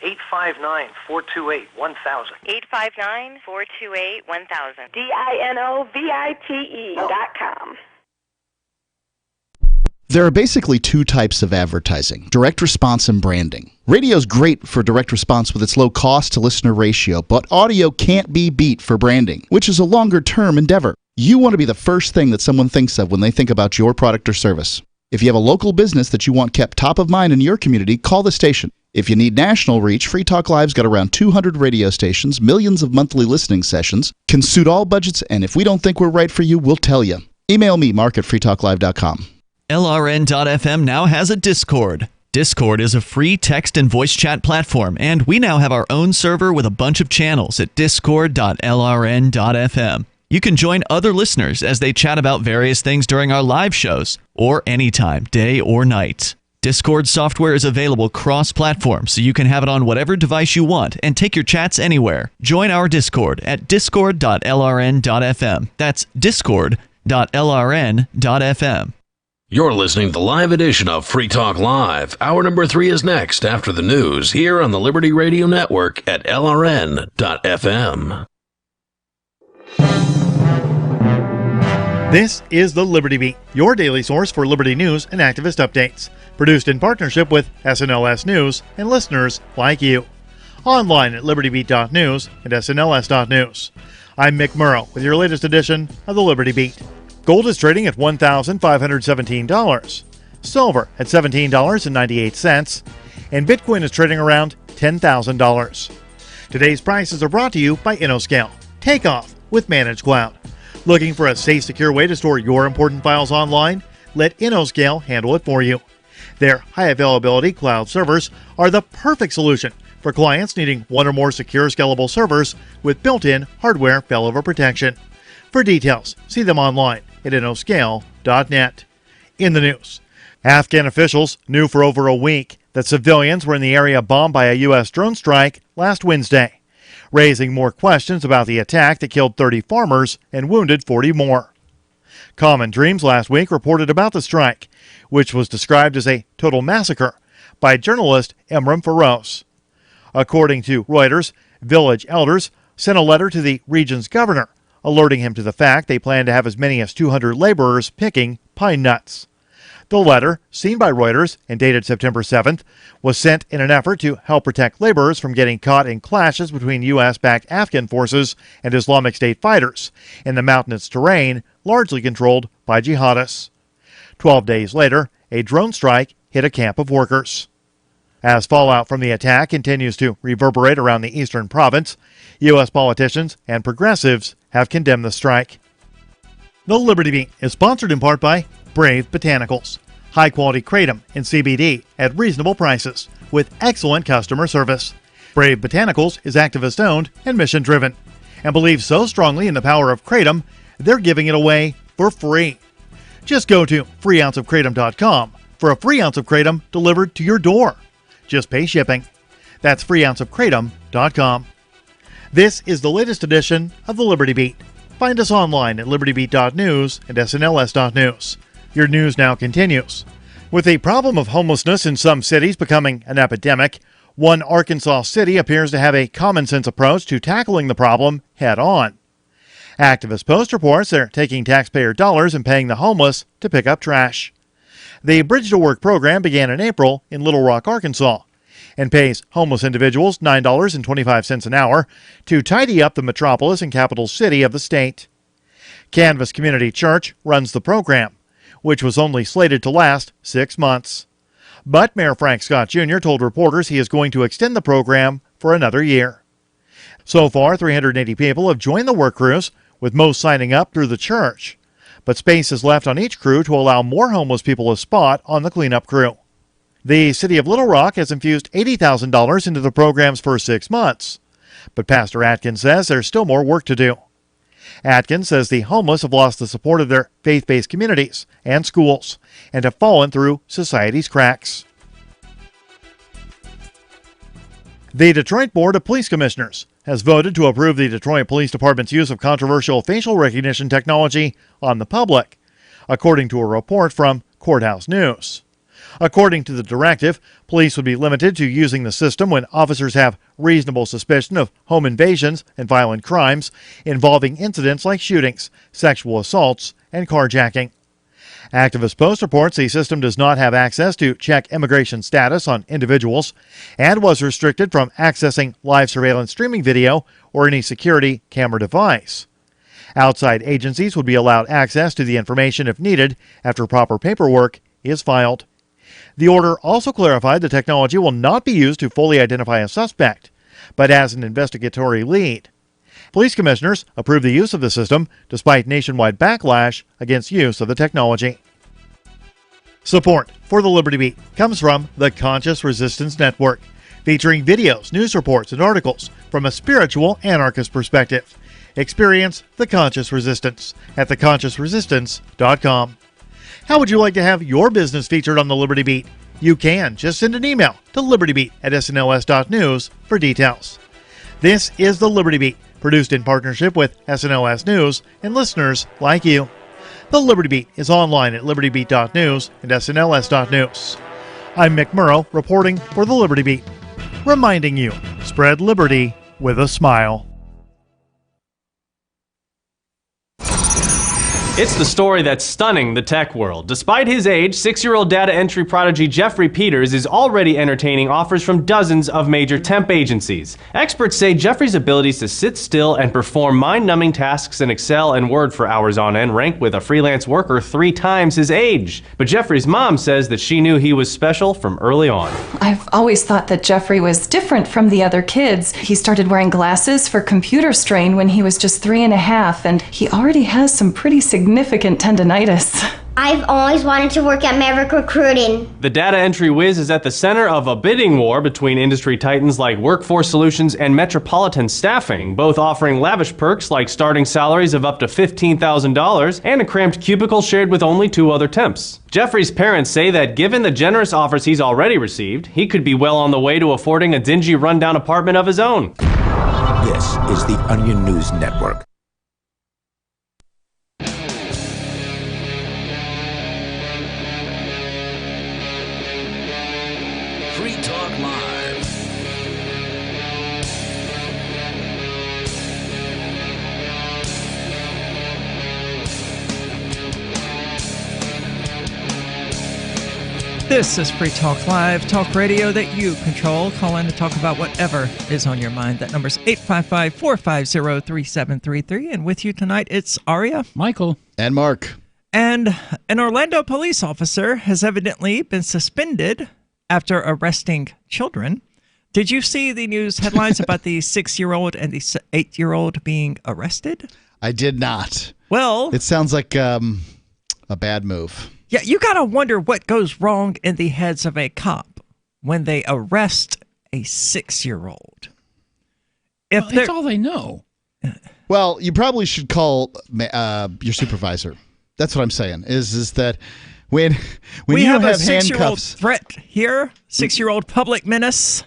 859-428-1000. 859-428-1000. DINOVITE.com. There are basically 2 types of advertising: direct response and branding. Radio's great for direct response with its low cost to listener ratio, but audio can't be beat for branding, which is a longer term endeavor. You want to be the first thing that someone thinks of when they think about your product or service. If you have a local business that you want kept top of mind in your community, call the station. If you need national reach, Free Talk Live's got around 200 radio stations, millions of monthly listening sessions, can suit all budgets, and if we don't think we're right for you, we'll tell you. Email me, mark@freetalklive.com. LRN.FM now has a Discord. Discord is a free text and voice chat platform, and we now have our own server with a bunch of channels at discord.lrn.fm. You can join other listeners as they chat about various things during our live shows, or anytime, day or night. Discord software is available cross-platform, so you can have it on whatever device you want and take your chats anywhere. Join our Discord at discord.lrn.fm. That's discord.lrn.fm. You're listening to the live edition of Free Talk Live. Hour number 3 is next after the news here on the Liberty Radio Network at LRN.FM. This is the Liberty Beat, your daily source for Liberty news and activist updates. Produced in partnership with SNLS News and listeners like you. Online at libertybeat.news and snls.news. I'm Mick Murrow with your latest edition of the Liberty Beat. Gold is trading at $1,517. Silver at $17.98. And Bitcoin is trading around $10,000. Today's prices are brought to you by InnoScale. Takeoff with Managed Cloud. Looking for a safe, secure way to store your important files online? Let InnoScale handle it for you. Their high availability cloud servers are the perfect solution for clients needing one or more secure, scalable servers with built-in hardware failover protection. For details, see them online at innoscale.net. In the news, Afghan officials knew for over a week that civilians were in the area bombed by a U.S. drone strike last Wednesday, raising more questions about the attack that killed 30 farmers and wounded 40 more. Common Dreams last week reported about the strike, which was described as a total massacre by journalist Emram Feroz. According to Reuters, village elders sent a letter to the region's governor, alerting him to the fact they plan to have as many as 200 laborers picking pine nuts. The letter, seen by Reuters and dated September 7th, was sent in an effort to help protect laborers from getting caught in clashes between U.S.-backed Afghan forces and Islamic State fighters in the mountainous terrain largely controlled by jihadists. 12 days later, a drone strike hit a camp of workers. As fallout from the attack continues to reverberate around the eastern province, U.S. politicians and progressives have condemned the strike. The Liberty Beat is sponsored in part by Brave Botanicals. High-quality kratom and CBD at reasonable prices with excellent customer service. Brave Botanicals is activist-owned and mission-driven and believes so strongly in the power of kratom, they're giving it away for free. Just go to freeounceofkratom.com for a free ounce of kratom delivered to your door. Just pay shipping. That's freeounceofkratom.com. This is the latest edition of the Liberty Beat. Find us online at libertybeat.news and snls.news. Your news now continues. With the problem of homelessness in some cities becoming an epidemic, one Arkansas city appears to have a common-sense approach to tackling the problem head-on. Activist Post reports they're taking taxpayer dollars and paying the homeless to pick up trash. The Bridge to Work program began in April in Little Rock, Arkansas, and pays homeless individuals $9.25 an hour to tidy up the metropolis and capital city of the state. Canvas Community Church runs the program, which was only slated to last 6 months. But Mayor Frank Scott Jr. told reporters he is going to extend the program for another year. So far, 380 people have joined the work crews, with most signing up through the church. But space is left on each crew to allow more homeless people a spot on the cleanup crew. The city of Little Rock has infused $80,000 into the program's first 6 months. But Pastor Atkins says there's still more work to do. Atkins says the homeless have lost the support of their faith-based communities and schools and have fallen through society's cracks. The Detroit Board of Police Commissioners has voted to approve the Detroit Police Department's use of controversial facial recognition technology on the public, according to a report from Courthouse News. According to the directive, police would be limited to using the system when officers have reasonable suspicion of home invasions and violent crimes involving incidents like shootings, sexual assaults, and carjacking. Activist Post reports the system does not have access to check immigration status on individuals and was restricted from accessing live surveillance streaming video or any security camera device. Outside agencies would be allowed access to the information if needed after proper paperwork is filed. The order also clarified the technology will not be used to fully identify a suspect, but as an investigatory lead. Police commissioners approved the use of the system despite nationwide backlash against use of the technology. Support for the Liberty Beat comes from the Conscious Resistance Network, featuring videos, news reports, and articles from a spiritual anarchist perspective. Experience the Conscious Resistance at theconsciousresistance.com. How would you like to have your business featured on the Liberty Beat? You can. Just send an email to libertybeat@snls.news for details. This is the Liberty Beat, produced in partnership with SNLS News and listeners like you. The Liberty Beat is online at libertybeat.news and snls.news. I'm Mick Murrow, reporting for the Liberty Beat, reminding you, spread liberty with a smile. It's the story that's stunning the tech world. Despite his age, 6-year-old data entry prodigy Jeffrey Peters is already entertaining offers from dozens of major temp agencies. Experts say Jeffrey's abilities to sit still and perform mind-numbing tasks in Excel and Word for hours on end rank with a freelance worker 3 times his age. But Jeffrey's mom says that she knew he was special from early on. I've always thought that Jeffrey was different from the other kids. He started wearing glasses for computer strain when he was just 3.5, and he already has some pretty significant tendinitis. I've always wanted to work at Maverick Recruiting. The data entry whiz is at the center of a bidding war between industry titans like Workforce Solutions and Metropolitan Staffing, both offering lavish perks like starting salaries of up to $15,000 and a cramped cubicle shared with only 2 other temps. Jeffrey's parents say that given the generous offers he's already received, he could be well on the way to affording a dingy rundown apartment of his own. This is the Onion News Network. Free Talk Live. This is Free Talk Live, talk radio that you control. Call in to talk about whatever is on your mind. That number's 855-450-3733. And with you tonight, it's Aria, Michael, and Mark. And an Orlando police officer has evidently been suspended after arresting children. Did you see the news headlines about the 6-year-old and the 8-year-old being arrested? I did not. Well, it sounds like a bad move. Yeah, you got to wonder what goes wrong in the heads of a cop when they arrest a 6-year-old. Well, that's all they know. Well, you probably should call your supervisor. That's what I'm saying, is that when we you have a have 6-year-old handcuffs. threat here, 6-year-old public menace.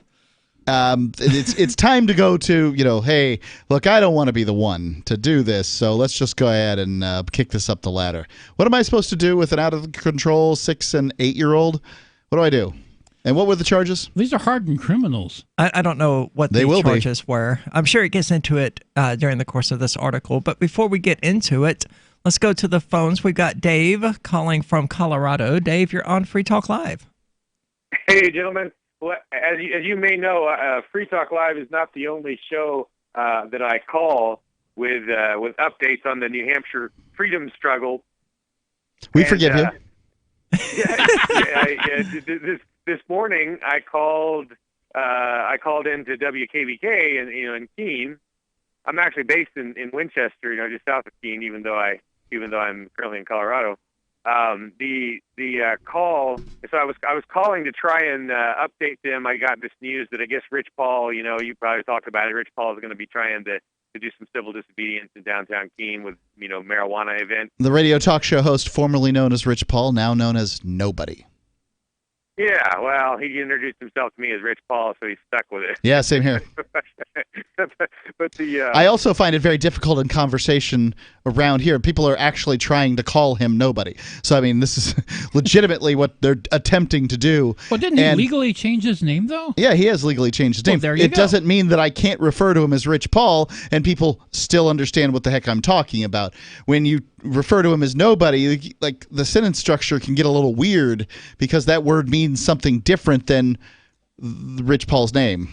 It's time to go to, hey, look, I don't want to be the one to do this, so let's just go ahead and kick this up the ladder. What am I supposed to do with an out-of-control 6 and 8-year-old? What do I do? And what were the charges? These are hardened criminals. I don't know what the charges were. I'm sure it gets into it during the course of this article. But before we get into it, let's go to the phones. We've got Dave calling from Colorado. Dave, you're on Free Talk Live. Hey, gentlemen. Well, as you may know, Free Talk Live is not the only show that I call with updates on the New Hampshire freedom struggle. We forgive you. This morning I called into WKBK in Keene. I'm actually based in Winchester, just south of Keene, even though I'm currently in Colorado. The call. So I was calling to try and update them. I got this news that I guess Rich Paul. You probably talked about it. Rich Paul is going to be trying to do some civil disobedience in downtown Keene with marijuana event. The radio talk show host formerly known as Rich Paul, now known as Nobody. Yeah, well, he introduced himself to me as Rich Paul, so he's stuck with it. Yeah, same here. but I also find it very difficult in conversation around here. People are actually trying to call him Nobody. So, I mean, this is legitimately what they're attempting to do. Well, didn't he legally change his name, though? Yeah, he has legally changed his name. There you go. Doesn't mean that I can't refer to him as Rich Paul, and people still understand what the heck I'm talking about. When you refer to him as Nobody, like the sentence structure can get a little weird because that word means something different than Rich Paul's name.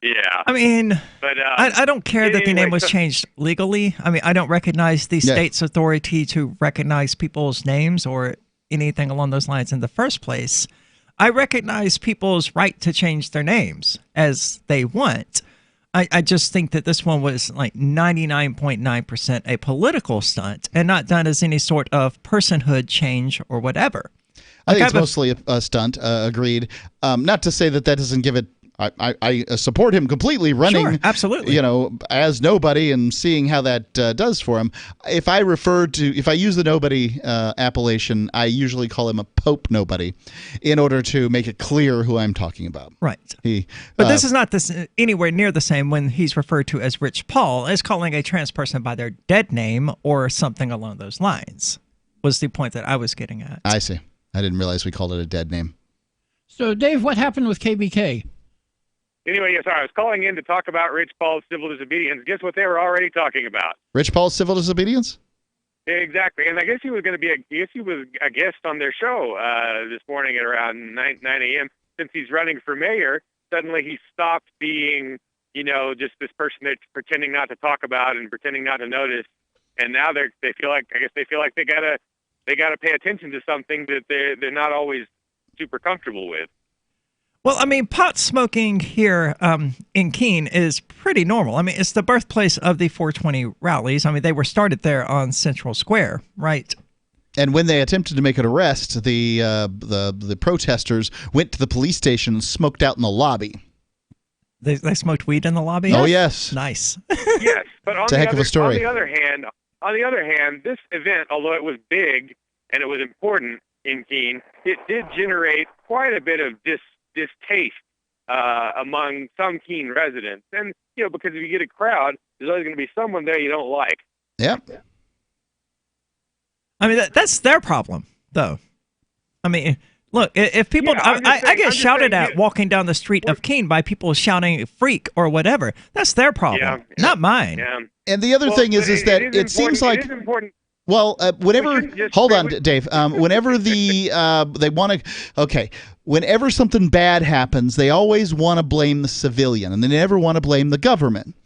Yeah. I mean, but I don't care that the name was changed legally. I mean, I don't recognize the state's authority to recognize people's names or anything along those lines in the first place. I recognize people's right to change their names as they want. I just think that this one was like 99.9% a political stunt and not done as any sort of personhood change or whatever. I think it's mostly a stunt, agreed. Not to say that doesn't give it... I support him completely running, sure, absolutely. As Nobody and seeing how that does for him. If I use the Nobody appellation, I usually call him a Pope Nobody in order to make it clear who I'm talking about. Right. But this is not anywhere near the same when he's referred to as Rich Paul as calling a trans person by their dead name or something along those lines was the point that I was getting at. I see. I didn't realize we called it a dead name. So, Dave, what happened with KBK? Anyway, yes, I was calling in to talk about Rich Paul's civil disobedience. Guess what they were already talking about? Rich Paul's civil disobedience? Exactly. And I guess he was going to be a guest on their show this morning at around 9 a.m. Since he's running for mayor, suddenly he stopped being, just this person that's pretending not to talk about and pretending not to notice. And now they feel like they gotta pay attention to something that they're not always super comfortable with. Well, I mean, pot smoking here in Keene is pretty normal. I mean, it's the birthplace of the 420 rallies. I mean, they were started there on Central Square, right? And when they attempted to make an arrest, the protesters went to the police station and smoked out in the lobby. They smoked weed in the lobby? Oh, yes. Nice. Yes, but it's a heck of a story. On the other hand, this event, although it was big and it was important in Keene, it did generate quite a bit of distaste among some Keene residents. And, because if you get a crowd, there's always going to be someone there you don't like. Yep. I mean, that's their problem, though. I mean, look, if people... I get shouted at walking down the street of Keene by people shouting freak or whatever. That's their problem, not mine. Yeah. And the other thing is that it seems like... It is important. Well, whenever, hold on, Dave. Whenever they want to, whenever something bad happens, they always want to blame the civilian, and they never want to blame the government.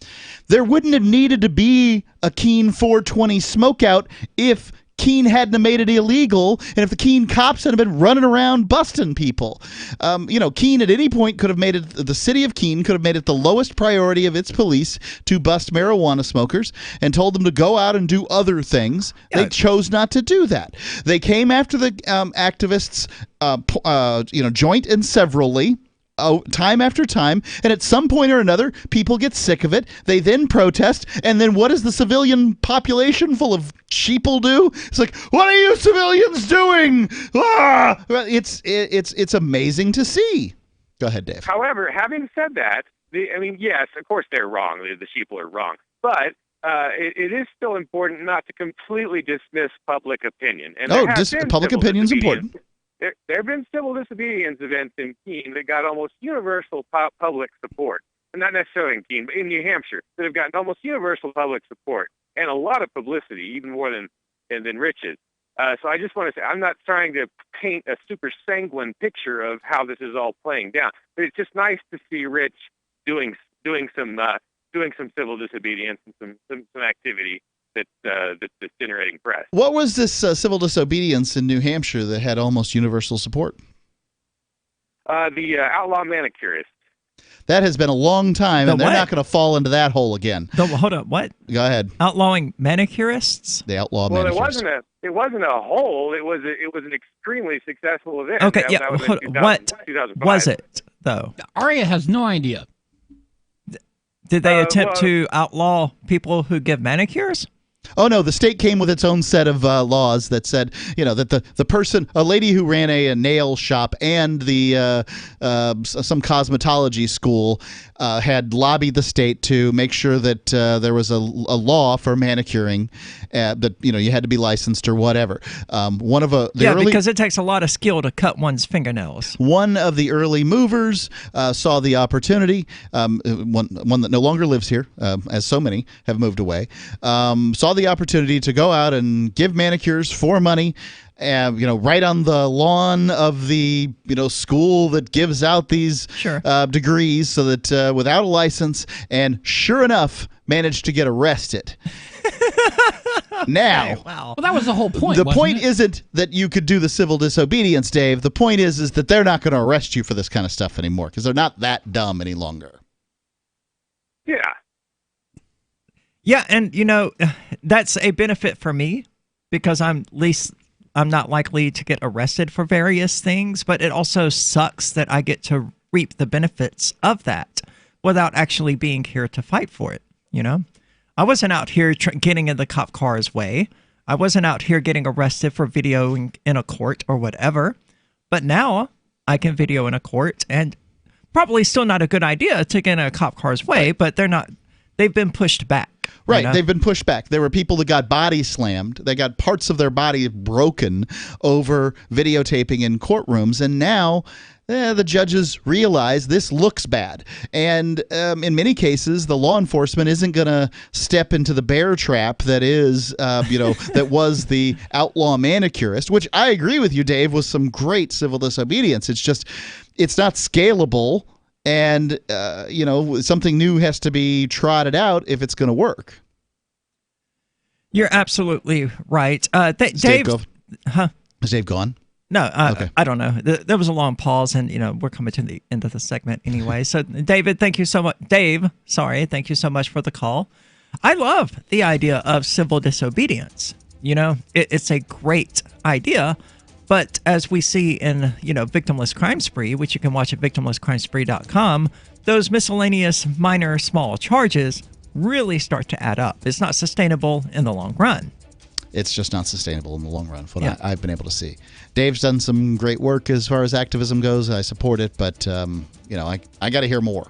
There wouldn't have needed to be a Keene 420 smokeout if Keene hadn't made it illegal, and if the Keene cops had been running around busting people. Keene at any point could have made it, the city of Keene could have made it the lowest priority of its police to bust marijuana smokers and told them to go out and do other things. Yeah. They chose not to do that. They came after the activists, joint and severally, time after time, and at some point or another, people get sick of it. They then protest, and then what does the civilian population full of sheeple do? It's like, what are you civilians doing? Ah! It's amazing to see. Go ahead, Dave. However, having said that, yes, of course they're wrong. The sheeple are wrong. But it is still important not to completely dismiss public opinion. And public opinion is important. There have been civil disobedience events in Keene that got almost universal public support. And not necessarily in Keene, but in New Hampshire, that have gotten almost universal public support and a lot of publicity, even more than Rich's. So I just want to say, I'm not trying to paint a super sanguine picture of how this is all playing down, but it's just nice to see Rich doing some civil disobedience and some activity that's generating press. What was this civil disobedience in New Hampshire that had almost universal support? The outlaw manicurist. That has been a long time, and they're not going to fall into that hole again. Hold up, what? Go ahead. Outlawing manicurists? The outlaw manicurists. It wasn't a hole. It was an extremely successful event. Okay, what was it though? Aria has no idea. Did they attempt to outlaw people who give manicures? Oh, no, the state came with its own set of laws that said, that the person, a lady who ran a nail shop and some cosmetology school had lobbied the state to make sure that there was a law for manicuring, that, you had to be licensed or whatever. Because it takes a lot of skill to cut one's fingernails. One of the early movers saw the opportunity, one that no longer lives here, as so many have moved away, saw the opportunity to go out and give manicures for money, right on the lawn of the school that gives out these degrees, so that without a license, and sure enough, managed to get arrested. Now, well, that was the whole point. The point isn't that you could do the civil disobedience, Dave. The point is that they're not going to arrest you for this kind of stuff anymore because they're not that dumb any longer. Yeah. Yeah, and that's a benefit for me because I'm not likely to get arrested for various things, but it also sucks that I get to reap the benefits of that without actually being here to fight for it, I wasn't out here getting in the cop car's way. I wasn't out here getting arrested for videoing in a court or whatever. But now I can video in a court, and probably still not a good idea to get in a cop car's way, but they've been pushed back. Right, they've been pushed back. There were people that got body slammed. They got parts of their body broken over videotaping in courtrooms, and now the judges realize this looks bad. And in many cases, the law enforcement isn't going to step into the bear trap that is, that was the outlaw manicurist, which I agree with you, Dave, was some great civil disobedience. It's not scalable. And, something new has to be trotted out if it's going to work. You're absolutely right. Dave, is Dave gone? No, okay. I don't know. There was a long pause, and, we're coming to the end of the segment anyway. So, David, thank you so much. Dave, sorry, thank you so much for the call. I love the idea of civil disobedience. It's a great idea. But as we see in, Victimless Crime Spree, which you can watch at victimlesscrimespree.com, those miscellaneous minor small charges really start to add up. It's not sustainable in the long run. It's just not sustainable in the long run, from what I've been able to see. Dave's done some great work as far as activism goes. I support it, but, I got to hear more.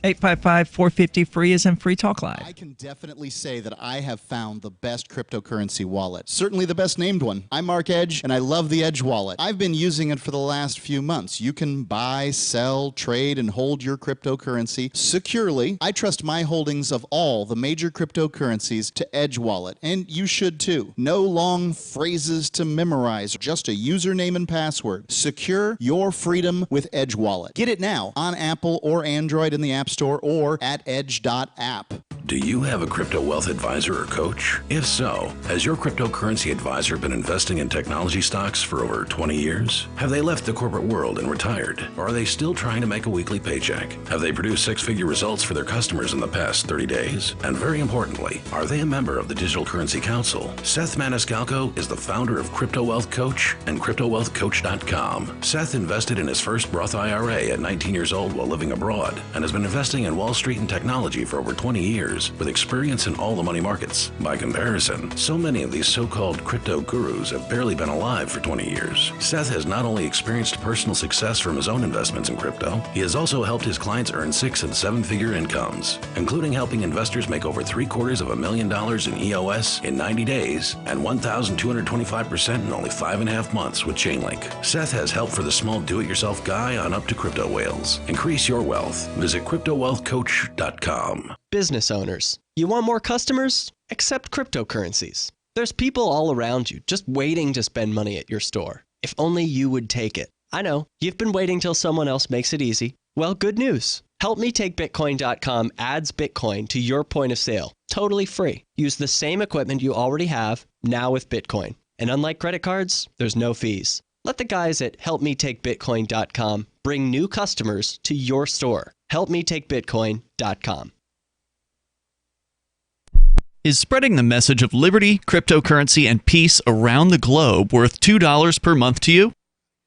855-450-FREE is in Free Talk Live. I can definitely say that I have found the best cryptocurrency wallet. Certainly the best named one. I'm Mark Edge, and I love the Edge wallet. I've been using it for the last few months. You can buy, sell, trade, and hold your cryptocurrency securely. I trust my holdings of all the major cryptocurrencies to Edge Wallet, and you should too. No long phrases to memorize, just a username and password. Secure your freedom with Edge Wallet. Get it now on Apple or Android in the App Store or at edge.app. Do you have a crypto wealth advisor or coach? If so, has your cryptocurrency advisor been investing in technology stocks for over 20 years? Have they left the corporate world and retired? Or are they still trying to make a weekly paycheck? Have they produced six-figure results for their customers in the past 30 days? And very importantly, are they a member of the Digital Currency Council? Seth Maniscalco is the founder of Crypto Wealth Coach and CryptoWealthCoach.com. Seth invested in his first Roth IRA at 19 years old while living abroad and has been investing in Wall Street and technology for over 20 years. years with experience in all the money markets. By comparison, so many of these so-called crypto gurus have barely been alive for 20 years. Seth has not only experienced personal success from his own investments in crypto, he has also helped his clients earn 6- and 7-figure incomes, including helping investors make over $750,000 in EOS in 90 days and 1,225% in only 5.5 months with Chainlink. Seth has help for the small do-it-yourself guy on up to crypto whales. Increase your wealth. Visit CryptoWealthCoach.com. Business owners, you want more customers? Accept cryptocurrencies. There's people all around you just waiting to spend money at your store. If only you would take it. I know, you've been waiting till someone else makes it easy. Well, good news. HelpMeTakeBitcoin.com adds Bitcoin to your point of sale, totally free. Use the same equipment you already have, now with Bitcoin. And unlike credit cards, there's no fees. Let the guys at HelpMeTakeBitcoin.com bring new customers to your store. HelpMeTakeBitcoin.com. Is spreading the message of liberty, cryptocurrency, and peace around the globe worth $2 per month to you?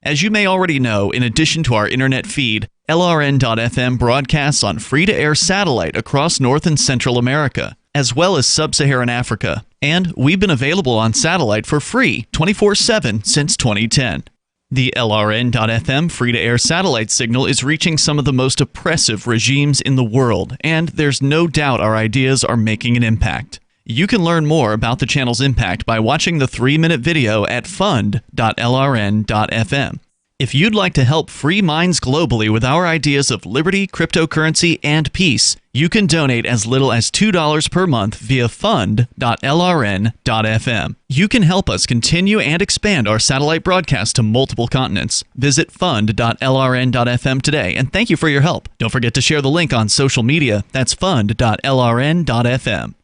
As you may already know, in addition to our internet feed, LRN.FM broadcasts on free-to-air satellite across North and Central America, as well as Sub-Saharan Africa. And we've been available on satellite for free 24/7 since 2010. The LRN.FM free-to-air satellite signal is reaching some of the most oppressive regimes in the world, and there's no doubt our ideas are making an impact. You can learn more about the channel's impact by watching the 3-minute video at fund.lrn.fm. If you'd like to help free minds globally with our ideas of liberty, cryptocurrency, and peace, you can donate as little as $2 per month via fund.lrn.fm. You can help us continue and expand our satellite broadcast to multiple continents. Visit fund.lrn.fm today, and thank you for your help. Don't forget to share the link on social media. That's fund.lrn.fm.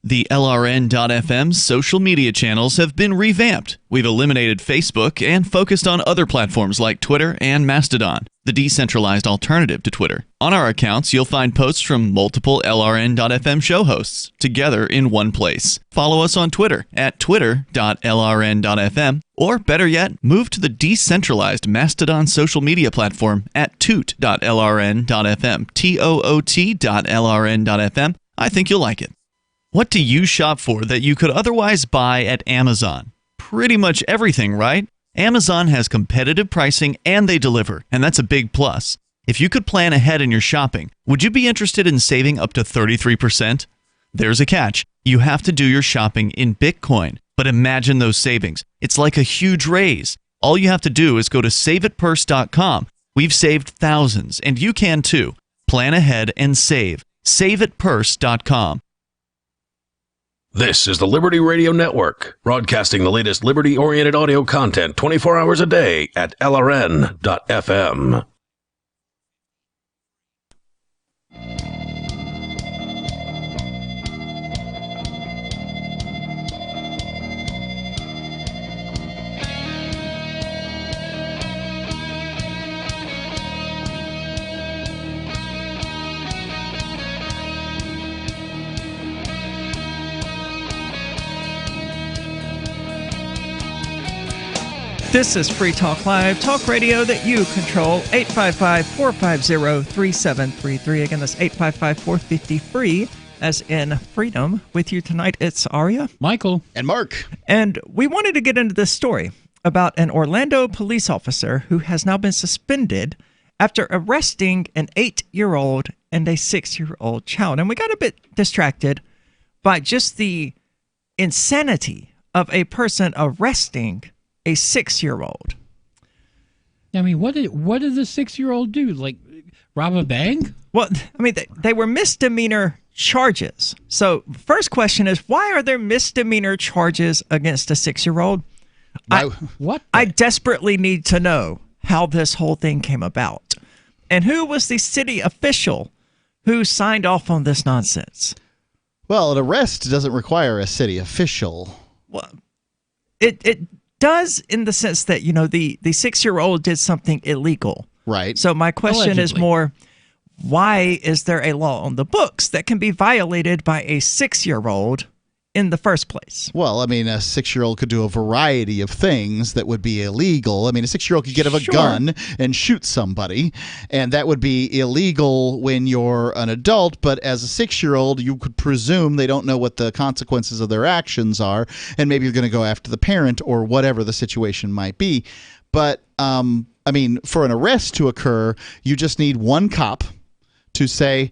The LRN.FM social media channels have been revamped. We've eliminated Facebook and focused on other platforms like Twitter and Mastodon, the decentralized alternative to Twitter. On our accounts, you'll find posts from multiple LRN.FM show hosts together in one place. Follow us on Twitter at twitter.lrn.fm, or better yet, move to the decentralized Mastodon social media platform at toot.lrn.fm, toot.lrn.fm. I think you'll like it. What do you shop for that you could otherwise buy at Amazon? Pretty much everything, right? Amazon has competitive pricing and they deliver, and that's a big plus. If you could plan ahead in your shopping, would you be interested in saving up to 33%? There's a catch. You have to do your shopping in Bitcoin. But imagine those savings. It's like a huge raise. All you have to do is go to saveatpurse.com. We've saved thousands, and you can too. Plan ahead and save. Saveatpurse.com. This is the Liberty Radio Network, broadcasting the latest liberty-oriented audio content 24 hours a day at LRN.FM. This is Free Talk Live, talk radio that you control. 855-450-3733. Again, that's 855-450-FREE, as in freedom. With you tonight, it's Aria, Michael, and Mark. And we wanted to get into this story about an Orlando police officer who has now been suspended after arresting an 8-year-old and a 6-year-old child. And we got a bit distracted by just the insanity of a person arresting a 6-year-old. I mean, what did the 6-year-old do? Like, rob a bank? Well, I mean, they were misdemeanor charges. So, first question is, why are there misdemeanor charges against a 6-year-old? I desperately need to know how this whole thing came about. And who was the city official who signed off on this nonsense? Well, an arrest doesn't require a city official. Well, it does, in the sense that, you know, the 6-year-old did something illegal. Right. So my question is more, why is there a law on the books that can be violated by a 6-year-old in the first place? Well, I mean, a 6-year-old could do a variety of things that would be illegal. I mean, a 6-year-old could get a gun and shoot somebody, and that would be illegal when you're an adult. But as a 6-year-old, you could presume they don't know what the consequences of their actions are, and maybe you're going to go after the parent or whatever the situation might be. But, I mean, for an arrest to occur, you just need one cop to say,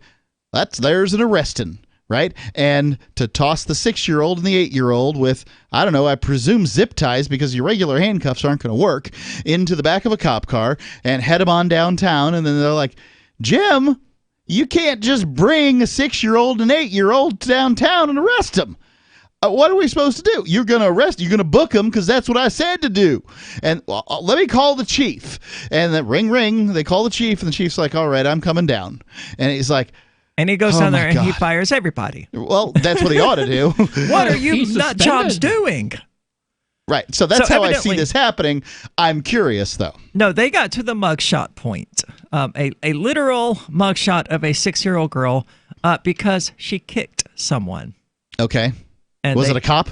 there's an arrestin'. Right? And to toss the 6-year-old and the 8-year-old with, I don't know, I presume zip ties because your regular handcuffs aren't going to work, into the back of a cop car and head them on downtown. And then they're like, Jim, you can't just bring a 6-year-old and 8-year-old downtown and arrest them. What are we supposed to do? You're going to arrest, you're going to book them because that's what I said to do. And let me call the chief. And then ring, ring. They call the chief, and the chief's like, all right, I'm coming down. And he's like, and he goes down there and he fires everybody. Well, that's what he ought to do. What are you nut jobs doing? Right. So that's how I see this happening. I'm curious, though. No, they got to the mugshot point. A literal mugshot of a 6-year-old girl because she kicked someone. Okay. And was it a cop?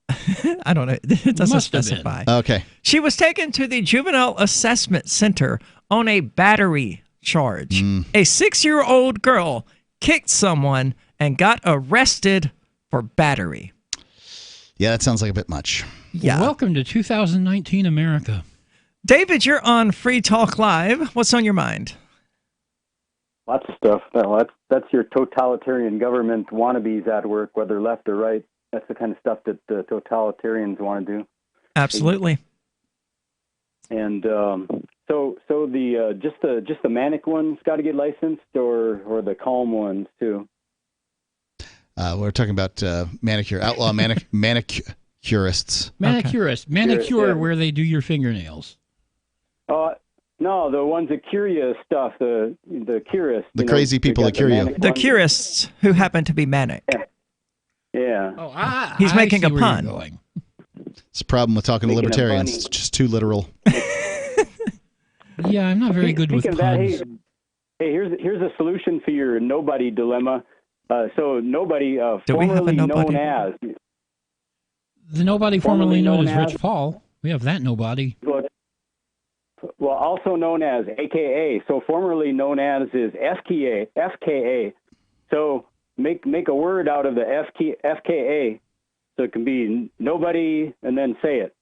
I don't know. It doesn't specify. Okay. She was taken to the Juvenile Assessment Center on a battery charge. A 6-year-old girl kicked someone and got arrested for battery. Yeah, that sounds like a bit much. Yeah. Welcome to 2019 America. David, you're on Free Talk Live. What's on your mind? Lots of stuff. Well, that's your totalitarian government wannabes at work, whether left or right. That's the kind of stuff that the totalitarians want to do. Absolutely. And so the just the manic ones got to get licensed, or the calm ones too. We're talking about outlaw manicurists. Manicure where they do your fingernails. No, the ones that cure you stuff. The curists. The crazy people that cure you. The curists who happen to be manic. Yeah. Oh, he's making a pun. It's a problem with talking to libertarians. It's just too literal. Yeah, I'm not very good with puns. Hey, here's a solution for your nobody dilemma. So nobody, formerly known as. The nobody formerly known as Rich Paul. We have that nobody. Well, also known as AKA. So formerly known as is FKA. So make a word out of the FKA. So it can be nobody and then say it.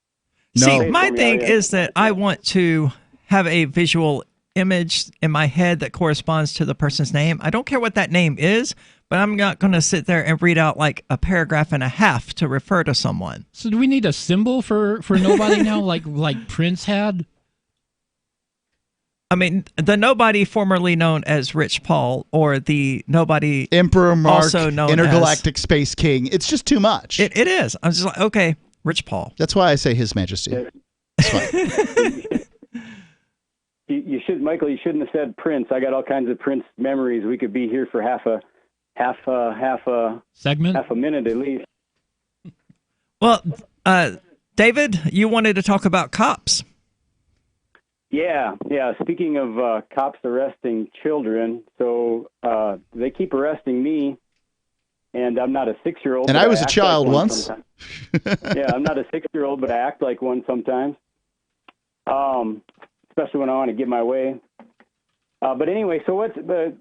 No. See, my thing is that I want to have a visual image in my head that corresponds to the person's name. I don't care what that name is, but I'm not going to sit there and read out like a paragraph and a half to refer to someone. So do we need a symbol for nobody now, like Prince had? I mean, the nobody formerly known as Rich Paul, or the nobody Emperor Mark, also known Intergalactic Space King. It's just too much. It is. I'm just like, okay, Rich Paul. That's why I say His Majesty. It's fine. You should, Michael. You shouldn't have said Prince. I got all kinds of Prince memories. We could be here for half a segment, half a minute at least. Well, David, you wanted to talk about cops. Yeah. Speaking of cops arresting children, so they keep arresting me, and I'm not a 6-year-old. And I was a child once. Yeah, I'm not a 6-year-old, but I act like one sometimes. Especially when I want to get my way. But anyway, so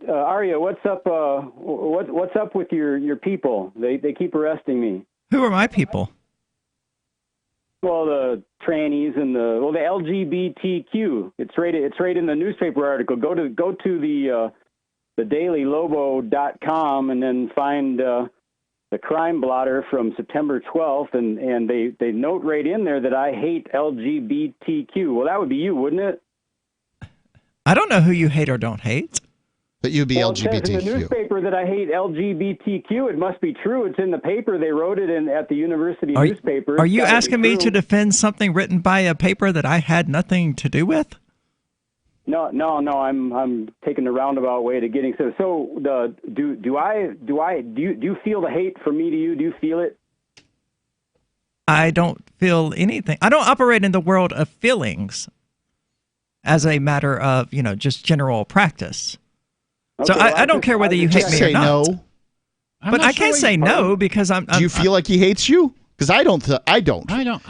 Arya? What's up? What's up with your people? They keep arresting me. Who are my people? Well, the trannies and the LGBTQ. It's right in the newspaper article. Go to the dailylobo.com and then find the crime blotter from September 12th, and they note right in there that I hate LGBTQ. Well, that would be you, wouldn't it? I don't know who you hate or don't hate. But you'd be LGBTQ. It says in the newspaper that I hate LGBTQ. It must be true. It's in the paper. They wrote it at the university newspaper. Are you asking me to defend something written by a paper that I had nothing to do with? No. I'm taking the roundabout way to getting so. Do you feel the hate from me to you? Do you feel it? I don't feel anything. I don't operate in the world of feelings as a matter of, just general practice. Okay, so I don't care whether you hate me or not. No. But I can't say no because I'm. Do you feel like he hates you? Because I don't.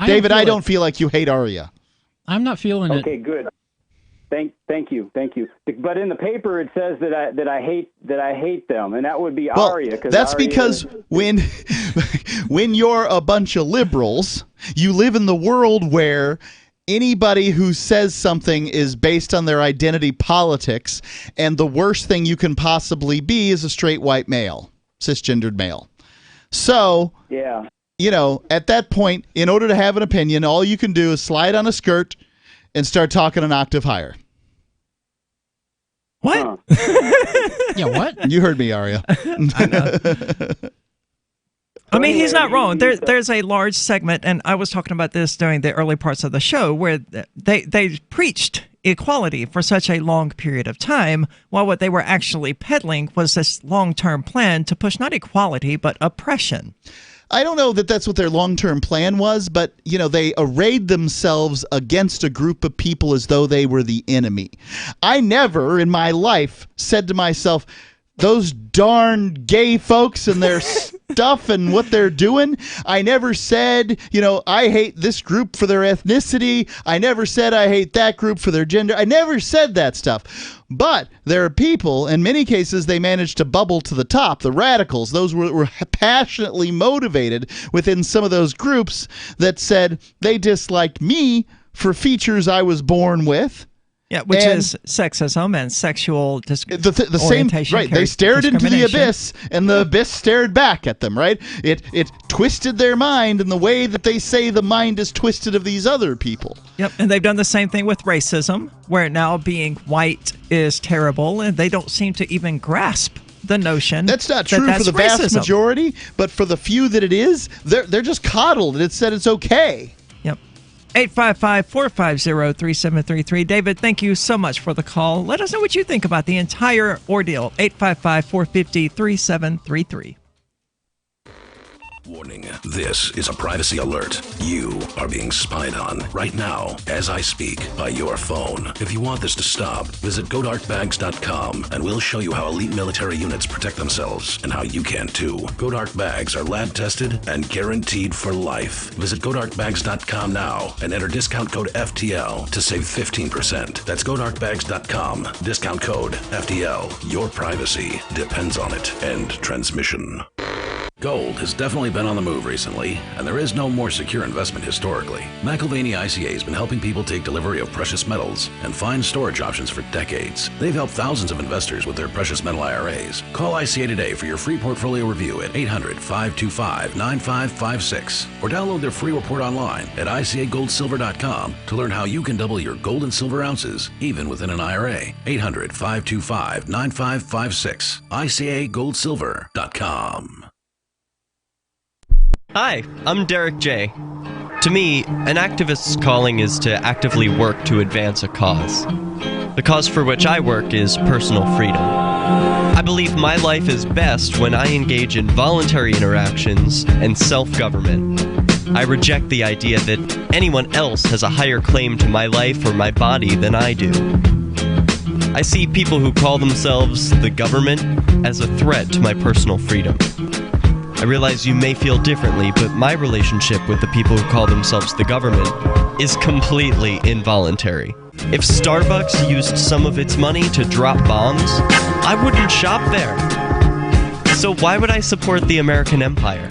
David, I don't feel like you hate Arya. I'm not feeling it. Okay, good. Thank you. But in the paper it says that I hate them, and that would be Arya. That's because when you're a bunch of liberals, you live in the world where anybody who says something is based on their identity politics, and the worst thing you can possibly be is a straight white male, cisgendered male. So yeah. At that point, in order to have an opinion, all you can do is slide on a skirt and start talking an octave higher. What? Yeah, what? You heard me, Arya. I mean, he's not wrong. There's a large segment, and I was talking about this during the early parts of the show, where they preached equality for such a long period of time, while what they were actually peddling was this long-term plan to push not equality, but oppression. I don't know that that's what their long-term plan was, but, they arrayed themselves against a group of people as though they were the enemy. I never in my life said to myself, those darn gay folks and their stuff and what they're doing. I never said, I hate this group for their ethnicity. I never said I hate that group for their gender. I never said that stuff. But there are people, in many cases, they managed to bubble to the top. The radicals, those were passionately motivated within some of those groups that said they disliked me for features I was born with. Yeah, which is sexism and sexual the same, right? They stared into the abyss, and the abyss stared back at them, right? It twisted their mind in the way that they say the mind is twisted of these other people. Yep, and they've done the same thing with racism, where now being white is terrible, and they don't seem to even grasp the notion. That's not true for the vast majority, but for the few that it is, they're just coddled, and it's said it's okay. 855-450-3733. David, thank you so much for the call. Let us know what you think about the entire ordeal. 855-450-3733. Warning, this is a privacy alert. You are being spied on right now as I speak by your phone. If you want this to stop, visit GoDarkBags.com and we'll show you how elite military units protect themselves and how you can too. Go Dark Bags are lab tested and guaranteed for life. Visit GoDarkBags.com now and enter discount code FTL to save 15%. That's GoDarkBags.com. Discount code FTL. Your privacy depends on it. End transmission. Gold has definitely been on the move recently, and there is no more secure investment historically. McIlvaney ICA has been helping people take delivery of precious metals and find storage options for decades. They've helped thousands of investors with their precious metal IRAs. Call ICA today for your free portfolio review at 800-525-9556 or download their free report online at ICAGoldSilver.com to learn how you can double your gold and silver ounces even within an IRA. 800-525-9556. ICAGoldSilver.com. Hi, I'm Derek J. To me, an activist's calling is to actively work to advance a cause. The cause for which I work is personal freedom. I believe my life is best when I engage in voluntary interactions and self-government. I reject the idea that anyone else has a higher claim to my life or my body than I do. I see people who call themselves the government as a threat to my personal freedom. I realize you may feel differently, but my relationship with the people who call themselves the government is completely involuntary. If Starbucks used some of its money to drop bombs, I wouldn't shop there. So why would I support the American empire?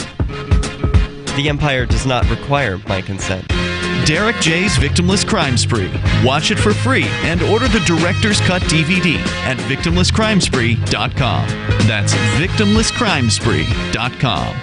The empire does not require my consent. Derek J's Victimless Crime Spree. Watch it for free and order the Director's Cut DVD at victimlesscrimespree.com. That's victimlesscrimespree.com.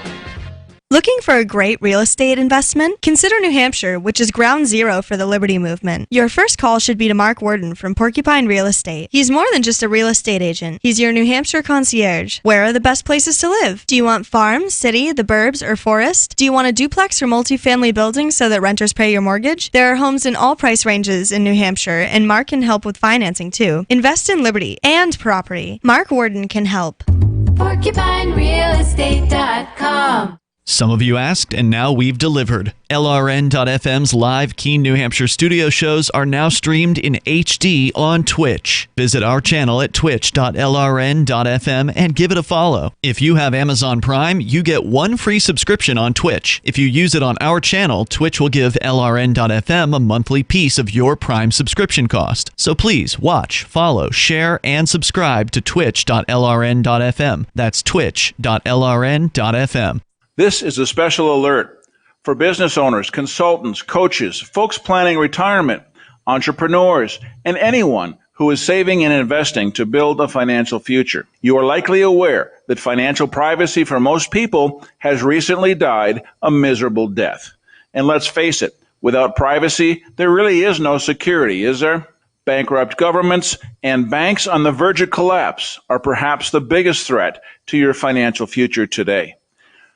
Looking for a great real estate investment? Consider New Hampshire, which is ground zero for the Liberty Movement. Your first call should be to Mark Worden from Porcupine Real Estate. He's more than just a real estate agent. He's your New Hampshire concierge. Where are the best places to live? Do you want farm, city, the burbs, or forest? Do you want a duplex or multifamily building so that renters pay your mortgage? There are homes in all price ranges in New Hampshire, and Mark can help with financing too. Invest in Liberty and property. Mark Worden can help. PorcupineRealestate.com. Some of you asked, and now we've delivered. LRN.FM's live Keene, New Hampshire studio shows are now streamed in HD on Twitch. Visit our channel at twitch.lrn.fm and give it a follow. If you have Amazon Prime, you get one free subscription on Twitch. If you use it on our channel, Twitch will give LRN.FM a monthly piece of your Prime subscription cost. So please watch, follow, share, and subscribe to twitch.lrn.fm. That's twitch.lrn.fm. This is a special alert for business owners, consultants, coaches, folks planning retirement, entrepreneurs, and anyone who is saving and investing to build a financial future. You are likely aware that financial privacy for most people has recently died a miserable death. And let's face it, without privacy, there really is no security, is there? Bankrupt governments and banks on the verge of collapse are perhaps the biggest threat to your financial future today.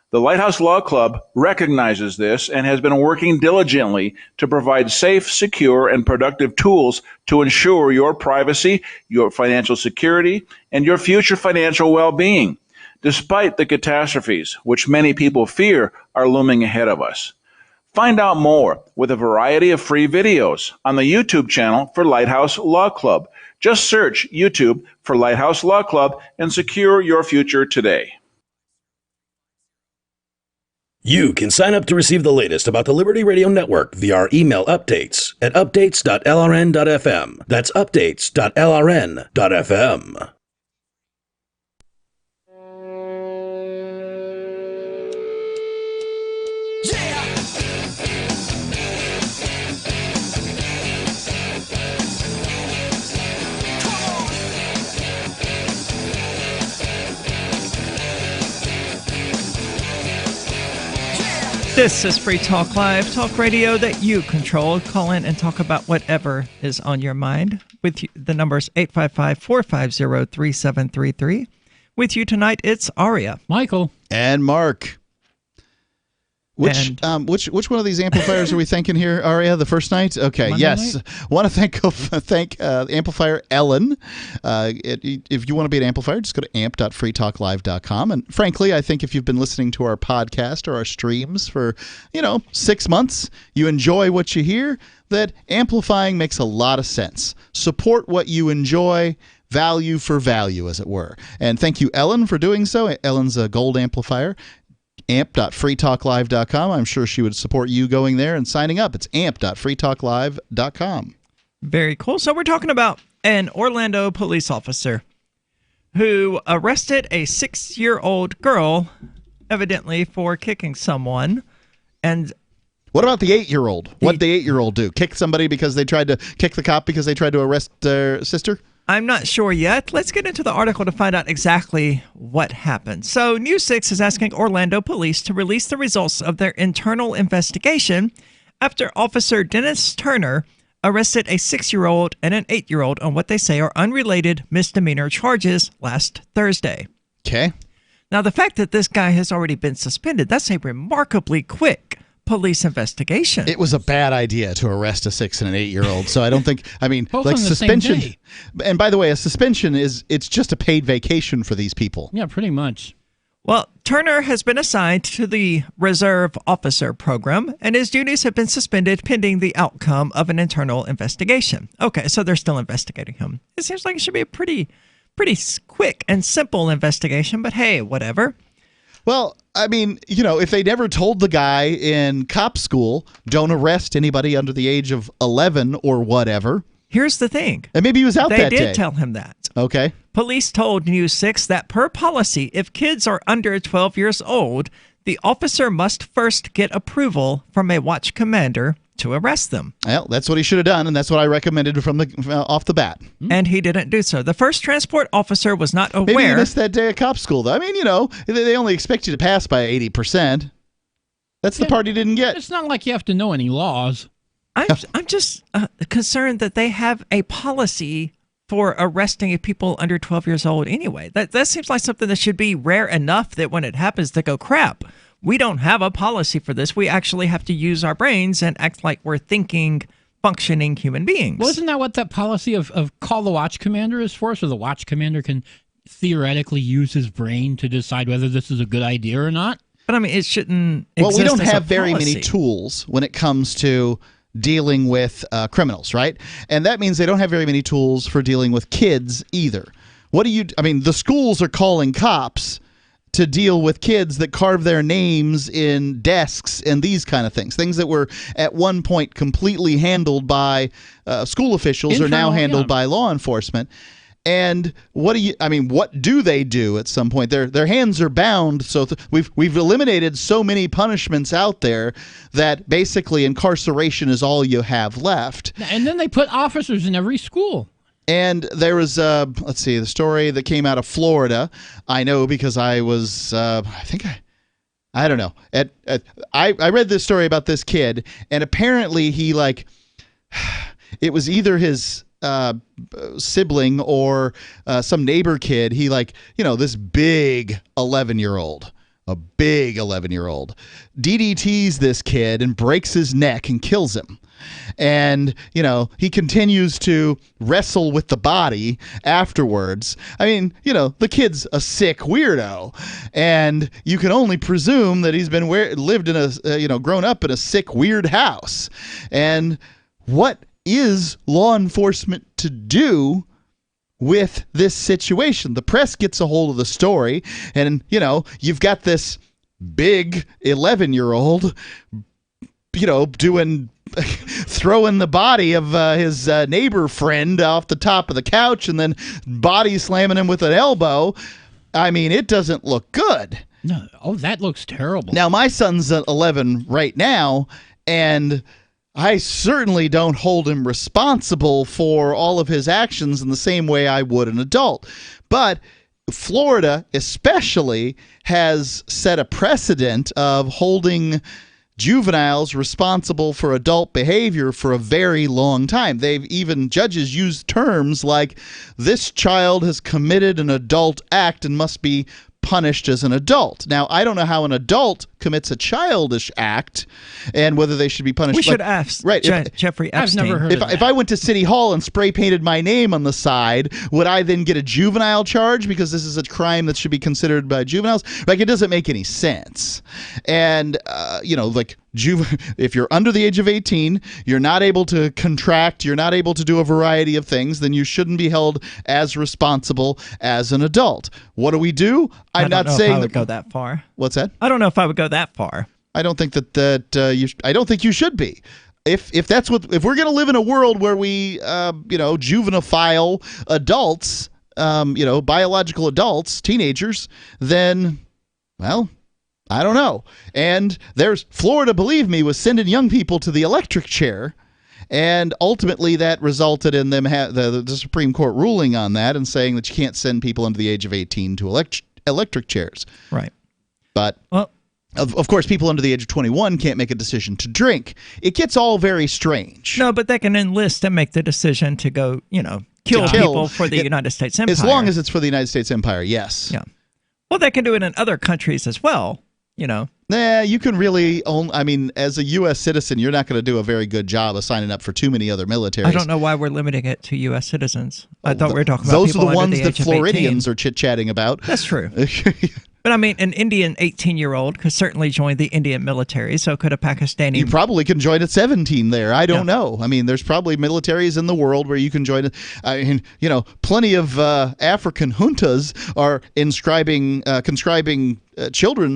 The Lighthouse Law Club recognizes this and has been working diligently to provide safe, secure, and productive tools to ensure your privacy, your financial security, and your future financial well-being, despite the catastrophes which many people fear are looming ahead of us. Find out more with a variety of free videos on the YouTube channel for Lighthouse Law Club. Just search YouTube for Lighthouse Law Club and secure your future today. You can sign up to receive the latest about the Liberty Radio Network via our email updates at updates.lrn.fm. That's updates.lrn.fm. This is Free Talk Live, talk radio that you control. Call in and talk about whatever is on your mind. With you, the number's 855-450-3733. With you tonight, it's Aria, Michael, and Mark. Which one of these amplifiers are we thanking here, Aria? The first night? Okay, Monday yes. night? Want to thank amplifier Ellen. If you want to be an amplifier, just go to amp.freetalklive.com. And frankly, I think if you've been listening to our podcast or our streams for 6 months, you enjoy what you hear, that amplifying makes a lot of sense. Support what you enjoy. Value for value, as it were. And thank you, Ellen, for doing so. Ellen's a gold amplifier. amp.freetalklive.com. I'm sure she would support you going there and signing up. It's amp.freetalklive.com. Very cool. So we're talking about an Orlando police officer who arrested a 6-year-old girl, evidently for kicking someone. And what about the 8-year-old? What'd the 8-year-old do? Kick somebody because they tried to kick the cop because they tried to arrest their sister? I'm not sure yet. Let's get into the article to find out exactly what happened. So News 6 is asking Orlando police to release the results of their internal investigation after Officer Dennis Turner arrested a 6-year-old and an 8-year-old on what they say are unrelated misdemeanor charges last Thursday. Okay. Now, the fact that this guy has already been suspended, that's a remarkably quick police investigation. It was a bad idea to arrest a 6 and an 8-year-old. So I don't think, Both like on the suspension. same day. And by the way, a suspension it's just a paid vacation for these people. Yeah, pretty much. Well, Turner has been assigned to the Reserve Officer Program, and his duties have been suspended pending the outcome of an internal investigation. Okay, so they're still investigating him. It seems like it should be a pretty quick and simple investigation, but hey, whatever. Well, I mean, if they never told the guy in cop school, don't arrest anybody under the age of 11 or whatever. Here's the thing. And maybe he was out that day. They did tell him that. Okay. Police told News 6 that per policy, if kids are under 12 years old, the officer must first get approval from a watch commander to arrest them. Well, that's what he should have done, and that's what I recommended from off the bat. And he didn't do so. The first transport officer was not aware. Maybe he missed that day at cop school, though. I mean, they only expect you to pass by 80%. That's the part he didn't get. It's not like you have to know any laws. I'm just concerned that they have a policy for arresting people under 12 years old anyway. That seems like something that should be rare enough that when it happens, they go, crap. We don't have a policy for this. We actually have to use our brains and act like we're thinking, functioning human beings. Well, isn't that what that policy of call the watch commander is for? So the watch commander can theoretically use his brain to decide whether this is a good idea or not? But I mean, it shouldn't. Well, we don't exist as a have very many policy. tools when it comes to dealing with criminals, right? And that means they don't have very many tools for dealing with kids either. I mean, the schools are calling cops to deal with kids that carve their names in desks and these kind of things that were at one point completely handled by school officials are now handled by law enforcement. And what do they do at some point? Their hands are bound. So we've eliminated so many punishments out there that basically incarceration is all you have left. And then they put officers in every school. And there was, the story that came out of Florida. I know because I was, I don't know. I read this story about this kid, and apparently he it was either his sibling or some neighbor kid. He this big 11-year-old. A big 11-year-old DDTs this kid and breaks his neck and kills him. And, he continues to wrestle with the body afterwards. I mean, the kid's a sick weirdo. And you can only presume that he's been lived in a, grown up in a sick, weird house. And what is law enforcement to do with this situation? The press gets a hold of the story, and you've got this big 11-year-old throwing the body of his neighbor friend off the top of the couch and then body slamming him with an elbow. I mean, it doesn't look good. No, that looks terrible. Now, my son's 11 right now, and I certainly don't hold him responsible for all of his actions in the same way I would an adult. But Florida especially has set a precedent of holding juveniles responsible for adult behavior for a very long time. Judges use terms like, this child has committed an adult act and must be punished as an adult. Now, I don't know how an adult commits a childish act and whether they should be punished. We should ask Jeffrey Epstein. I've never heard of that. If I went to City Hall and spray painted my name on the side, would I then get a juvenile charge because this is a crime that should be considered by juveniles? It doesn't make any sense. And, if you're under the age of 18, you're not able to contract, you're not able to do a variety of things, then you shouldn't be held as responsible as an adult. What do we do? I'm not saying I would go that far. What's that? I don't know if I would go that far. I don't think I don't think you should be. If we're going to live in a world where we juvenile adults, biological adults, teenagers, then, well, I don't know. And Florida, believe me, was sending young people to the electric chair, and ultimately that resulted in them the Supreme Court ruling on that and saying that you can't send people under the age of 18 to electric chairs. Right. But of course, people under the age of 21 can't make a decision to drink. It gets all very strange. No, but they can enlist and make the decision to go, kill people for the United States Empire. As long as it's for the United States Empire, yes. Yeah. Well, they can do it in other countries as well. Nah, you can really as a U.S. citizen, you're not going to do a very good job of signing up for too many other militaries. I don't know why we're limiting it to U.S. citizens. I thought we were talking about those people are the ones under the that age of Floridians 18. are chit-chatting about. That's true. But an Indian 18-year-old could certainly join the Indian military, so could a Pakistani. You probably can join at 17 there. I don't know. There's probably militaries in the world where you can join it. Plenty of African juntas are conscribing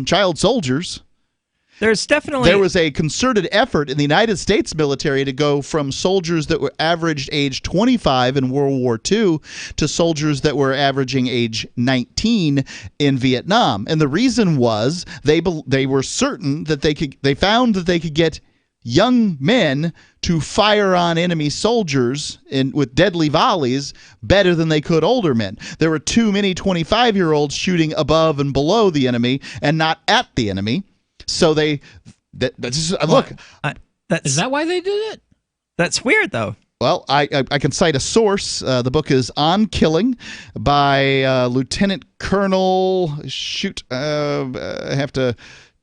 child soldiers. There was a concerted effort in the United States military to go from soldiers that were averaged age 25 in World War II to soldiers that were averaging age 19 in Vietnam. And the reason was they were certain that they found that they could get young men to fire on enemy soldiers with deadly volleys better than they could older men. There were too many 25-year-olds shooting above and below the enemy and not at the enemy. So look. Is that why they did it? That's weird, though. Well, I can cite a source. The book is On Killing by Lieutenant Colonel. I have to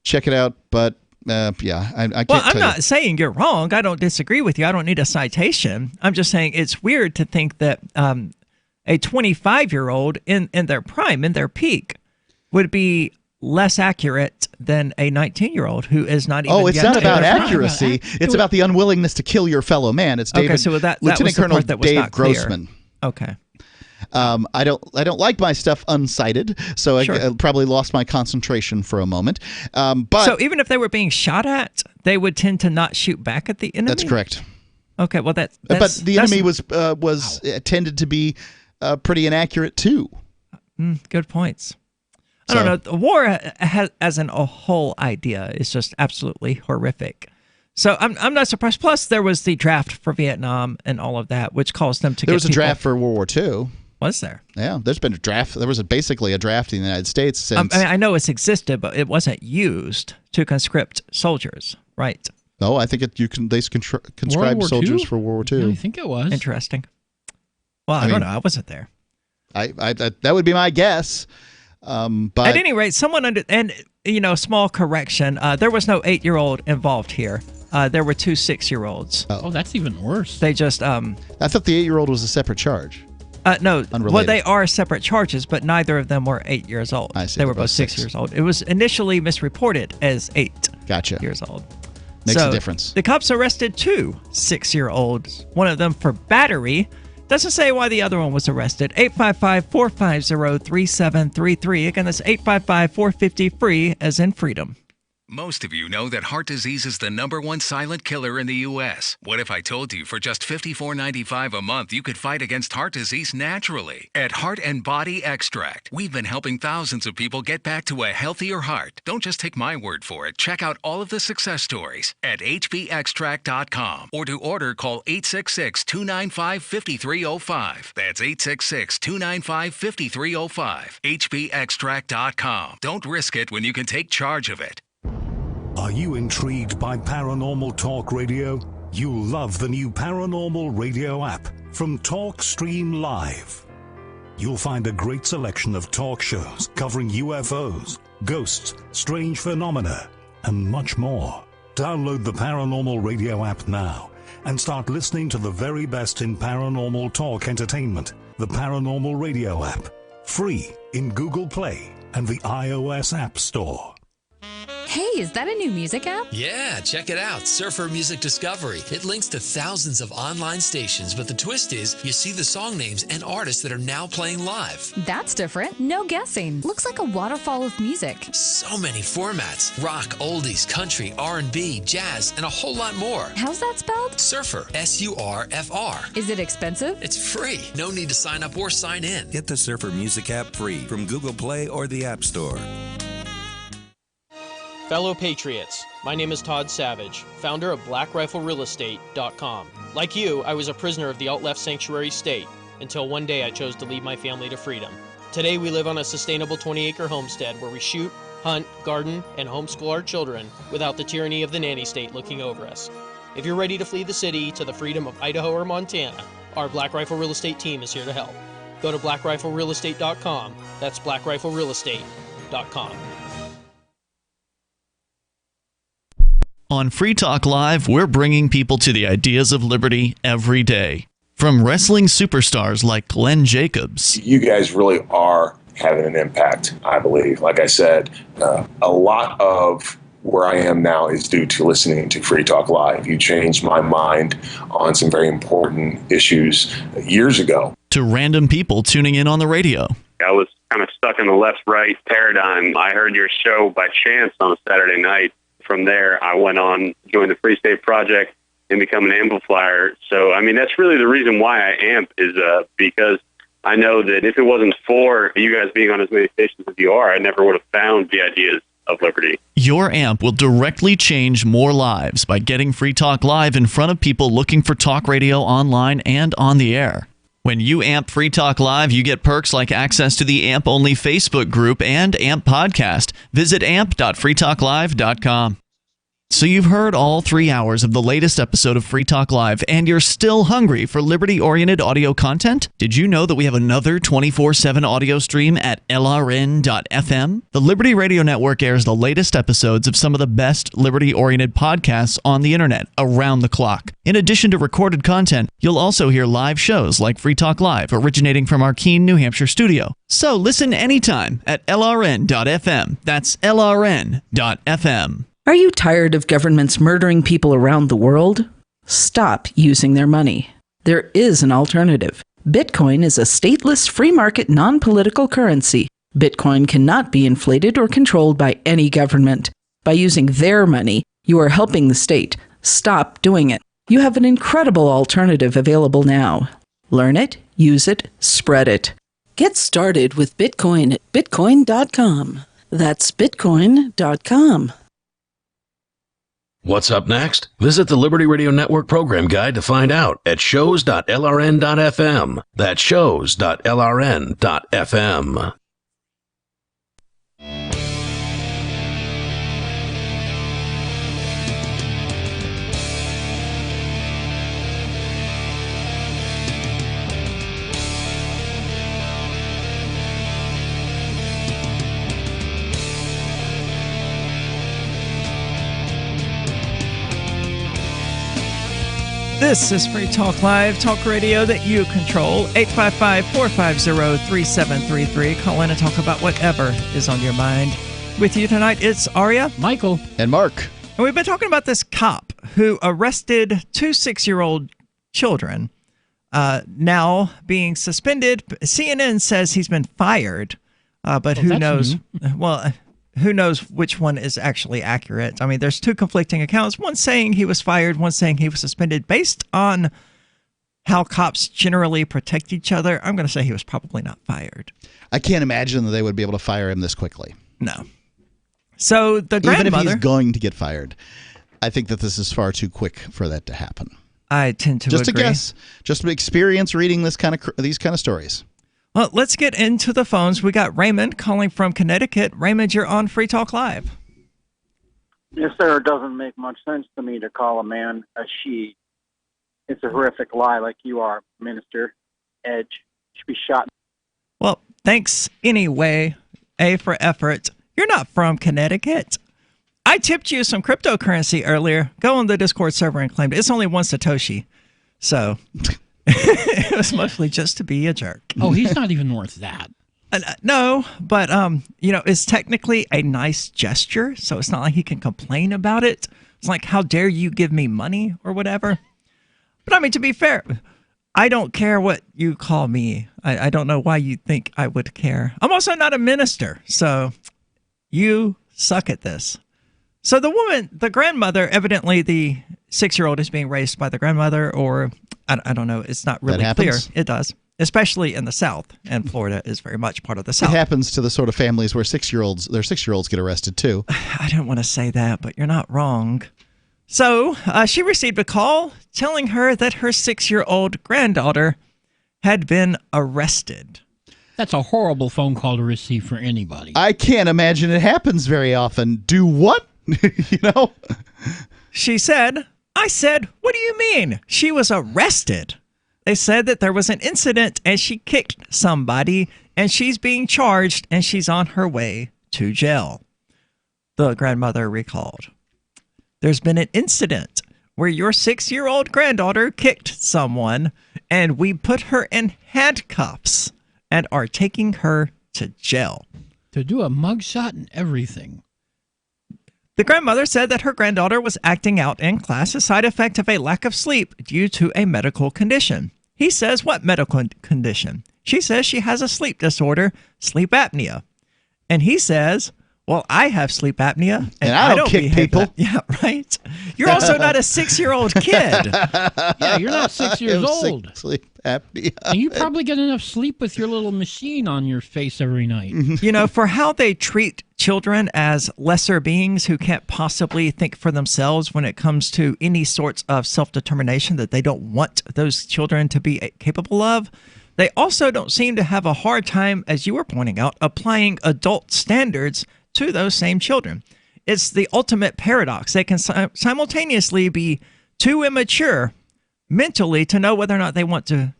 check it out, but I can't. Well, I'm not saying you're wrong. I don't disagree with you. I don't need a citation. I'm just saying it's weird to think that a 25-year-old in their prime, in their peak, would be less accurate than a 19-year-old who is not even. Oh, it's not about accuracy. It's about the unwillingness to kill your fellow man. It's David, okay, so Lieutenant Colonel Dave Grossman. Okay. I don't like my stuff unsighted, so Sure. I probably lost my concentration for a moment. But so even if they were being shot at, they would tend to not shoot back at the enemy. that's correct. Okay, well but the enemy was tended to be pretty inaccurate too. Good points. I don't know. The war as a whole idea is just absolutely horrific. So I'm not surprised. Plus, there was the draft for Vietnam and all of that, which caused them to. There was a draft for World War II. Was there? Yeah, there's been a draft. There was basically a draft in the United States since. I know it's existed, but it wasn't used to conscript soldiers, right? No, I think they conscribed soldiers for World War II. I think it was. Interesting. Well, I don't know. I wasn't there. That would be my guess. But at any rate, small correction. There was no 8-year-old involved here. There were 2 6-year-olds. Oh, that's even worse. They just. I thought the 8-year-old was a separate charge. No. Unrelated. Well, they are separate charges, but neither of them were 8 years old. I see. They were both 6 years old. It was initially misreported as 8 years old. Makes a difference. The cops arrested 2 6-year-olds, one of them for battery. Doesn't say why the other one was arrested. 855-450-3733. Again, that's 855-450-FREE, as in freedom. Most of you know that heart disease is the #1 silent killer in the U.S. What if I told you for just $54.95 a month you could fight against heart disease naturally? At Heart and Body Extract, we've been helping thousands of people get back to a healthier heart. Don't just take my word for it. Check out all of the success stories at hbextract.com, or to order, call 866-295-5305. That's 866-295-5305. hbextract.com. Don't risk it when you can take charge of it. Are you intrigued by Paranormal Talk Radio? You'll love the new Paranormal Radio app from TalkStream Live. You'll find a great selection of talk shows covering UFOs, ghosts, strange phenomena, and much more. Download the Paranormal Radio app now and start listening to the very best in paranormal talk entertainment. The Paranormal Radio app, free in Google Play and the iOS App Store. Hey, is that a new music app? Yeah, check it out. Surfer Music Discovery. It links to thousands of online stations, but the twist is you see the song names and artists that are now playing live. That's different. No guessing. Looks like a waterfall of music. So many formats. Rock, oldies, country, R&B, jazz, and a whole lot more. How's that spelled? Surfer. S-U-R-F-R. Is it expensive? It's free. No need to sign up or sign in. Get the Surfer Music app free from Google Play or the App Store. Fellow Patriots, my name is Todd Savage, founder of BlackRifleRealEstate.com. Like you, I was a prisoner of the alt-left sanctuary state, until one day I chose to lead my family to freedom. Today we live on a sustainable 20-acre homestead where we shoot, hunt, garden, and homeschool our children without the tyranny of the nanny state looking over us. If you're ready to flee the city to the freedom of Idaho or Montana, our Black Rifle Real Estate team is here to help. Go to BlackRifleRealEstate.com. That's BlackRifleRealEstate.com. On Free Talk Live, we're bringing people to the ideas of liberty every day. From wrestling superstars like Glenn Jacobs. You guys really are having an impact, I believe. Like I said, a lot of where I am now is due to listening to Free Talk Live. You changed my mind on some very important issues years ago. To random people tuning in on the radio. I was kind of stuck in the left-right paradigm. I heard your show by chance on a Saturday night. From there, I went on, joined the Free State Project, and become an amplifier. So, I mean, that's really the reason why I amp is because I know that if it wasn't for you guys being on as many stations as you are, I never would have found the ideas of liberty. Your amp will directly change more lives by getting Free Talk Live in front of people looking for talk radio online and on the air. When you amp Free Talk Live, you get perks like access to the AMP-only Facebook group and AMP podcast. Visit amp.freetalklive.com. So you've heard all 3 hours of the latest episode of Free Talk Live, and you're still hungry for liberty-oriented audio content? Did you know that we have another 24/7 audio stream at LRN.FM? The Liberty Radio Network airs the latest episodes of some of the best liberty-oriented podcasts on the internet around the clock. In addition to recorded content, you'll also hear live shows like Free Talk Live, originating from our Keene, New Hampshire studio. So listen anytime at LRN.FM. That's LRN.FM. Are you tired of governments murdering people around the world? Stop using their money. There is an alternative. Bitcoin is a stateless, free market, non-political currency. Bitcoin cannot be inflated or controlled by any government. By using their money, you are helping the state. Stop doing it. You have an incredible alternative available now. Learn it, use it, spread it. Get started with Bitcoin at bitcoin.com. That's bitcoin.com. What's up next? Visit the Liberty Radio Network program guide to find out at shows.lrn.fm. That's shows.lrn.fm. This is Free Talk Live, talk radio that you control. 855-450-3733. Call in and talk about whatever is on your mind. With you tonight, it's Aria, Michael, and Mark. And we've been talking about this cop who arrested 2 6-year-old children, now being suspended. CNN says he's been fired, but who knows? Well, who knows which one is actually accurate? I mean, there's 2 conflicting accounts. One saying he was fired, one saying he was suspended. Based on how cops generally protect each other, I'm going to say he was probably not fired. I can't imagine that they would be able to fire him this quickly. No. So the grandmother... Even if he's going to get fired, I think that this is far too quick for that to happen. I tend to just agree. a guess. Just an experience reading these kind of stories. Well, let's get into the phones. We got Raymond calling from Connecticut. Raymond, you're on Free Talk Live. Yes, sir. It doesn't make much sense to me to call a man a she. It's a horrific lie like you are, Minister Edge. Should be shot. Well, thanks anyway. A for effort. You're not from Connecticut. I tipped you some cryptocurrency earlier. Go on the Discord server and claim it. It's only 1 Satoshi. So... it was mostly just to be a jerk. Oh, he's not even worth that. No, but it's technically a nice gesture, so it's not like he can complain about it. It's like, how dare you give me money or whatever. But I mean, to be fair, I don't care what you call me. I don't know why you think I would care. I'm also not a minister, so you suck at this. So the woman, the grandmother, evidently the 6-year-old is being raised by the grandmother, or I don't know. It's not really clear. It does, especially in the South, and Florida is very much part of the South. It happens to the sort of families where their 6-year-olds get arrested too. I don't want to say that, but you're not wrong. So she received a call telling her that her 6-year-old granddaughter had been arrested. That's a horrible phone call to receive for anybody. I can't imagine it happens very often. Do what? She said, I said, what do you mean? She was arrested. They said that there was an incident and she kicked somebody and she's being charged and she's on her way to jail. The grandmother recalled. There's been an incident where your 6-year-old granddaughter kicked someone and we put her in handcuffs and are taking her to jail. To do a mugshot and everything. The grandmother said that her granddaughter was acting out in class, a side effect of a lack of sleep due to a medical condition. He says, what medical condition? She says she has a sleep disorder, sleep apnea. And he says, well, I have sleep apnea. And I don't kick people. Yeah, right. You're also not a 6-year-old kid. Yeah, you're not 6 years old. Sleep apnea. And you probably get enough sleep with your little machine on your face every night. You know, for how they treat children as lesser beings who can't possibly think for themselves when it comes to any sorts of self-determination that they don't want those children to be capable of, they also don't seem to have a hard time, as you were pointing out, applying adult standards to those same children. it's the ultimate paradox. They can simultaneously be too immature mentally to know whether or not they want to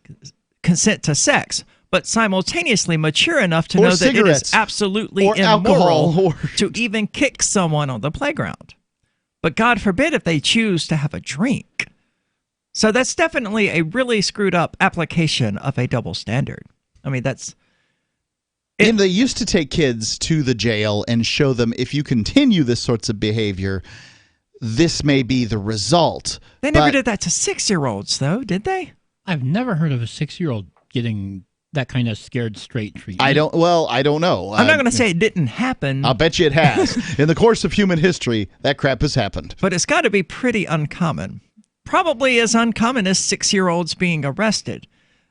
consent to sex, but simultaneously mature enough to know that it is absolutely immoral to even kick someone on the playground. But God forbid if they choose to have a drink. So that's definitely a really screwed up application of a double standard. I mean, that's... And they used to take kids to the jail and show them, if you continue this sorts of behavior, this may be the result. They never did that to 6-year-olds, though, did they? I've never heard of a 6-year-old getting that kind of scared straight treatment. I don't know. I'm not going to say it didn't happen. I'll bet you it has. In the course of human history, that crap has happened. But it's got to be pretty uncommon. Probably as uncommon as 6-year-olds being arrested.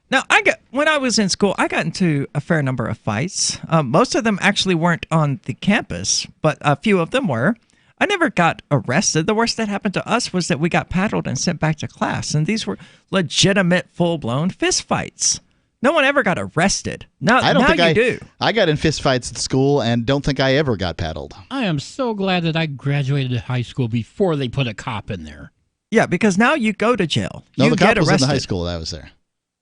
Now, when I was in school, I got into a fair number of fights. Most of them actually weren't on the campus, but a few of them were. I never got arrested. The worst that happened to us was that we got paddled and sent back to class, and these were legitimate, full-blown fist fights. No one ever got arrested. Now you do. I got in fist fights at school and don't think I ever got paddled. I am so glad that I graduated high school before they put a cop in there. Yeah, because now you go to jail. No, the cop was in the high school that I was there.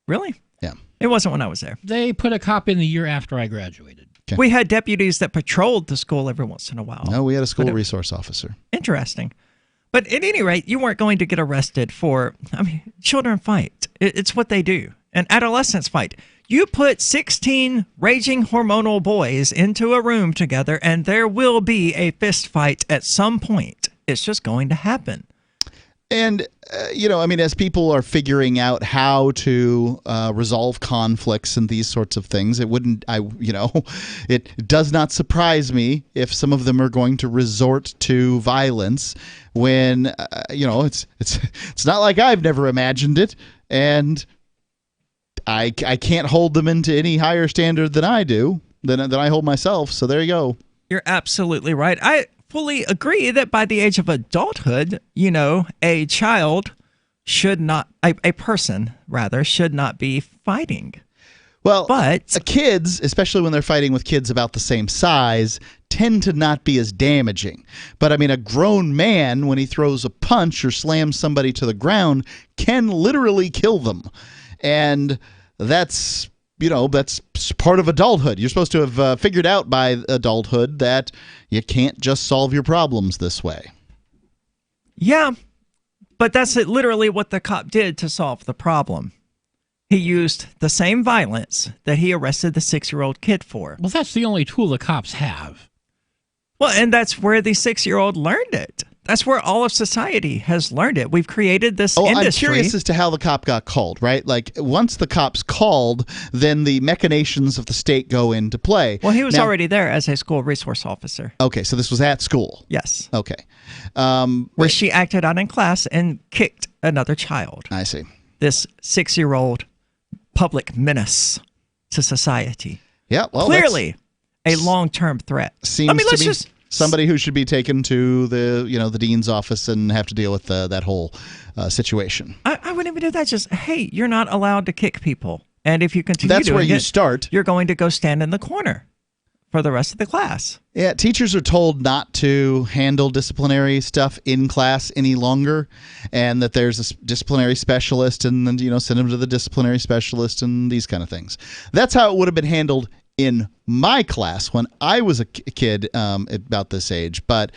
Really? Yeah. It wasn't when I was there. They put a cop in the year after I graduated. Okay. We had deputies that patrolled the school every once in a while. No, we had a school resource officer. Interesting. But at any rate, you weren't going to get arrested for, children fight. It's what they do. And adolescents fight. You put 16 raging hormonal boys into a room together, and there will be a fist fight at some point. It's just going to happen. And, as people are figuring out how to resolve conflicts and these sorts of things, it does not surprise me if some of them are going to resort to violence when, it's not like I've never imagined it. And I can't hold them into any higher standard than I do, than I hold myself. So there you go. You're absolutely right. I fully agree that by the age of adulthood, a child should not, a person rather, should not be fighting. Well, but kids, especially when they're fighting with kids about the same size, tend to not be as damaging. But a grown man, when he throws a punch or slams somebody to the ground, can literally kill them. And that's part of adulthood. You're supposed to have figured out by adulthood that you can't just solve your problems this way. Yeah, but that's literally what the cop did to solve the problem. He used the same violence that he arrested the 6-year-old kid for. Well, that's the only tool the cops have. Well, and that's where the 6-year-old learned it. That's where all of society has learned it. We've created this industry. I'm curious as to how the cop got called, right? Like, once the cop's called, then the machinations of the state go into play. Well, he was already there as a school resource officer. Okay, so this was at school. Yes. Okay. Where she acted out in class and kicked another child. I see. This 6-year-old public menace to society. Yeah, well, clearly a long-term threat. Seems to be somebody who should be taken to the dean's office and have to deal with that whole situation. I wouldn't even do that. Just, hey, you're not allowed to kick people, and if you continue, that's where you start. You're going to go stand in the corner for the rest of the class. Yeah, teachers are told not to handle disciplinary stuff in class any longer, and that there's a disciplinary specialist, and then send them to the disciplinary specialist and these kind of things. That's how it would have been handled in my class when I was a kid about this age. But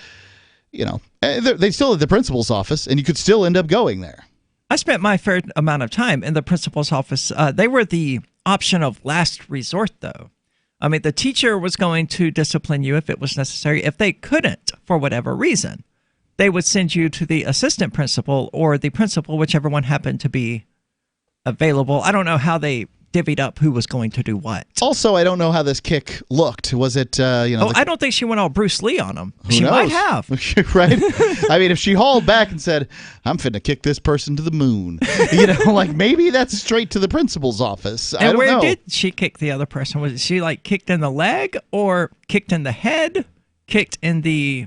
they still had the principal's office, and you could still end up going there. I spent my fair amount of time in the principal's office. They were the option of last resort, though. The teacher was going to discipline you if it was necessary. If they couldn't, for whatever reason, they would send you to the assistant principal or the principal, whichever one happened to be available. I don't know how they divvied up who was going to do what. Also, I don't know how this kick looked. Was it, I don't think she went all Bruce Lee on him. She might have. Right? If she hauled back and said, I'm finna kick this person to the moon, maybe that's straight to the principal's office. And I don't know. where did she kick the other person? Was she kicked in the leg or kicked in the head, kicked in the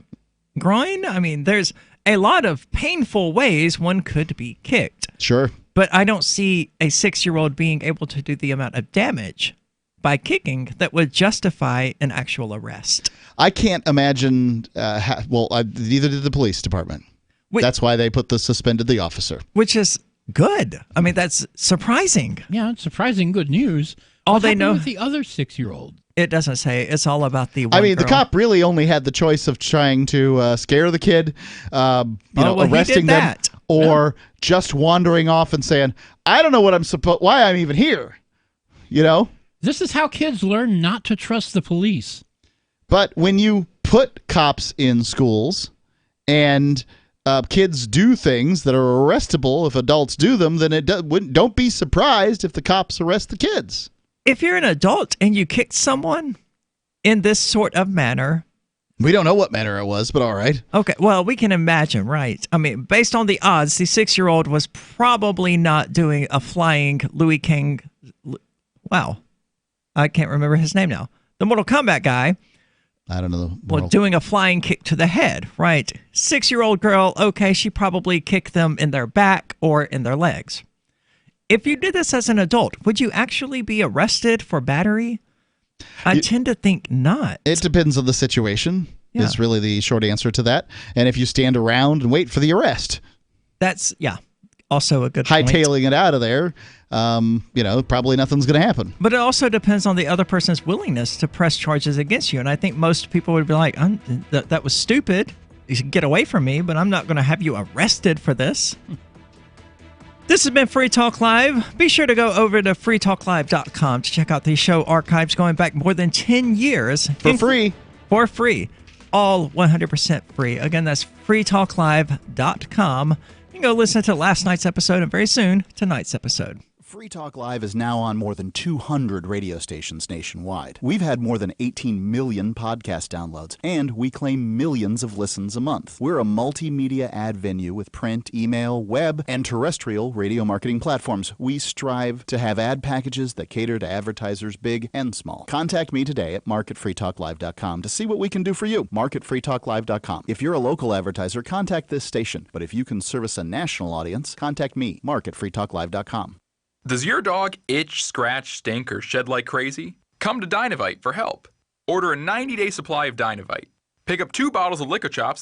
groin? There's a lot of painful ways one could be kicked. Sure. But I don't see a 6-year-old being able to do the amount of damage by kicking that would justify an actual arrest. I can't imagine. Neither did the police department. That's why they suspended the officer. Which is good. I mean, that's surprising. Yeah, it's surprising good news. All What they happened know with the other 6-year-old. It doesn't say. It's all about the one I mean, girl. the cop really only had the choice of trying to scare the kid, arresting them, or just wandering off and saying, "I don't know why I'm even here." You know? This is how kids learn not to trust the police. But when you put cops in schools and kids do things that are arrestable if adults do them, then don't be surprised if the cops arrest the kids. If you're an adult and you kicked someone in this sort of manner. We don't know what manner it was, but all right. Okay, well, we can imagine, right? I mean, based on the odds, the 6-year-old was probably not doing a flying Louis King. Wow. I can't remember his name now. The Mortal Kombat guy. I don't know. Well, doing a flying kick to the head, right? 6-year-old girl, okay, she probably kicked them in their back or in their legs. If you did this as an adult, would you actually be arrested for battery? I tend to think not. It depends on the situation, is really the short answer to that. And if you stand around and wait for the arrest. That's, also a good point. Hightailing it out of there, probably nothing's going to happen. But it also depends on the other person's willingness to press charges against you. And I think most people would be like, that was stupid. You should get away from me, but I'm not going to have you arrested for this. This has been Free Talk Live. Be sure to go over to freetalklive.com to check out the show archives going back more than 10 years. For free. For free. All 100% free. Again, that's freetalklive.com. You can go listen to last night's episode and very soon tonight's episode. Free Talk Live is now on more than 200 radio stations nationwide. We've had more than 18 million podcast downloads, and we claim millions of listens a month. We're a multimedia ad venue with print, email, web, and terrestrial radio marketing platforms. We strive to have ad packages that cater to advertisers big and small. Contact me today at mark@freetalklive.com to see what we can do for you. mark@freetalklive.com. If you're a local advertiser, contact this station. But if you can service a national audience, contact me, mark@freetalklive.com. Does your dog itch, scratch, stink, or shed like crazy? Come to Dynavite for help. Order a 90-day supply of Dynavite. Pick up 2 bottles of Lick-O-Chops